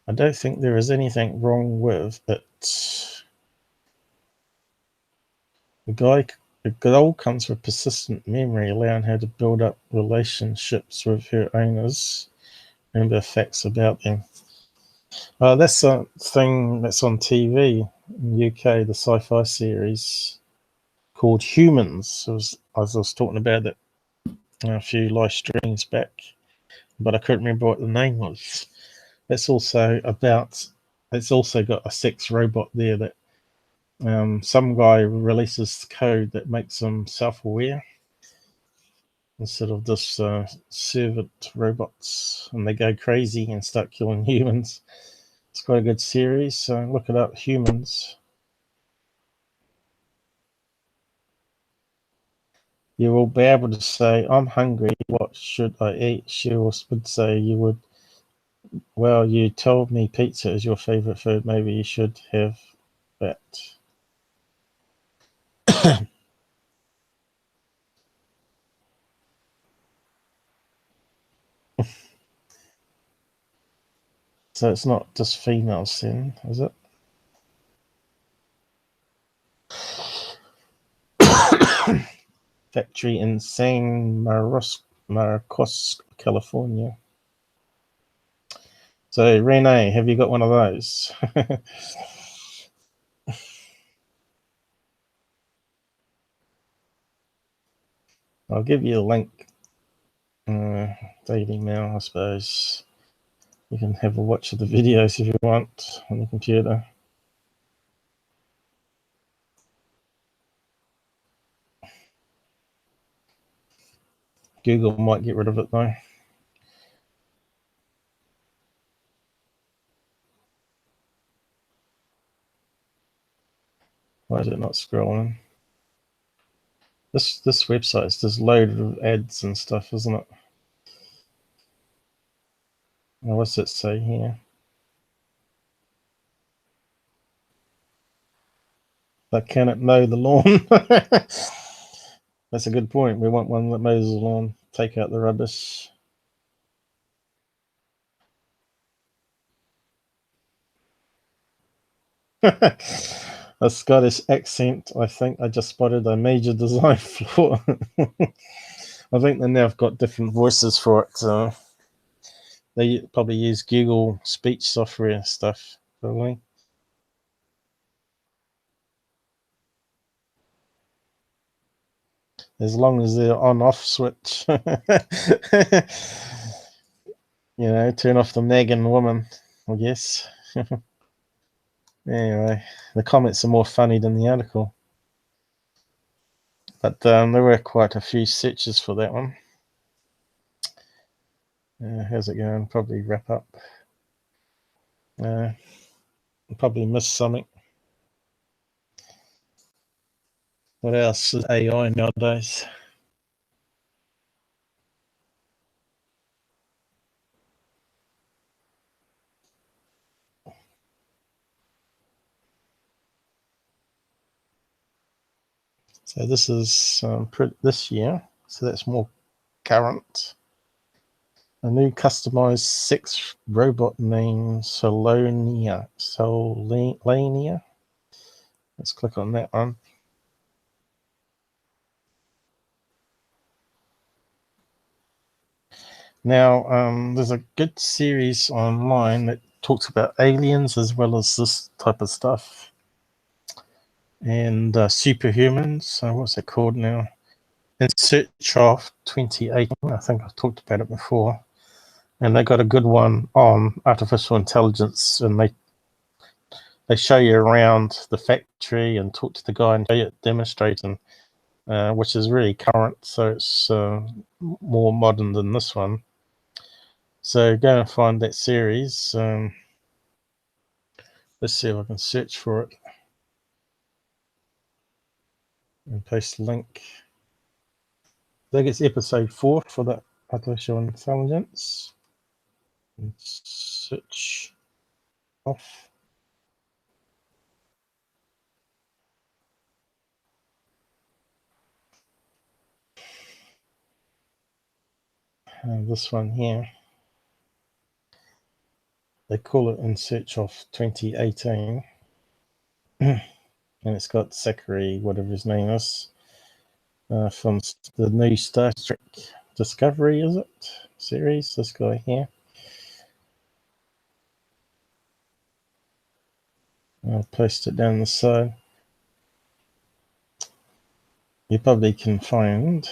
I don't think there is anything wrong with it. The goal comes with persistent memory, allowing her to build up relationships with her owners. Remember facts about them. That's a thing that's on TV in the UK, the sci-fi series called Humans. I was talking about it a few live streams back, but I couldn't remember what the name was. It's also got a sex robot there that some guy releases code that makes them self-aware instead of just servant robots, and they go crazy and start killing humans. It's quite a good series, so look it up, Humans. You will be able to say, I'm hungry, what should I eat? She would say you would, well, you told me pizza is your favorite food, maybe you should have that. So it's not just females then, is it? Factory in San Marcos, California. So Renee, have you got one of those? I'll give you a link. Daily Mail, I suppose. You can have a watch of the videos if you want on the computer. Google might get rid of it though. Why is it not scrolling? This website is just loaded with ads and stuff, isn't it? Now, what's it say here? But can it mow the lawn? That's a good point. We want one that mows the lawn, take out the rubbish. A Scottish accent. I think I just spotted a major design flaw. I think they now have got different voices for it. So they probably use Google speech software and stuff, probably. As long as they're on-off switch. You know, turn off the nagging woman, I guess. Anyway, the comments are more funny than the article. But there were quite a few searches for that one. How's it going? Probably wrap up. Probably missed something. What else is AI nowadays? So this is this year, so that's more current. A new customized sex robot named Solania. Let's click on that one. Now, there's a good series online that talks about aliens as well as this type of stuff. And superhumans. So what's it called now? In Search of 2018. I think I've talked about it before. And they got a good one on artificial intelligence, and they show you around the factory and talk to the guy and show you demonstrating, which is really current. So it's more modern than this one. So go and find that series. Let's see if I can search for it and paste the link. I think it's episode 4 for the artificial intelligence. And search off. this one here, they call it In Search of 2018. And it's got Zachary, whatever his name is, from the new Star Trek Discovery, is it? Series, this guy here. I'll post it down the side. You probably can find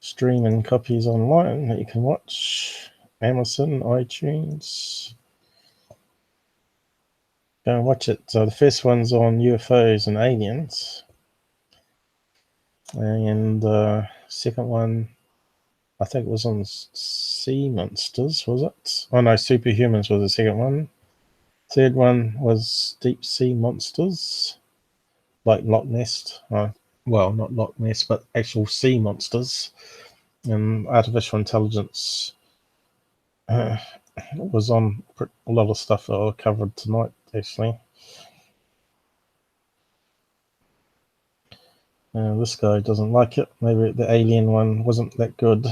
streaming copies online that you can watch. Amazon, iTunes. Go and watch it. So the first one's on UFOs and aliens. And the second one, I think it was on sea monsters, was it? Oh no, superhumans was the second one. Third one was deep sea monsters, like Loch Ness. Well, not Loch Ness, but actual sea monsters. And artificial intelligence was on a lot of stuff that I covered tonight, actually. This guy doesn't like it. Maybe the alien one wasn't that good.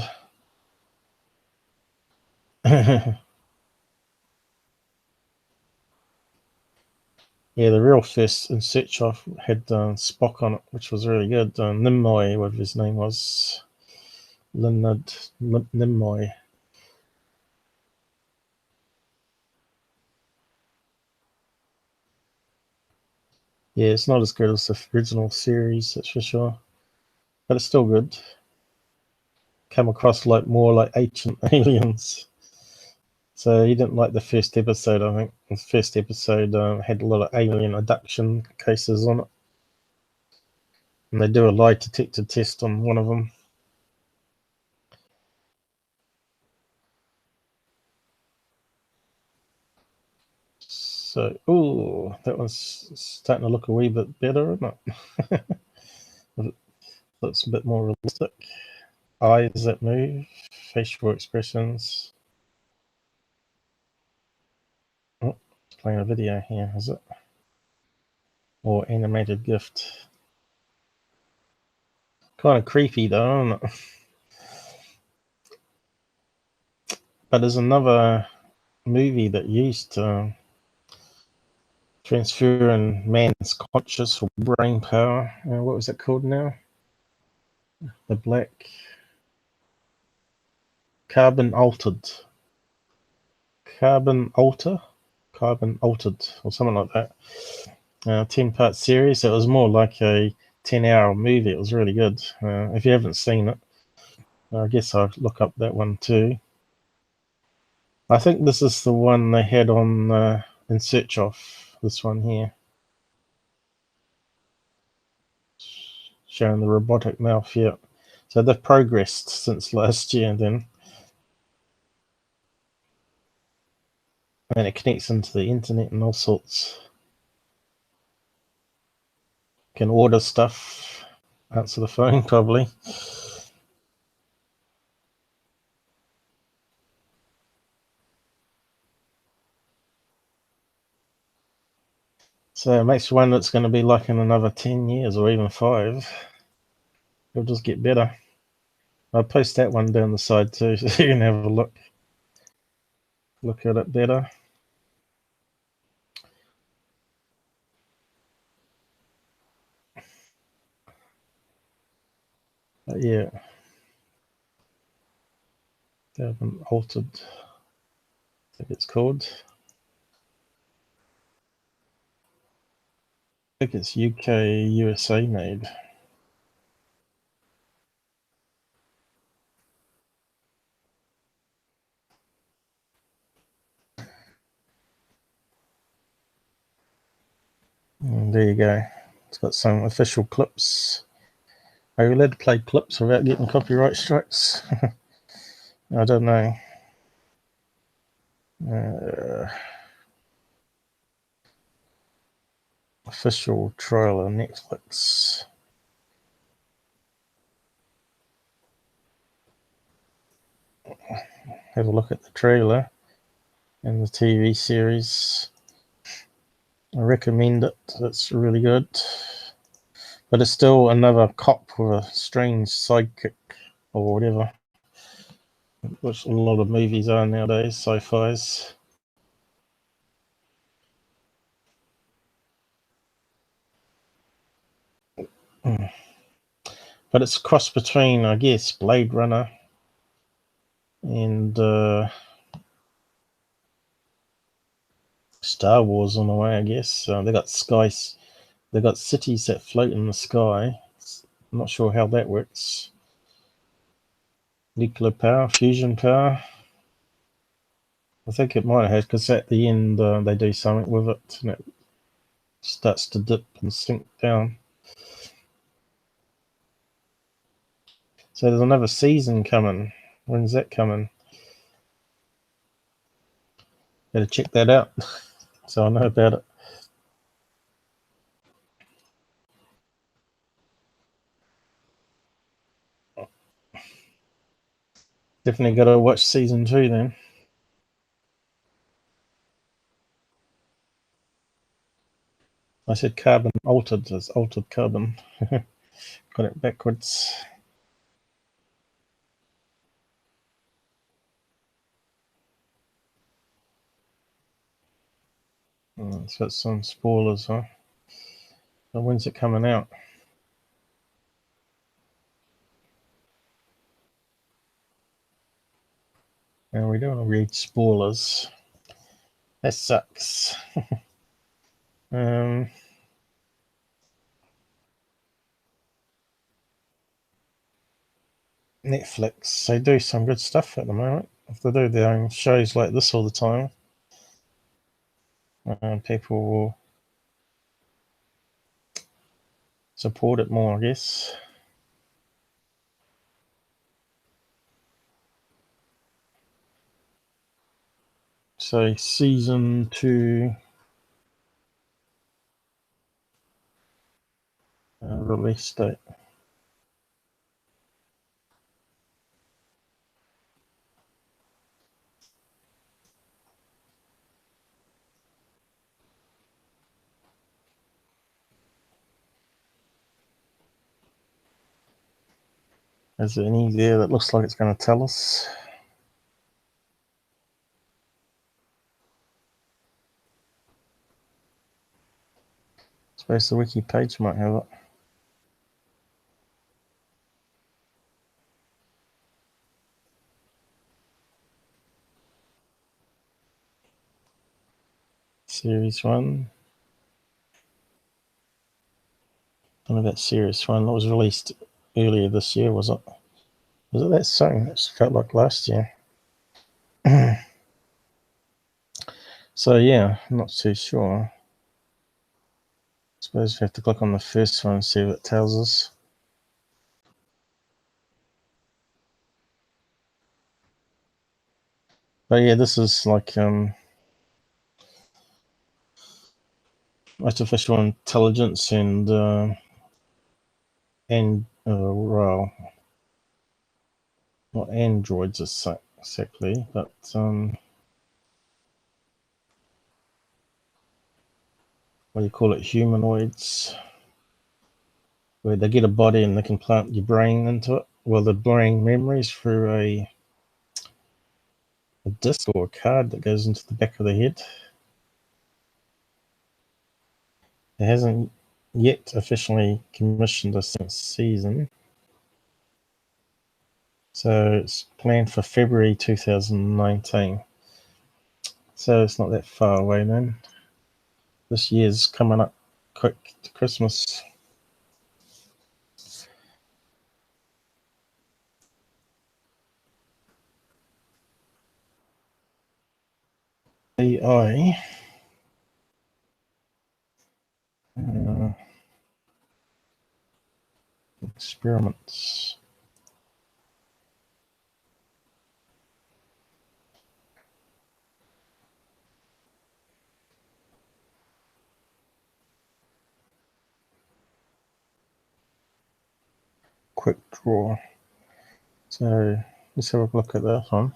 Yeah, the real first In Search of had Spock on it, which was really good. Nimoy, whatever his name was. Leonard Nimoy. Yeah, it's not as good as the original series, that's for sure. But it's still good. Come across like more like ancient aliens. So you didn't like the first episode, I think. The first episode had a lot of alien abduction cases on it. And they do a lie detector test on one of them. So, ooh, that was starting to look a wee bit better, isn't it? Looks a bit more realistic. Eyes that move, facial expressions. Oh, it's playing a video here, is it? Or animated gift. Kind of creepy though, isn't it? But there's another movie that used transferring man's conscious or brain power. What was it called now? The Black Carbon Altered. Carbon Altered, or something like that. 10-part series. It was more like a 10-hour movie. It was really good. If you haven't seen it, I guess I'll look up that one too. I think this is the one they had on In Search of, this one here. Showing the robotic mouth, yeah. So they've progressed since last year then. And it connects into the internet and all sorts. Can order stuff, answer the phone probably. So it makes you wonder it's going to be like in another 10 years or even 5. It'll just get better. I'll post that one down the side too, so you can have a look at it better. But yeah, they haven't altered, I think it's called. I think it's UK, USA made. And there you go. It's got some official clips. Are you allowed to play clips without getting copyright strikes? I don't know. Official trailer, Netflix. Have a look at the trailer and the TV series. I recommend it. It's really good. But it's still another cop with a strange sidekick or whatever. which a lot of movies are nowadays, sci-fis. But it's a cross between, I guess, Blade Runner and Star Wars in a way, I guess. They got cities that float in the sky. I'm not sure how that works. Nuclear power, fusion power. I think it might have, because at the end they do something with it, and it starts to dip and sink down. So there's another season coming. When's that coming? Better check that out so I know about it. Definitely got to watch season 2 then. I said carbon altered as altered carbon. Got it backwards. It's got some spoilers, huh? So when's it coming out? And we don't want to read spoilers. That sucks. Netflix, they do some good stuff at the moment. If they do their own shows like this all the time, people will support it more, I guess. So season 2 release date. Is there any there that looks like it's going to tell us? I suppose the wiki page might have it. Series 1. None of that Series 1. That was released earlier this year, was it? Was it that soon? It felt like last year. So yeah, I'm not too sure. I suppose we have to click on the first one and see what it tells us. But yeah, this is like artificial intelligence and well, not androids exactly, but what do you call it, humanoids, where they get a body and they can plant your brain into it. Well, the brain memories through a disc or a card that goes into the back of the head. It hasn't yet officially commissioned a season, so it's planned for February 2019. So it's not that far away then. This year's coming up quick to Christmas. AI experiments. Quick draw. So let's have a look at that one.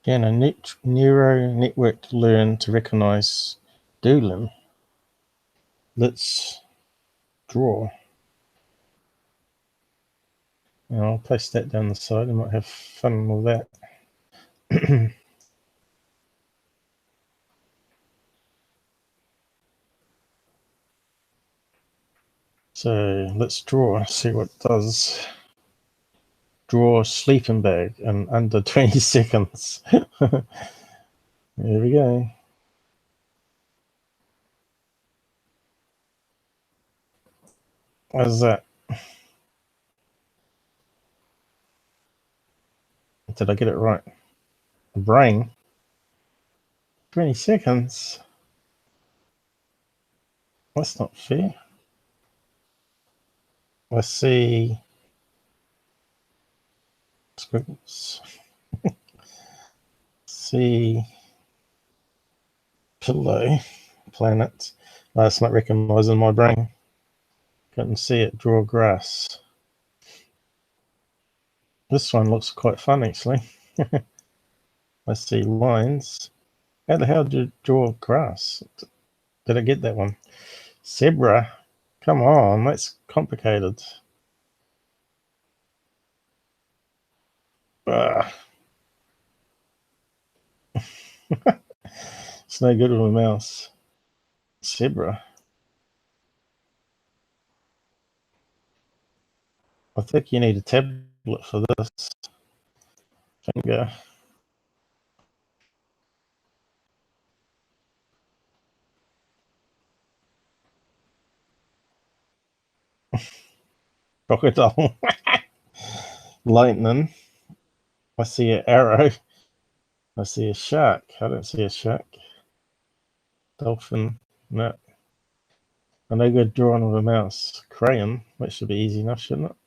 Can a neural network learn to recognize doodling? let's draw. And I'll place that down the side. I might have fun with that. So let's draw, see what it does. Draw a sleeping bag in under 20 seconds. There we go. How's that? Did I get it right? The brain? 20 seconds? That's not fair. Let's see. Squiggles. See. Pillow. Planet. Oh, it's not recognizing my brain. Couldn't see it. Draw grass. This one looks quite fun, actually. Let's see. Lines. How the hell did you draw grass? Did I get that one? Zebra. Come on, that's complicated. It's no good with a mouse. Zebra. I think you need a tablet for this. Finger. Crocodile. Lightning. I see an arrow. I see a shark. I don't see a shark. Dolphin. No. I know good drawing with a mouse. Crayon. That should be easy enough, shouldn't it?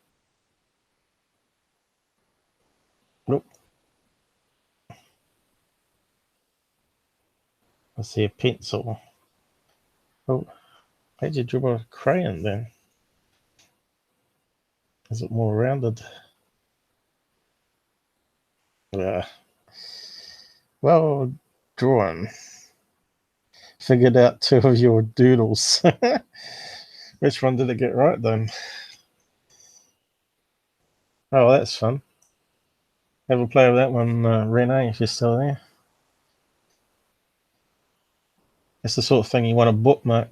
Nope. I see a pencil. Oh, how'd you draw a crayon then? Is it more rounded? Yeah. Well drawn. Figured out two of your doodles. Which one did it get right then? Oh, that's fun. Have a play with that one, Renee, if you're still there. It's the sort of thing you want to bookmark.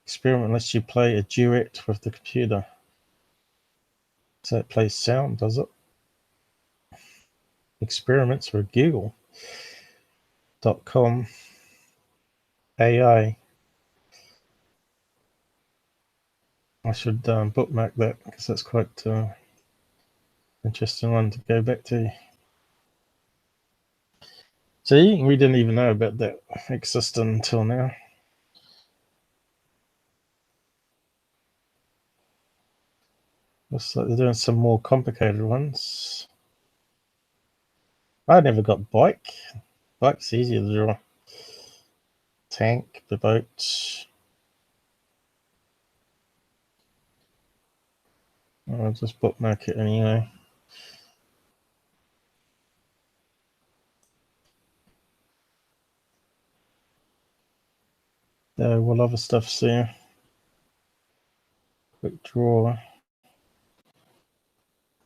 Experiment lets you play a duet with the computer. So it plays sound, does it? Experiments with Google.com AI. I should bookmark that because that's quite interesting one to go back to. See, we didn't even know about that existing until now. Looks like they're doing some more complicated ones. I never got bike. Bike's easier to draw. Tank, the boat. I'll just bookmark it anyway. What other stuff's there? Quick draw.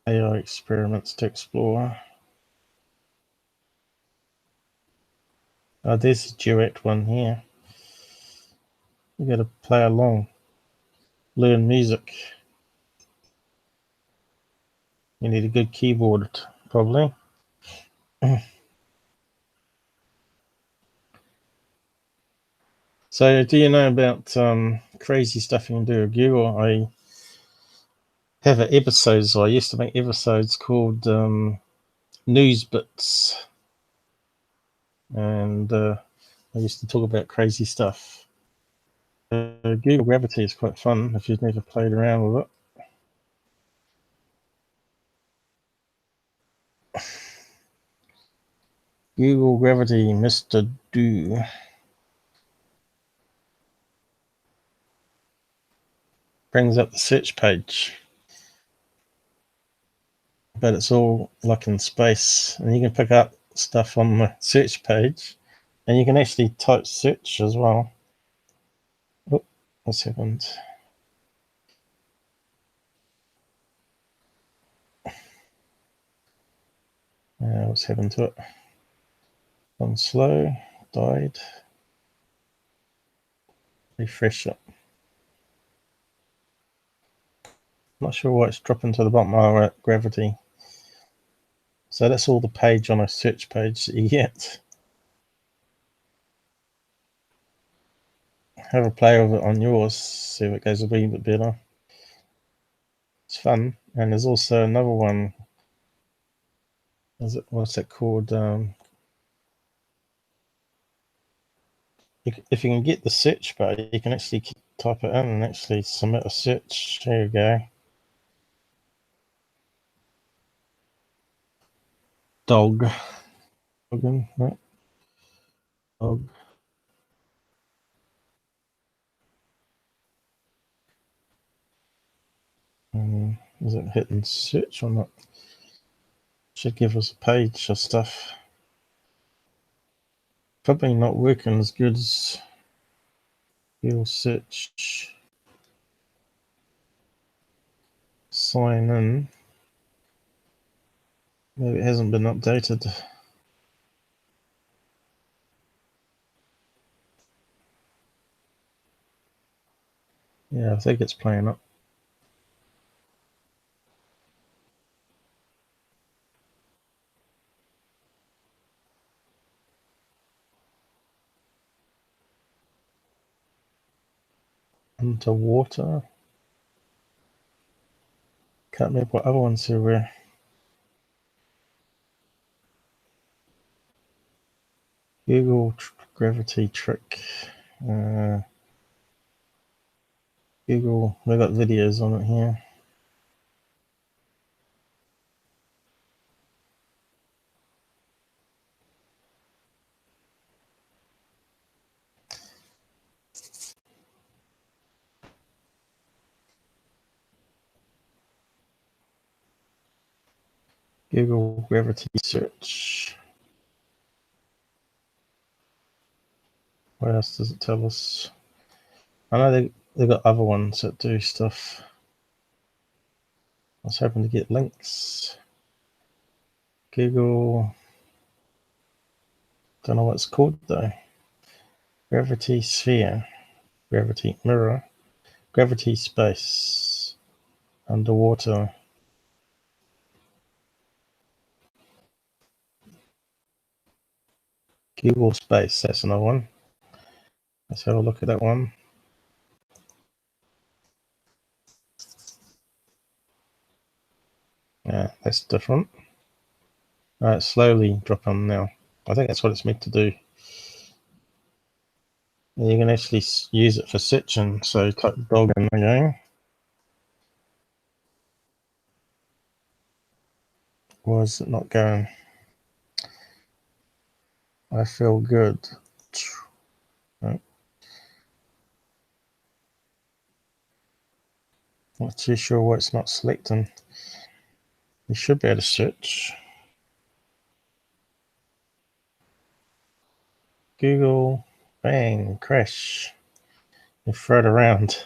AI experiments to explore. Oh, there's a duet one here. You gotta play along. Learn music. You need a good keyboard, probably. So, do you know about crazy stuff you can do with Google? I have an episodes. I used to make episodes called News Bits, and I used to talk about crazy stuff. Google Gravity is quite fun if you've never played around with it. Google Gravity, Mr. Do. Brings up the search page. But it's all like in space, and you can pick up stuff on the search page, and you can actually type search as well. Oh, what's happened? What's happened to it? Gone slow, died. Refresh it. Not sure why it's dropping to the bottom. Oh, gravity. So that's all the page on a search page that you get. Have a play with it on yours, see if it goes a wee bit better. It's fun. And there's also another one. What's it called? If you can get the search bar, you can actually type it in and actually submit a search. There you go. Dog. No. Dog. Is it hitting search or not? Should give us a page of stuff. Probably not working as good as your search. Sign in. Maybe it hasn't been updated. Yeah, I think it's playing up. Underwater. Can't remember what other ones there were. Google gravity trick. Google, we got videos on it here. Google gravity search. What else does it tell us? I know they got other ones that do stuff. I was hoping to get links. Google. Don't know what it's called though. Gravity sphere. Gravity mirror. Gravity space. Underwater. Google space. That's another one. Let's have a look at that one. Yeah, that's different. Alright, slowly drop on now. I think that's what it's meant to do. And you can actually use it for searching. So type dog in again. Why is it not going? I feel good. Right. Not too sure why it's not selecting. You should be able to search. Google, bang, crash. You throw it around.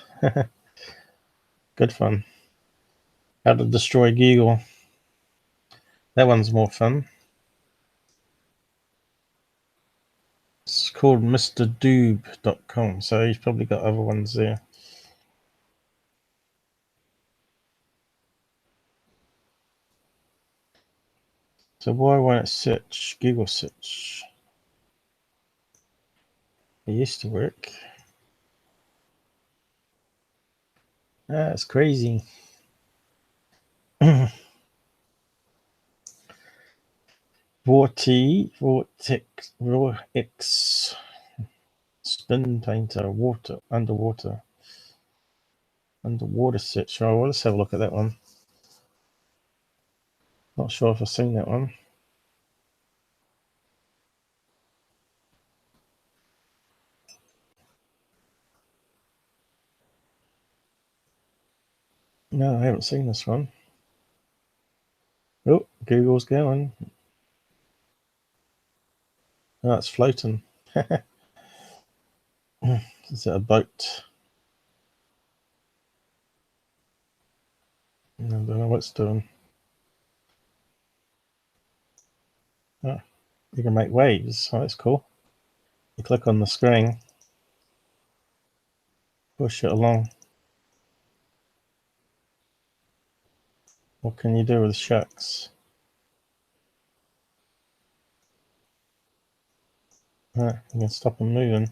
Good fun. How to destroy Google. That one's more fun. It's called MrDoob.com, so he's probably got other ones there. So why won't it search? Google search. It used to work. It's crazy. Vortex, spin painter, underwater search. Oh, well, let's have a look at that one. Not sure if I've seen that one. No, I haven't seen this one. Oh, Google's going. Oh, it's floating. Is it a boat? I don't know what it's doing. Oh, you can make waves. Oh, that's cool. You click on the screen, push it along. What can you do with sharks? You can stop them moving.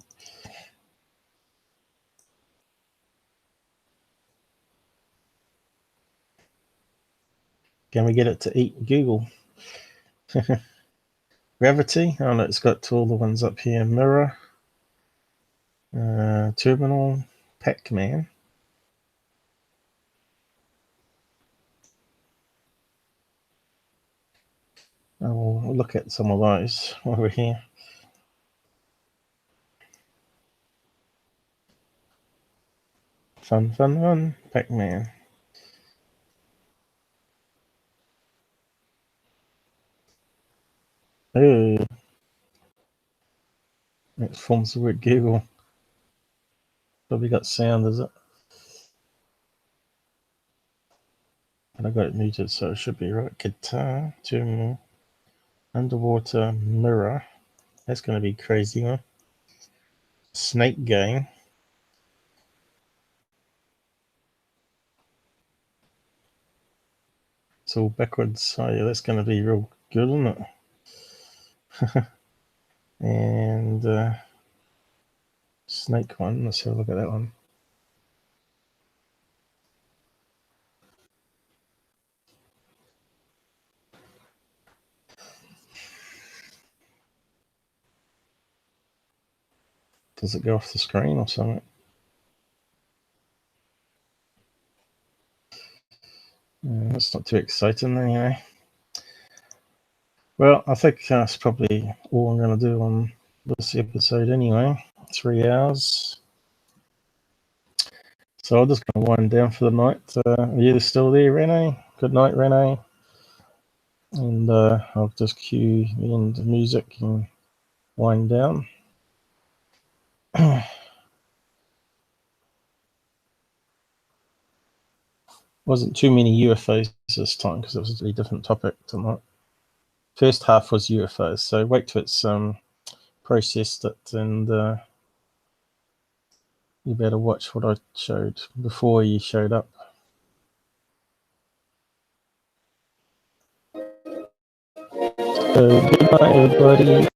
Can we get it to eat Google? Gravity. Oh no, it's got all the ones up here. Mirror. Terminal. Pac-Man. We'll look at some of those while we're here. Fun, fun, fun. Pac-Man. Oh, it forms the word Google. Probably got sound, is it? And I got it muted, so it should be right. Guitar, terminal, underwater, mirror. That's going to be crazy, huh? Snake game. It's all backwards. Oh yeah, that's going to be real good, isn't it? And snake one. Let's have a look at that one. Does it go off the screen or something? That's not too exciting anyway. Well, I think that's probably all I'm going to do on this episode anyway. 3 hours. So I'm just going to wind down for the night. Are you still there, Renee? Good night, Renee. And I'll just cue the end of music and wind down. Wasn't too many UFOs this time because it was a really different topic tonight. First half was UFOs, so wait till it's processed it, and you better watch what I showed before you showed up. So good night, everybody.